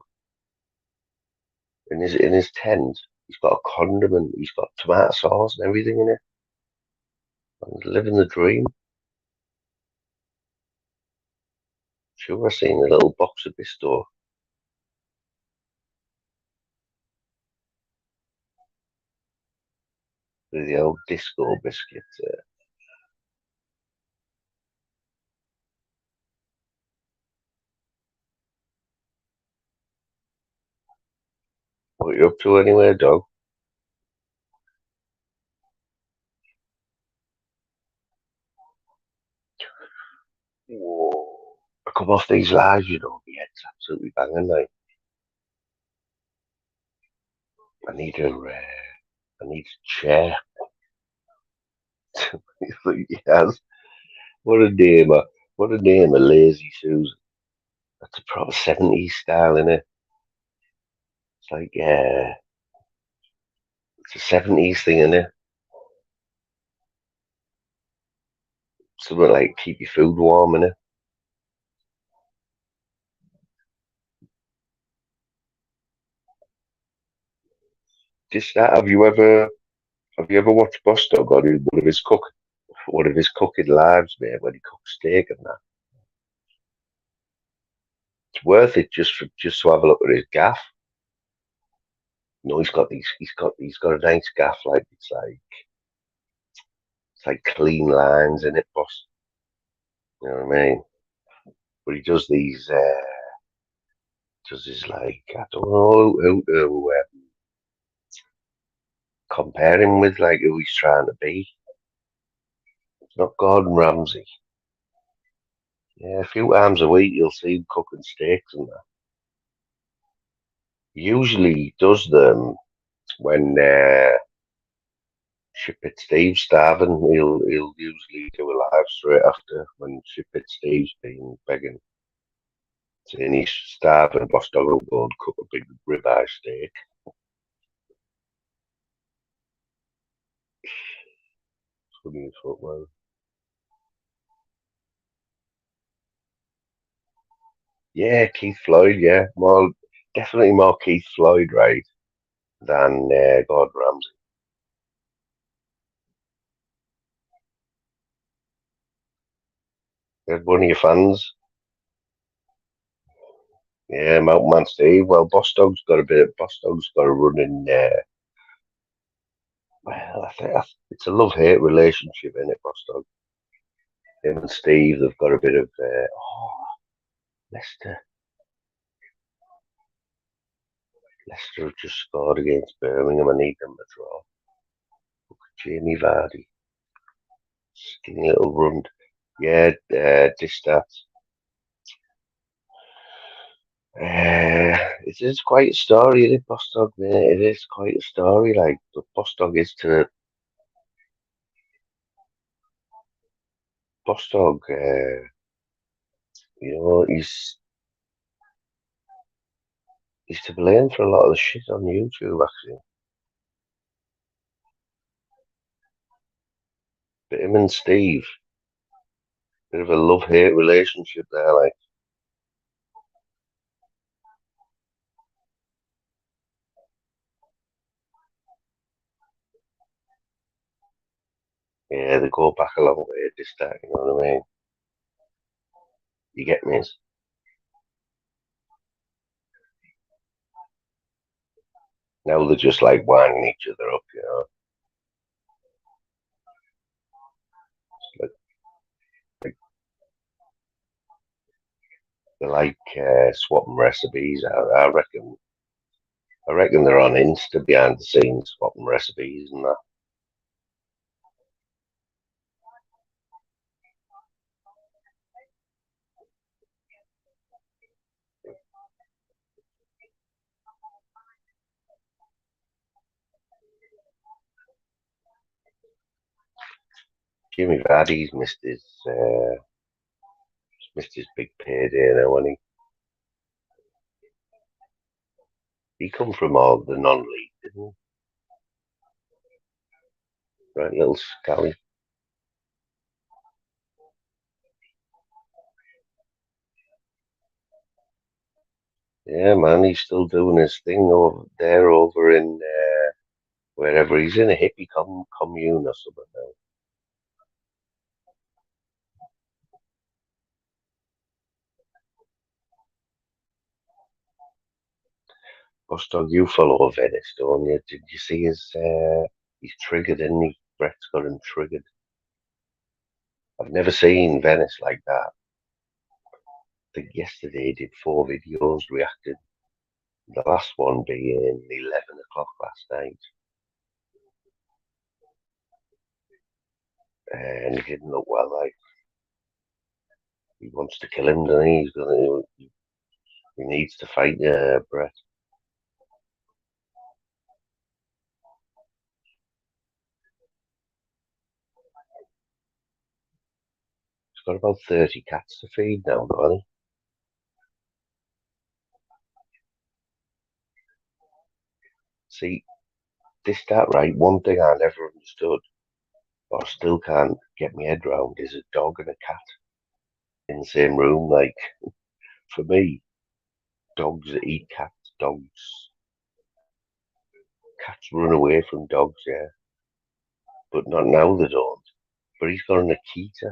in his tent. He's got a condiment. He's got tomato sauce and everything in it. He's living the dream. Sure, I've seen a little box of Bisto with the old disco biscuits. What you up to anyway, dog? Whoa. I come off these lives, you know, my head's absolutely banging. Like, I need a chair. He's like, yes. What a name, what a name, a lazy Susan. That's a proper 70s style, innit? It's like, it's a 70s thing, innit? Something like keep your food warm, innit? Just that. Have you ever watched Boss Dog or one of his cooking lives, mate, when he cooks steak and that? It's worth it just to have a look at his gaff. No, he's got a nice gaff, like it's like clean lines in it, boss. You know what I mean? But he does these like, I don't know who to compare him with, like who he's trying to be. It's not Gordon Ramsay. Yeah, a few times a week you'll see him cooking steaks and that. He usually does them when Shipit Steve's starving. He'll usually do a live straight after when Shipit Steve's been begging, saying he's starving. Boss Dog will go and cook a big ribeye steak. Funny as fuck, man. Yeah, Keith Floyd. Yeah, more definitely more Keith Floyd, right, than Gordon Ramsay. They're one of your fans. Yeah, Mountain Man Steve. Well, Boss Dog's got a bit. Boss Dog's got a running. Well, it's a love-hate relationship, isn't it, Boss Dog? Him and Steve, they've got a bit of. Oh, Leicester. Leicester have just scored against Birmingham. I need them to draw. Jamie Vardy, skinny little run. Yeah, Distat. It is quite a story, isn't it, Boss Dog, mate? It is quite a story. Like the Boss Dog is to Boss Dog. He's to blame for a lot of the shit on YouTube. Actually, but him and Steve, bit of a love-hate relationship there. Like, yeah, they go back a long way at this time. You know what I mean? You get me? Now they're just like winding each other up. You know, like, like they like swapping recipes. I reckon they're on Insta behind the scenes swapping recipes and that. Jimmy Vardy's missed his big payday now, and he come from all the non-league, didn't he? Right, little scally. Yeah, man, he's still doing his thing over there, over in wherever he's in a hippie commune or something now. Bostog, you follow Venice, don't you? Did you see he's triggered, isn't he? Brett's got him triggered. I've never seen Venice like that. I think yesterday he did 4 videos reacting. The last one being 11 o'clock last night, and he didn't look well. Like he wants to kill him, doesn't he? He needs to fight Brett. He's got about 30 cats to feed now, doesn't he? See, this that right. One thing I never understood, or still can't get my head round, is a dog and a cat in the same room. Like for me, dogs eat cats. Cats run away from dogs, yeah, but not now they don't. But he's got an Akita. He's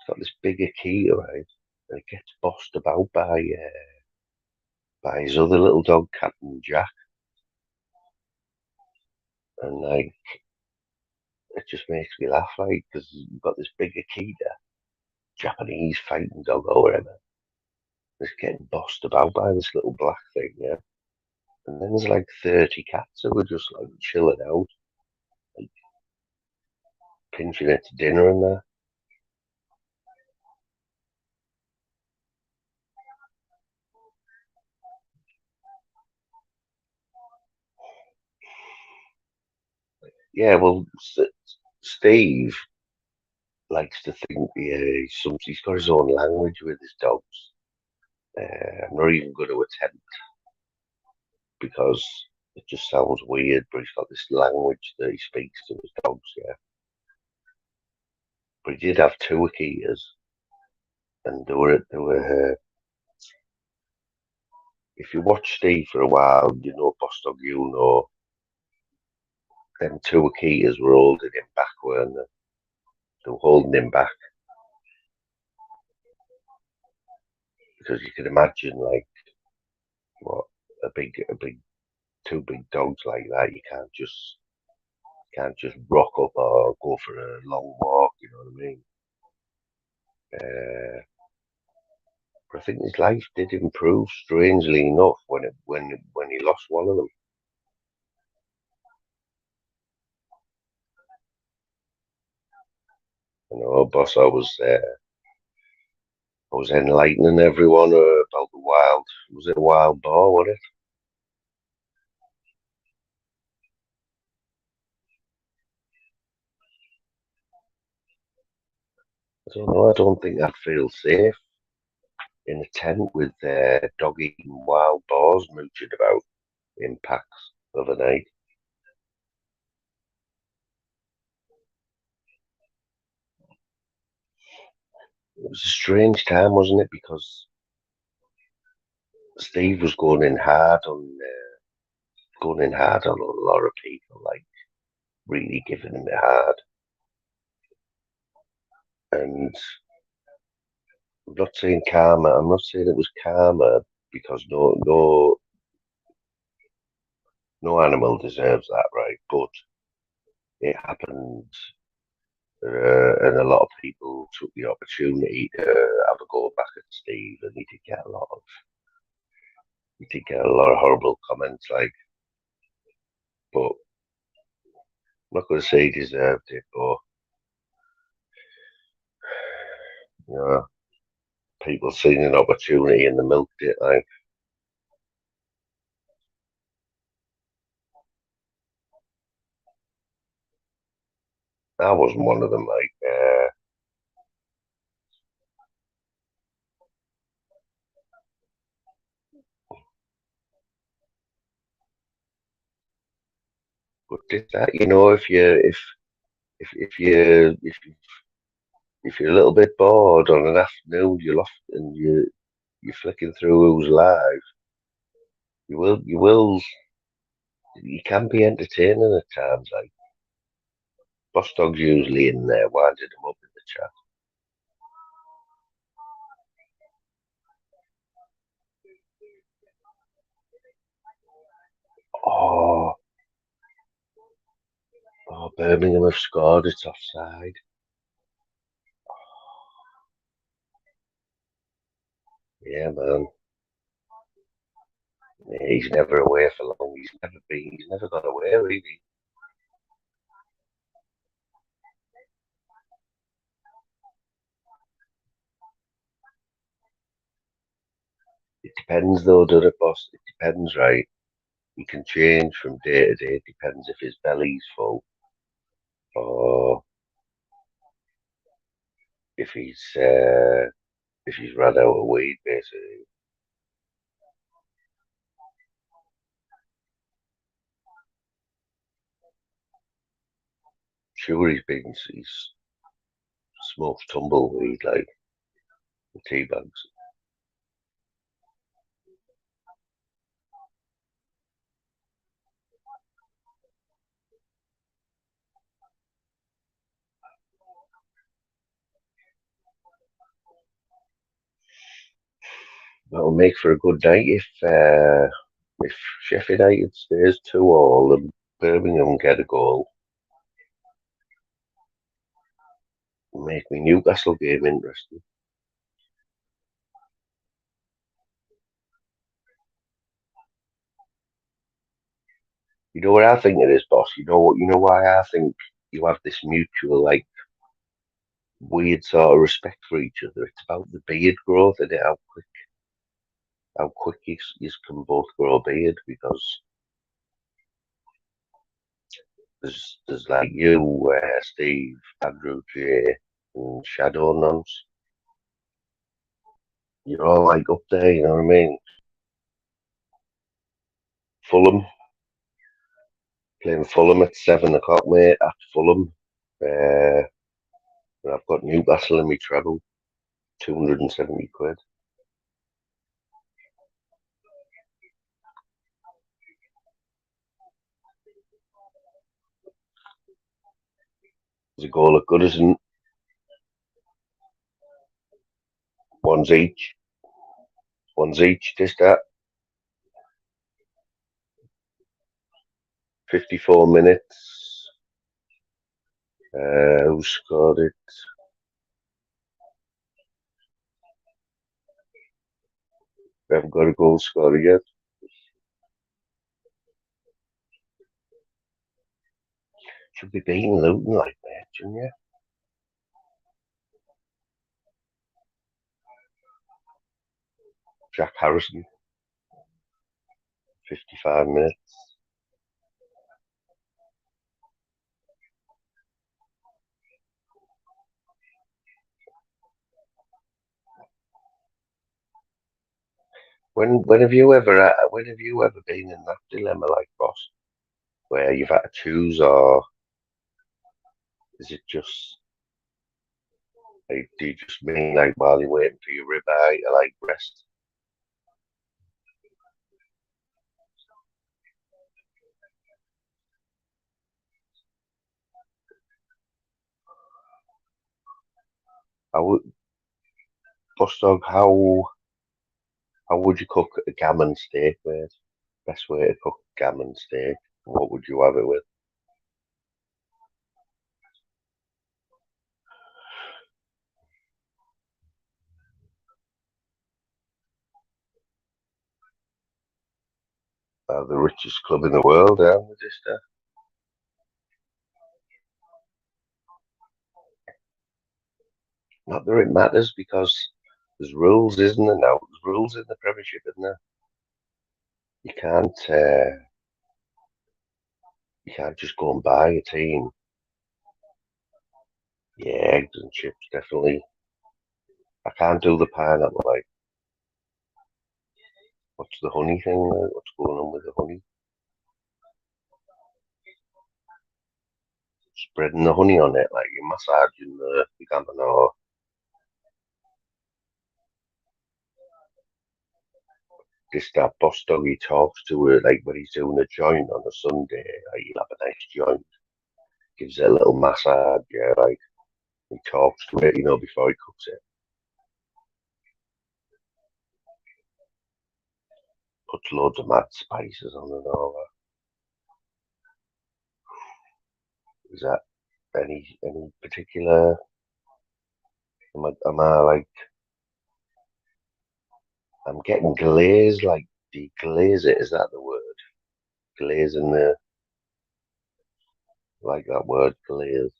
got this big Akita, right? And it gets bossed about by his other little dog, Captain Jack. And like, it just makes me laugh, like, because you've got this big Akita, Japanese fighting dog or whatever. It's getting bossed about by this little black thing, yeah. And then there's like 30 cats who are just like chilling out, like pinching it to dinner and that. yeah, well, Steve likes to think he's got his own language with his dogs. I'm not even going to attempt because it just sounds weird, but he's got this language that he speaks to his dogs, yeah. But he did have two Akitas, and if you watch Steve for a while, you know Bostock, you know, them two Akitas were holding him back, weren't they? They were holding him back because you can imagine, like, what a big, two big dogs like that. You can't just rock up or go for a long walk. You know what I mean? Uh, but I think his life did improve, strangely enough, when he lost one of them. You know, boss, I was enlightening everyone about the wild. Was it a wild boar? Was it? I don't know. I don't think I'd feel safe in a tent with dog eating wild boars mooching about in packs overnight. It was a strange time, wasn't it? Because Steve was going in hard on a lot of people, like really giving him it hard. And I'm not saying karma. I'm not saying it was karma because no animal deserves that, right? But it happened, and a lot of people took the opportunity to have a go back at Steve, and he did get a lot of horrible comments, like. But I'm not going to say he deserved it, but you know, people seen an opportunity and they milked it. Like I wasn't one of them. Like, but did that, if you're a little bit bored on an afternoon, you're flicking through who's live. You can be entertaining at times. Like Boss Dog's usually in there winding them up in the chat. Oh, Birmingham have scored. It's offside. Yeah, man. Yeah, he's never away for long. He's never gone away really. It depends though, doesn't it, boss? It depends, right? He can change from day to day. It depends if his belly's full or if he's uh, if he's run out of weed, basically. Sure, he's smokes tumbleweed like tea bags. That'll make for a good night if Sheffield United stays 2-2 and Birmingham get a goal. Make me Newcastle game interesting. You know what I think it is, boss? You know why I think you have this mutual, like, weird sort of respect for each other. It's about the beard growth and how quick you can both grow a beard because There's like you, Steve, Andrew, Jay, and Shadow Nuns. You're all like up there, you know what I mean? Fulham, playing Fulham at 7 o'clock, mate. At Fulham, uh, and I've got Newcastle in my treble, 270 quid. There's a goal at Goodison, one's each, one's each. Just that 54 minutes. Who scored it? We haven't got a goal scorer yet. Should be beating Luton like that, shouldn't you? Jack Harrison, 55 minutes. When have you ever been in that dilemma like boss, where you've had to choose, or is it just like, do you just mean like while you're waiting for your ribeye to like rest? I would, boss dog, how would you cook a gammon steak, mate? Best way to cook gammon steak. What would you have it with? The richest club in the world, yeah. Just, not that it matters because there's rules, isn't there? Now there's rules in the Premiership, isn't there? You can't just go and buy a team. Yeah, eggs and chips definitely. I can't do the pineapple. Like, what's the honey thing? Like, what's going on with the honey? Spreading the honey on it, like you're massaging the gammon, or this that boss dog he talks to her like when he's doing a joint on a Sunday. Like, he'll have a nice joint, gives it a little massage. Yeah, like he talks to it, before he cooks it. Puts loads of mad spices on and all that. Is that any particular? Am I like I'm getting glazed? Like, do you glaze it? Is that the word? Glazing the like that word glaze.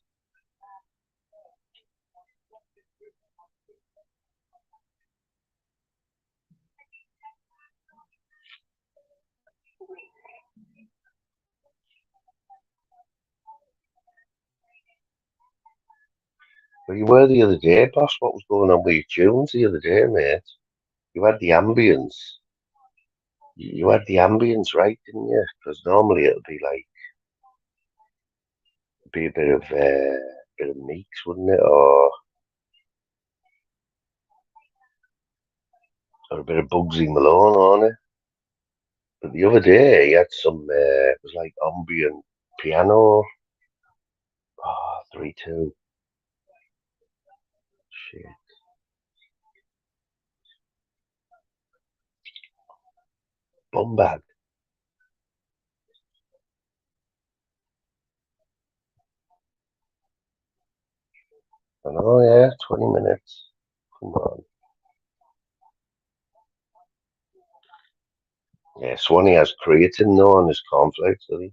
But you were the other day, boss. What was going on with your tunes the other day, mate? You had the ambience. You had the ambience right, didn't you? Because normally it'll be like be a bit of Meeks, wouldn't it, or a bit of Bugsy Malone on it. But the other day he had some. It was like ambient piano. Oh, 3-2. Shit. Bombad. I know, yeah, 20 minutes. Come on. Yeah, Swanee has creatine though on his cornflakes, does he?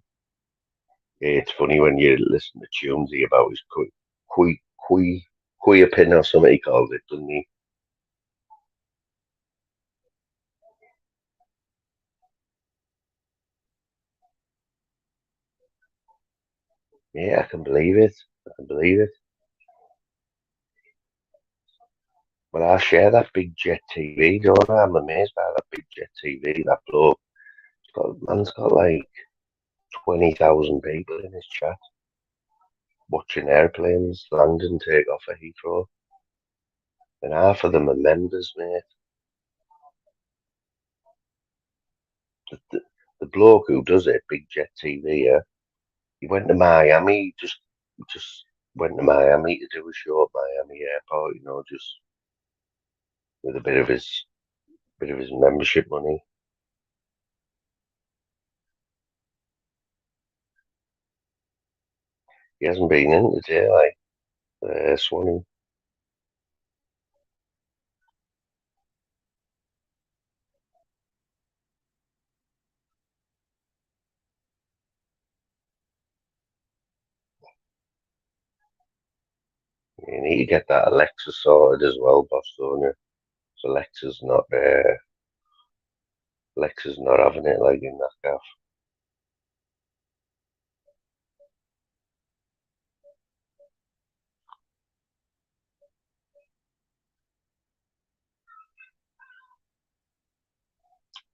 Yeah, it's funny when you listen to Tunesy about his qui, qui, queer pin or something he called it, doesn't he? Yeah, I can believe it. I can believe it. But I share that big jet TV, don't I? I'm amazed by that big jet TV. That bloke, man's got like 20,000 people in his chat watching airplanes land and take off at Heathrow. And half of them are members, mate. The bloke who does it, Big Jet TV, yeah, he went to Miami, just went to Miami to do a show at Miami airport, just with a bit of his membership money. He hasn't been in today, like Swanee. You need to get that Alexa sorted as well, boss, don't you? So Alexa's not having it like in that gaff.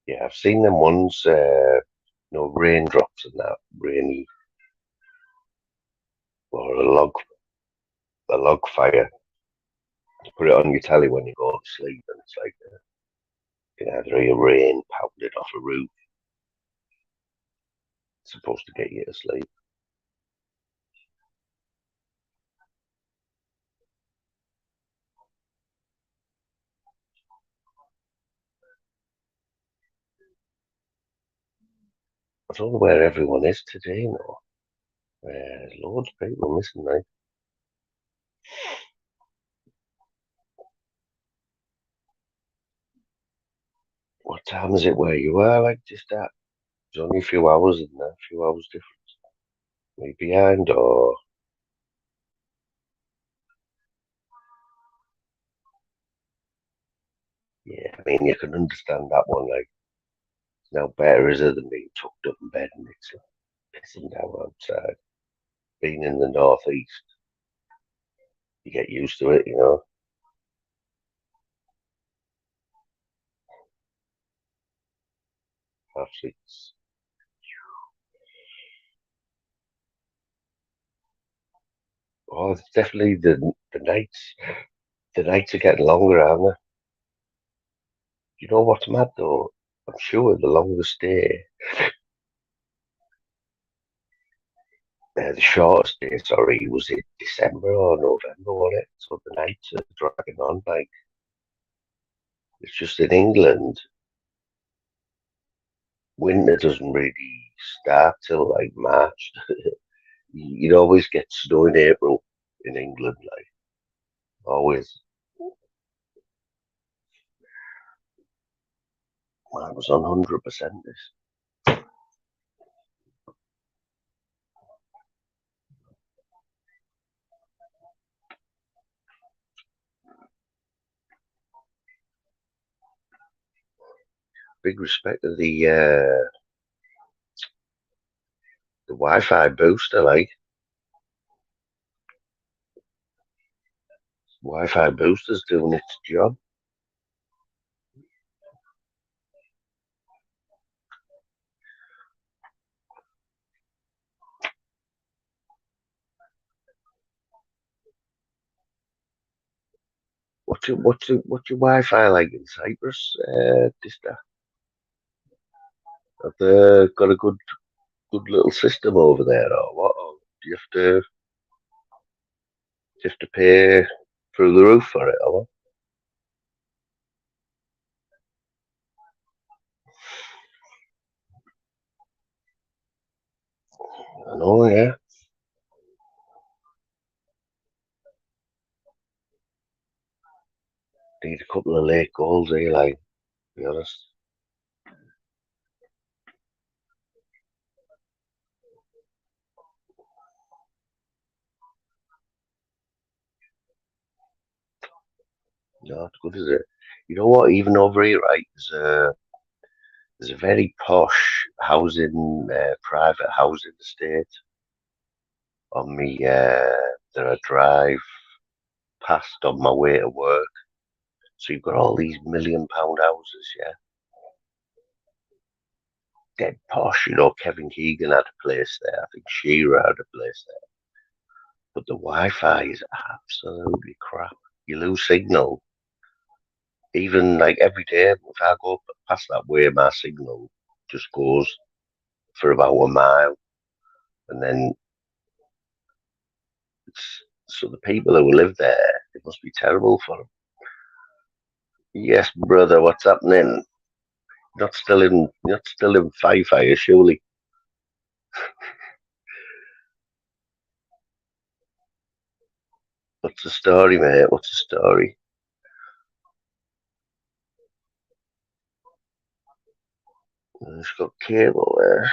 Yeah, I've seen them ones, raindrops and that rainy or a log fire. Put it on your telly when you go to sleep, and it's like you can either hear rain pounding off a roof. It's supposed to get you to sleep. I don't know where everyone is today, no. There's loads of people missing, like. What time is it where you are? Like, just that. There's only a few hours in there, a few hours difference. Maybe behind, or yeah, I mean, you can understand that one. Like, it's now better is it than being tucked up in bed and it's like pissing down outside. Being in the northeast, you get used to it. Actually, it's definitely the nights. The nights are getting longer, aren't they? You know what's mad though? I'm sure the longest day, the shortest day, sorry, was it December or November, wasn't it? So the nights are dragging on. Like, it's just in England, winter doesn't really start till like March. You'd always get snow in April in England, like, always. I was on 100% this. Big respect to the Wi-Fi booster, like, Wi-Fi booster's doing its job. What's your Wi-Fi like in Cyprus? Dista? Have they got a good little system over there, or what? Or do you have to pay through the roof for it, or what? I know, yeah. Need a couple of late goals here, like, to be honest. Not good, is it? You know what? Even over here, right? There's a very posh housing, private housing estate. on me that I drive past on my way to work. So you've got all these £1 million houses, yeah, dead posh. Kevin Keegan had a place there. I think Shearer had a place there. But the Wi-Fi is absolutely crap. You lose signal. Even like every day, if I go past that way, my signal just goes for about a mile, and then so the people who live there, it must be terrible for them. Yes, brother, what's happening? Not still in Fi-Fi, surely. What's the story, mate? What's the story? It's got cable there.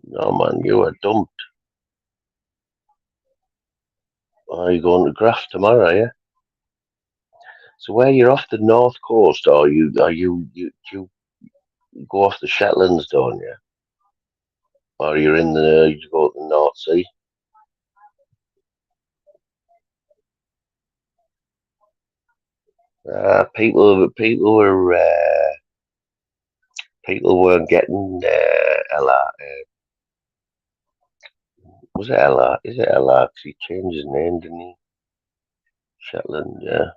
No, man, you are dumped. Are you going to Graft tomorrow, yeah? So where you're off the north coast, or you go off the Shetlands, don't you? Or you go to the North Sea? People weren't getting LR. Was it LR? Is it LR? 'Cause he changed his name, didn't he? Shetland, yeah.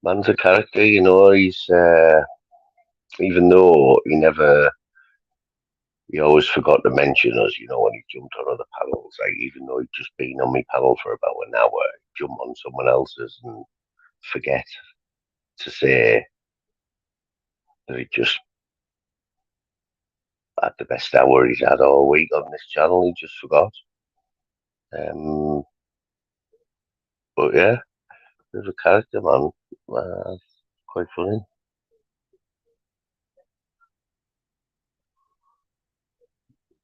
Man's a character, he's even though he always forgot to mention us, when he jumped on other panels. Like even though he'd just been on my panel for about an hour, he'd jump on someone else's and forget to say that he just had the best hour he's had all week on this channel. He just forgot. Um, but yeah, there's a character, man. Quite funny.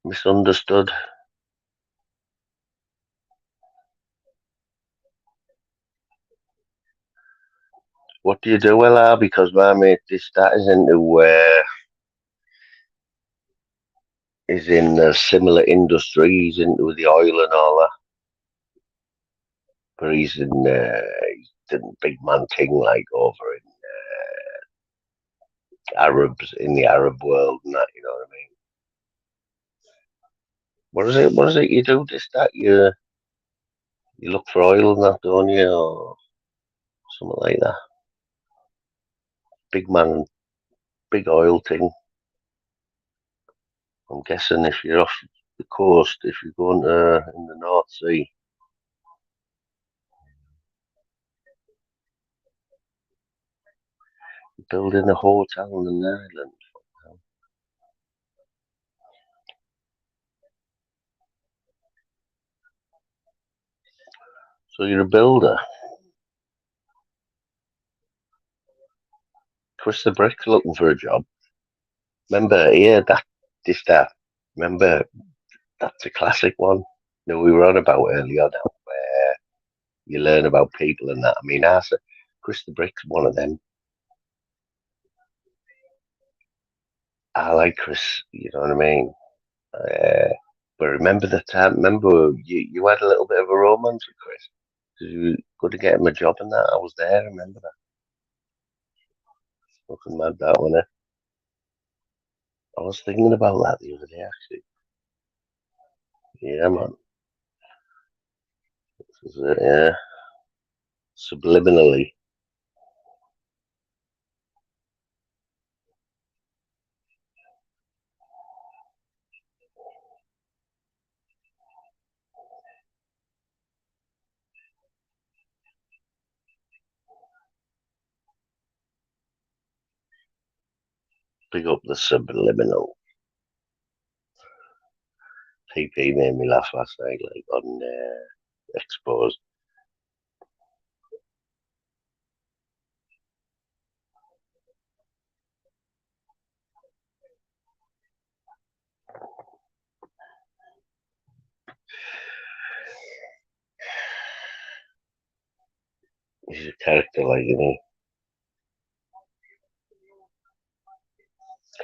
Misunderstood. What do you do, Ella? Because my mate, this that is in a similar industry. He's into the oil and all that, but he's the big man thing like over in Arabs in the Arab world and that. You know what I mean? What is it? What is it you do? This that you look for oil and that, don't you, or something like that? Big man, big oil thing. I'm guessing if you're off the coast, if you're going to in the North Sea, building a hotel on an island. So you're a builder. Chris the Brick looking for a job. Remember, yeah, that. Remember, that's a classic one. We were on about earlier on where you learn about people and that. I mean, Chris the Brick's one of them. I like Chris, you know what I mean? Uh, but remember the time, remember you had a little bit of a romance with Chris? 'Cause you were going to get him a job and that. I was there, remember that? Fucking mad that one, eh? I was thinking about that the other day, actually. Yeah, man. This is it, yeah. Subliminally, pick up the subliminal. TP made me laugh last night, like on Exposed. He's a character, like,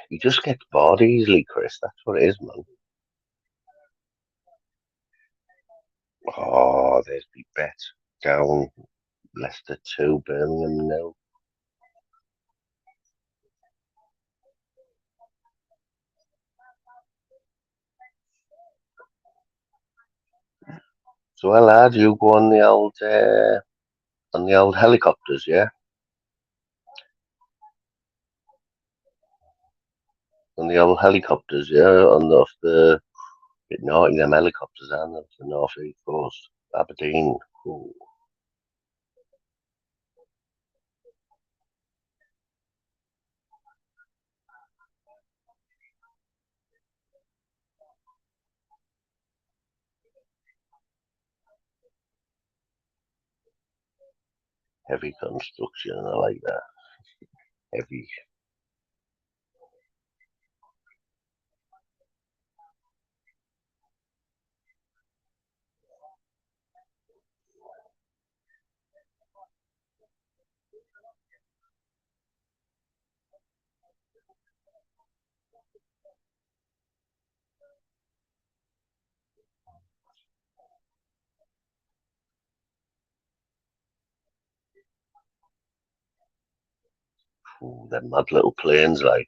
He just gets bored easily, Chris. That's what it is, man. Oh, there's the bet down Leicester 2, Birmingham 0. So, well, lad, you go on the old helicopters, yeah, on the old helicopters, yeah, on the, off the bit naughty them helicopters, aren't they? The North East Coast, Aberdeen. Ooh, heavy construction, I like that. Heavy. Ooh, them mad little planes, like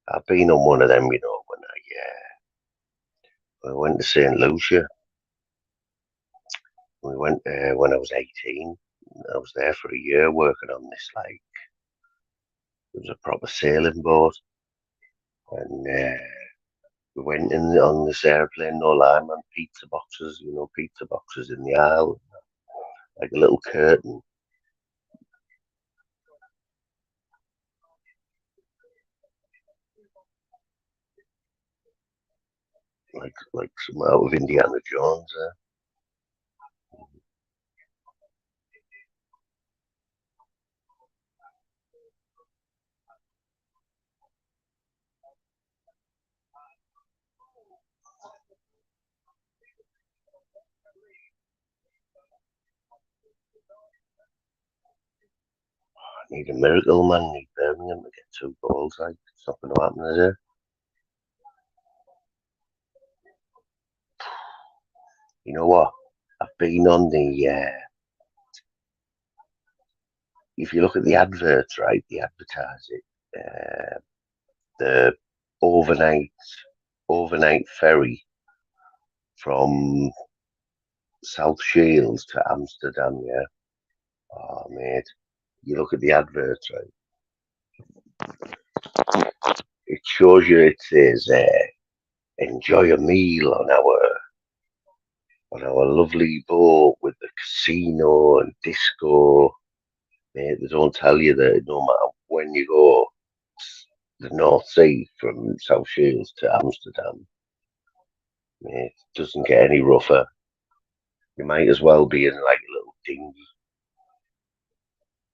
I've been on one of them, when I went to St. Lucia. We went there when I was 18. I was there for a year working on this, like, it was a proper sailing boat. And we went in on this airplane, no lie, man, pizza boxes in the aisle, like a little curtain, like some out of Indiana Jones. I need a miracle, man. Need Birmingham to get 2 goals. Like, it's not going to happen, is it? You know what? I've been on the. If you look at the adverts, right, they advertise it. The overnight overnight ferry from South Shields to Amsterdam. Yeah. Oh, mate. You look at the adverts, right? It shows you. It says, "Enjoy a meal on our lovely boat with the casino and disco." Mate, they don't tell you that no matter when you go the North Sea from South Shields to Amsterdam, mate, it doesn't get any rougher. You might as well be in like a little dinghy.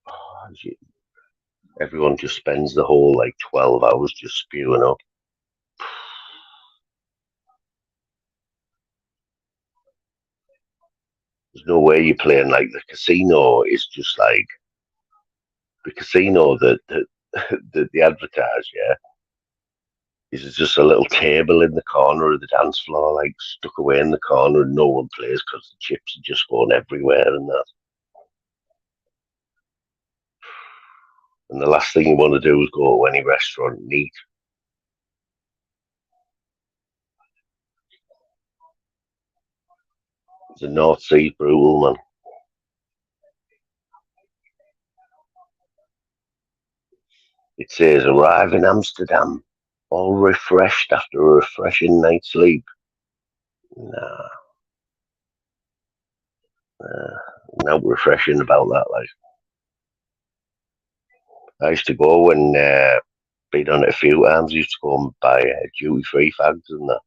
Oh, everyone just spends the whole like 12 hours just spewing up. There's no way you're playing like the casino is just like the casino that they advertise, yeah, is just a little table in the corner of the dance floor, like stuck away in the corner, and no one plays because the chips are just going everywhere and that. And the last thing you want to do is go to any restaurant and eat. The North Sea brutal, man. It says arrive in Amsterdam, all refreshed after a refreshing night's sleep. Nah, no refreshing about that. Like I used to go when been on it a few times. I used to go and buy duty free fags and that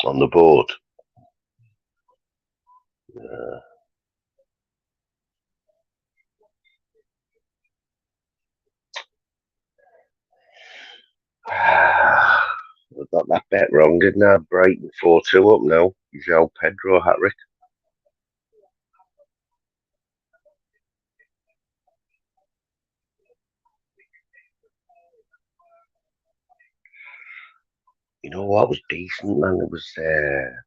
on the boat. Uh, I got that bet wrong, didn't I? Brighton 4-2 up now. João Pedro hat trick. You know what was decent, man? It was, I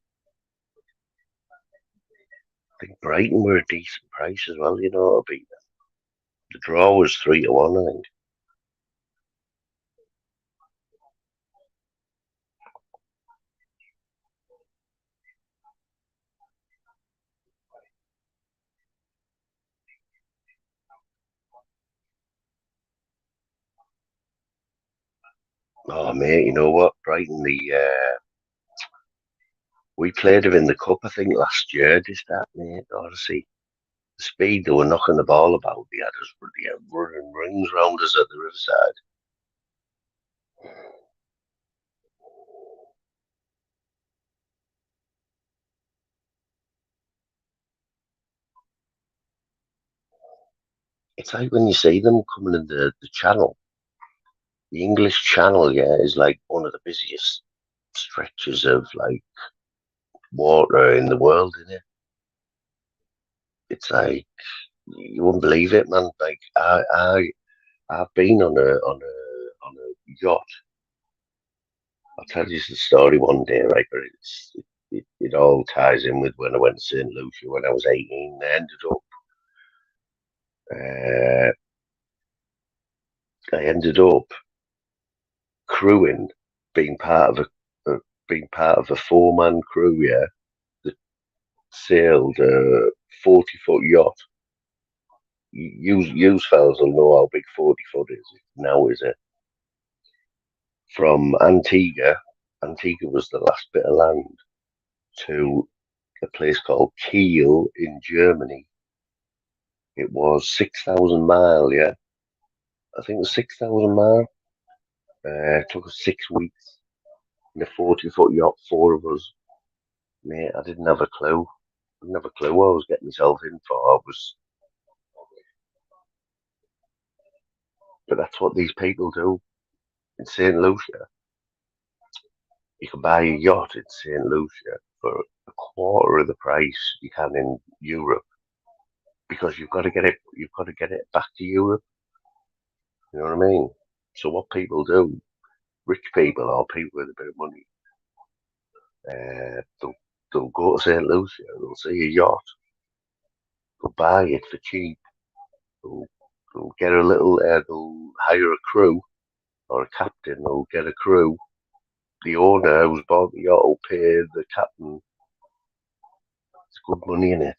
think Brighton were a decent price as well, you know, to beat them. The draw was 3-1, I think. Oh, mate, you know what? Brighton, we played them in the Cup, I think, last year, did that, mate? Honestly, the speed they were knocking the ball about, they had us running rings round us at the riverside. It's like when you see them coming in the channel, the English Channel, yeah, is like one of the busiest stretches of like water in the world, isn't it? It's like you wouldn't believe it, man. Like I've been on a yacht. I'll tell you the story one day, right? But it all ties in with when I went to St. Lucia when I was 18. Uh, I ended up crewing, being part of being part of a four-man crew, yeah, that sailed a 40-foot yacht. You fellas will know how big 40 foot is. Now is it from Antigua? Antigua was the last bit of land to a place called Kiel in Germany. It was 6,000 mile. Yeah, I think it was 6,000 mile. It took us 6 weeks in a 40-foot yacht, four of us. Mate, I didn't have a clue. I didn't have a clue what I was getting myself in for. But that's what these people do in St. Lucia. You can buy a yacht in St. Lucia for a quarter of the price you can in Europe because you've got to get it. You've got to get it back to Europe. You know what I mean? So what people do, rich people or people with a bit of money, they'll go to St. Lucia, they'll see a yacht, they'll buy it for cheap, they'll, they'll get a little, they'll hire a crew or a captain, they'll get a crew. The owner who's bought the yacht will pay the captain. It's good money in it,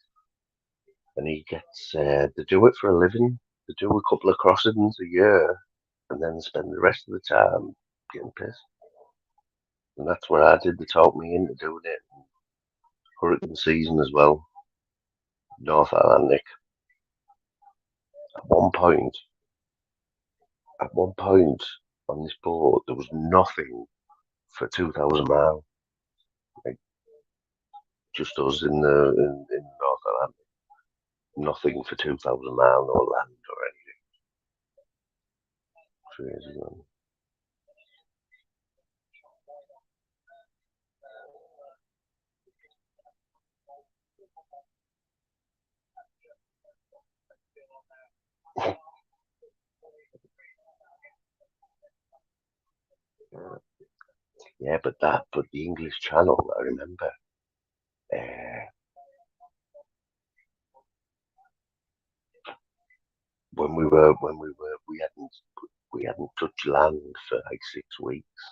and he gets. They do it for a living. They do a couple of crossings a year, and then spend the rest of the time getting pissed. And that's what I did. They talked me into doing it. Hurricane season as well, North Atlantic. At one point, at one point on this boat, there was nothing for 2,000 miles. Like just us in North Atlantic. Nothing for 2,000 miles, no land or anything. Crazy, man. Yeah, but the English Channel, I remember. Uh, we hadn't touched land for like 6 weeks,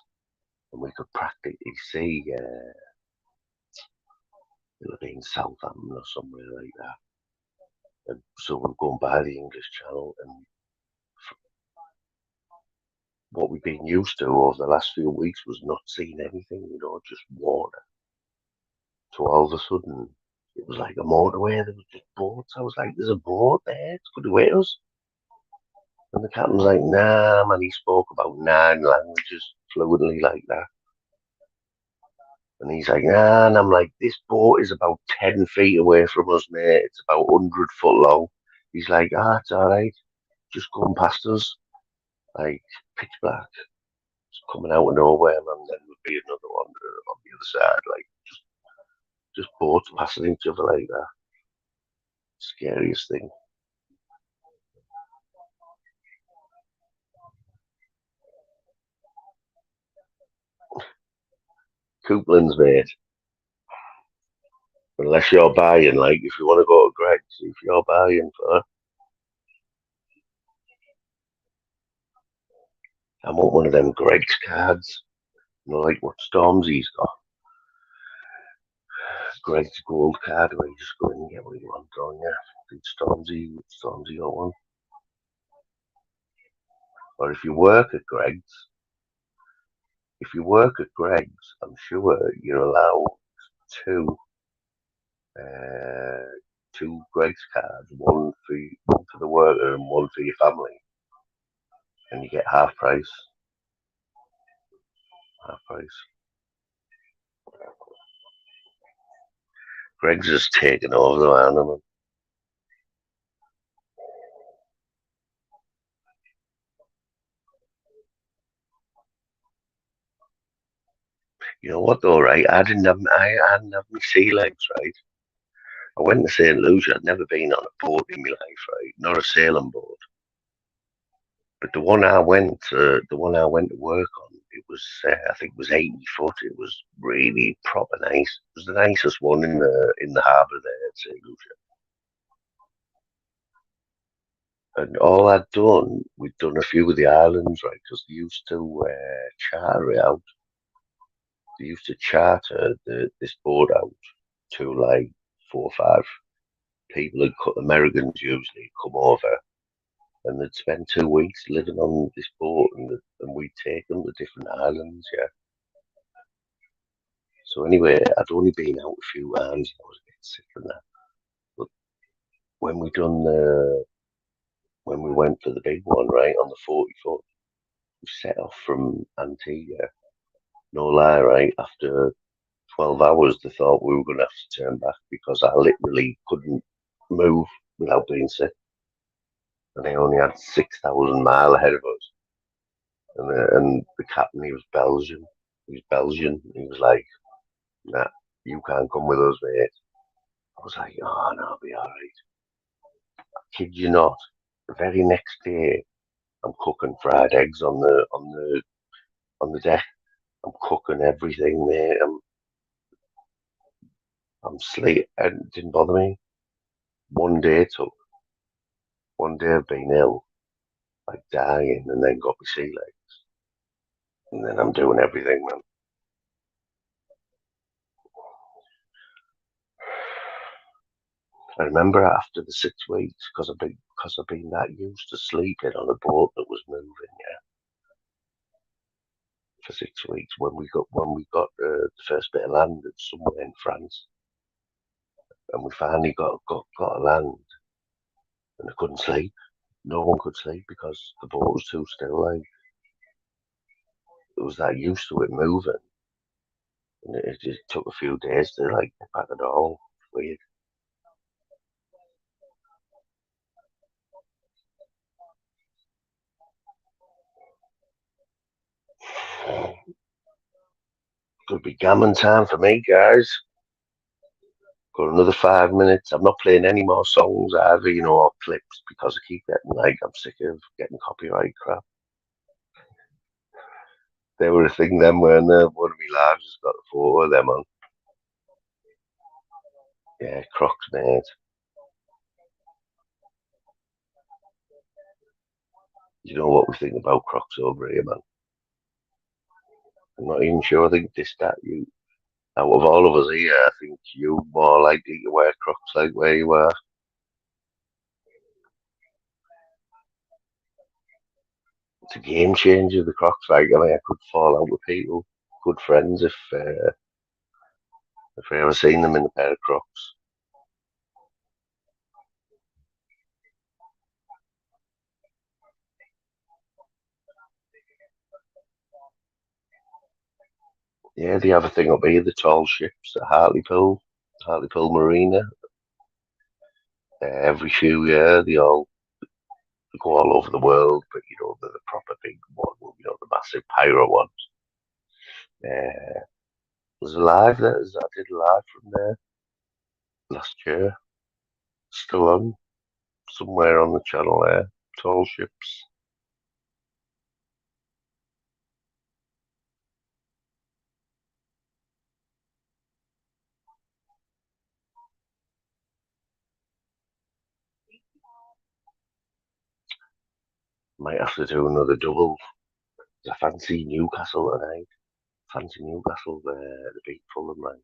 and we could practically see. It would have been Southampton or somewhere like that. And so we're going by the English Channel, and what we've been used to over the last few weeks was not seeing anything, just water. So all of a sudden, it was like a motorway. There was just boats. I was like, "There's a boat there. It's going to hit us." And the captain's like, "Nah, man." He spoke about 9 languages fluently like that. And he's like, "Nah," and I'm like, "This boat is about 10 feet away from us, mate. It's about 100 foot long." He's like, "Ah, it's all right. Just going past us, like pitch black, it's coming out of nowhere, man. Then would be another one on the other side, like just boats passing each other like that. Scariest thing." Couplands, mate. Unless you're buying, like, if you want to go to Greg's, if you're buying for, I want one of them Greg's cards. You know, like what Stormzy's got. Greg's gold card where you just go in and get what you want on you. I Stormzy got one. Or if you work at Greg's, I'm sure you're allowed two uh, two Greg's cards, one for the worker and one for your family, and you get half price. Half price. Greg's has taken over the animal. You know what though, right? I hadn't have my sea legs, right? I went to St. Lucia. I'd never been on a boat in my life, right? Not a sailing boat. But the one I went to work on, it was, I think it was 80 foot. It was really proper nice. It was the nicest one in the harbour there at St. Lucia. And all we'd done a few of the islands, right? Because they used to charter it out. They used to charter this boat out to like 4 or 5 people, Americans usually come over, and they'd spend 2 weeks living on this boat, and we'd take them to different islands, yeah. So anyway, I'd only been out a few times, and I was a bit sick of that. But when we done when we went for the big one, right, on the 40 foot, we set off from Antigua. No lie, right, after 12 hours, they thought we were going to have to turn back because I literally couldn't move without being sick. And they only had 6,000 mile ahead of us. And the captain, he was Belgian. He was Belgian. He was like, nah, you can't come with us, mate. I was like, oh, no, I'll be all right. Kid you not. The very next day, I'm cooking fried eggs on the deck. I'm cooking everything, mate. I'm sleep, and it didn't bother me. One day took. One day I've been ill, like dying, and then got my sea legs, and then I'm doing everything, man. I remember after the 6 weeks, because I've been that used to sleeping on a boat that was moving, yeah, for 6 weeks. When we got the first bit of land somewhere in France, and we finally got a land, and I couldn't sleep. No one could sleep because the boat was too still. Like it was that used to it moving, and it just took a few days to like get back at all. Weird. Could be gammon time for me, guys. Got another 5 minutes. I'm not playing any more songs either, or clips because I keep getting like I'm sick of getting copyright crap. They were a thing then when one of my lives has got a photo of them on. Yeah, Crocs, mate. You know what we think about Crocs over here, man. I'm not even sure. I think you out of all of us here, I think you more likely to wear Crocs like where you are. It's a game changer, the Crocs. Like, I mean, I could fall out with people, good friends, if I ever seen them in a pair of Crocs. Yeah, they have a thing up here, the tall ships at Hartlepool Marina. Every few years, they go all over the world, but the proper big one, the massive pyro ones. Uh, there's a live there. I did a live from there last year. Still on somewhere on the channel there. Tall ships. Might have to do another double. I fancy Newcastle tonight. Fancy Newcastle to beat Fulham, man.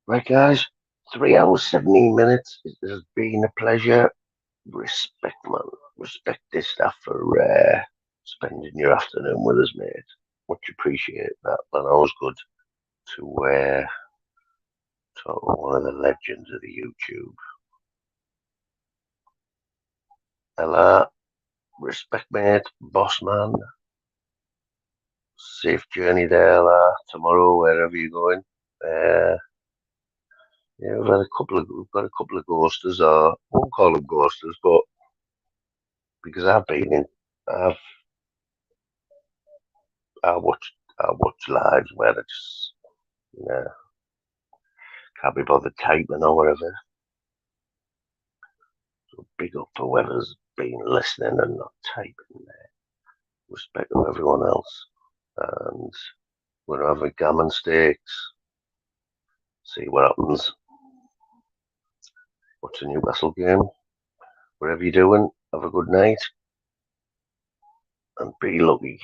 Right, guys. 3 hours, 17 minutes. It has been a pleasure. Respect, man. Respect this stuff for spending your afternoon with us, mate. Much appreciate that. And always good to talk to one of the legends of the YouTube. Ella, respect, mate. Boss man. Safe journey there, tomorrow, wherever you're going. Uh, yeah, we've got a couple of ghosters, or I won't call them ghosters, but because I've I watch lives where I just can't be bothered typing or whatever. So big up for whoever's been listening and not typing. Respect to everyone else, and we're having gammon steaks. See what happens. What's a Newcastle game? Whatever you're doing, have a good night and be lucky.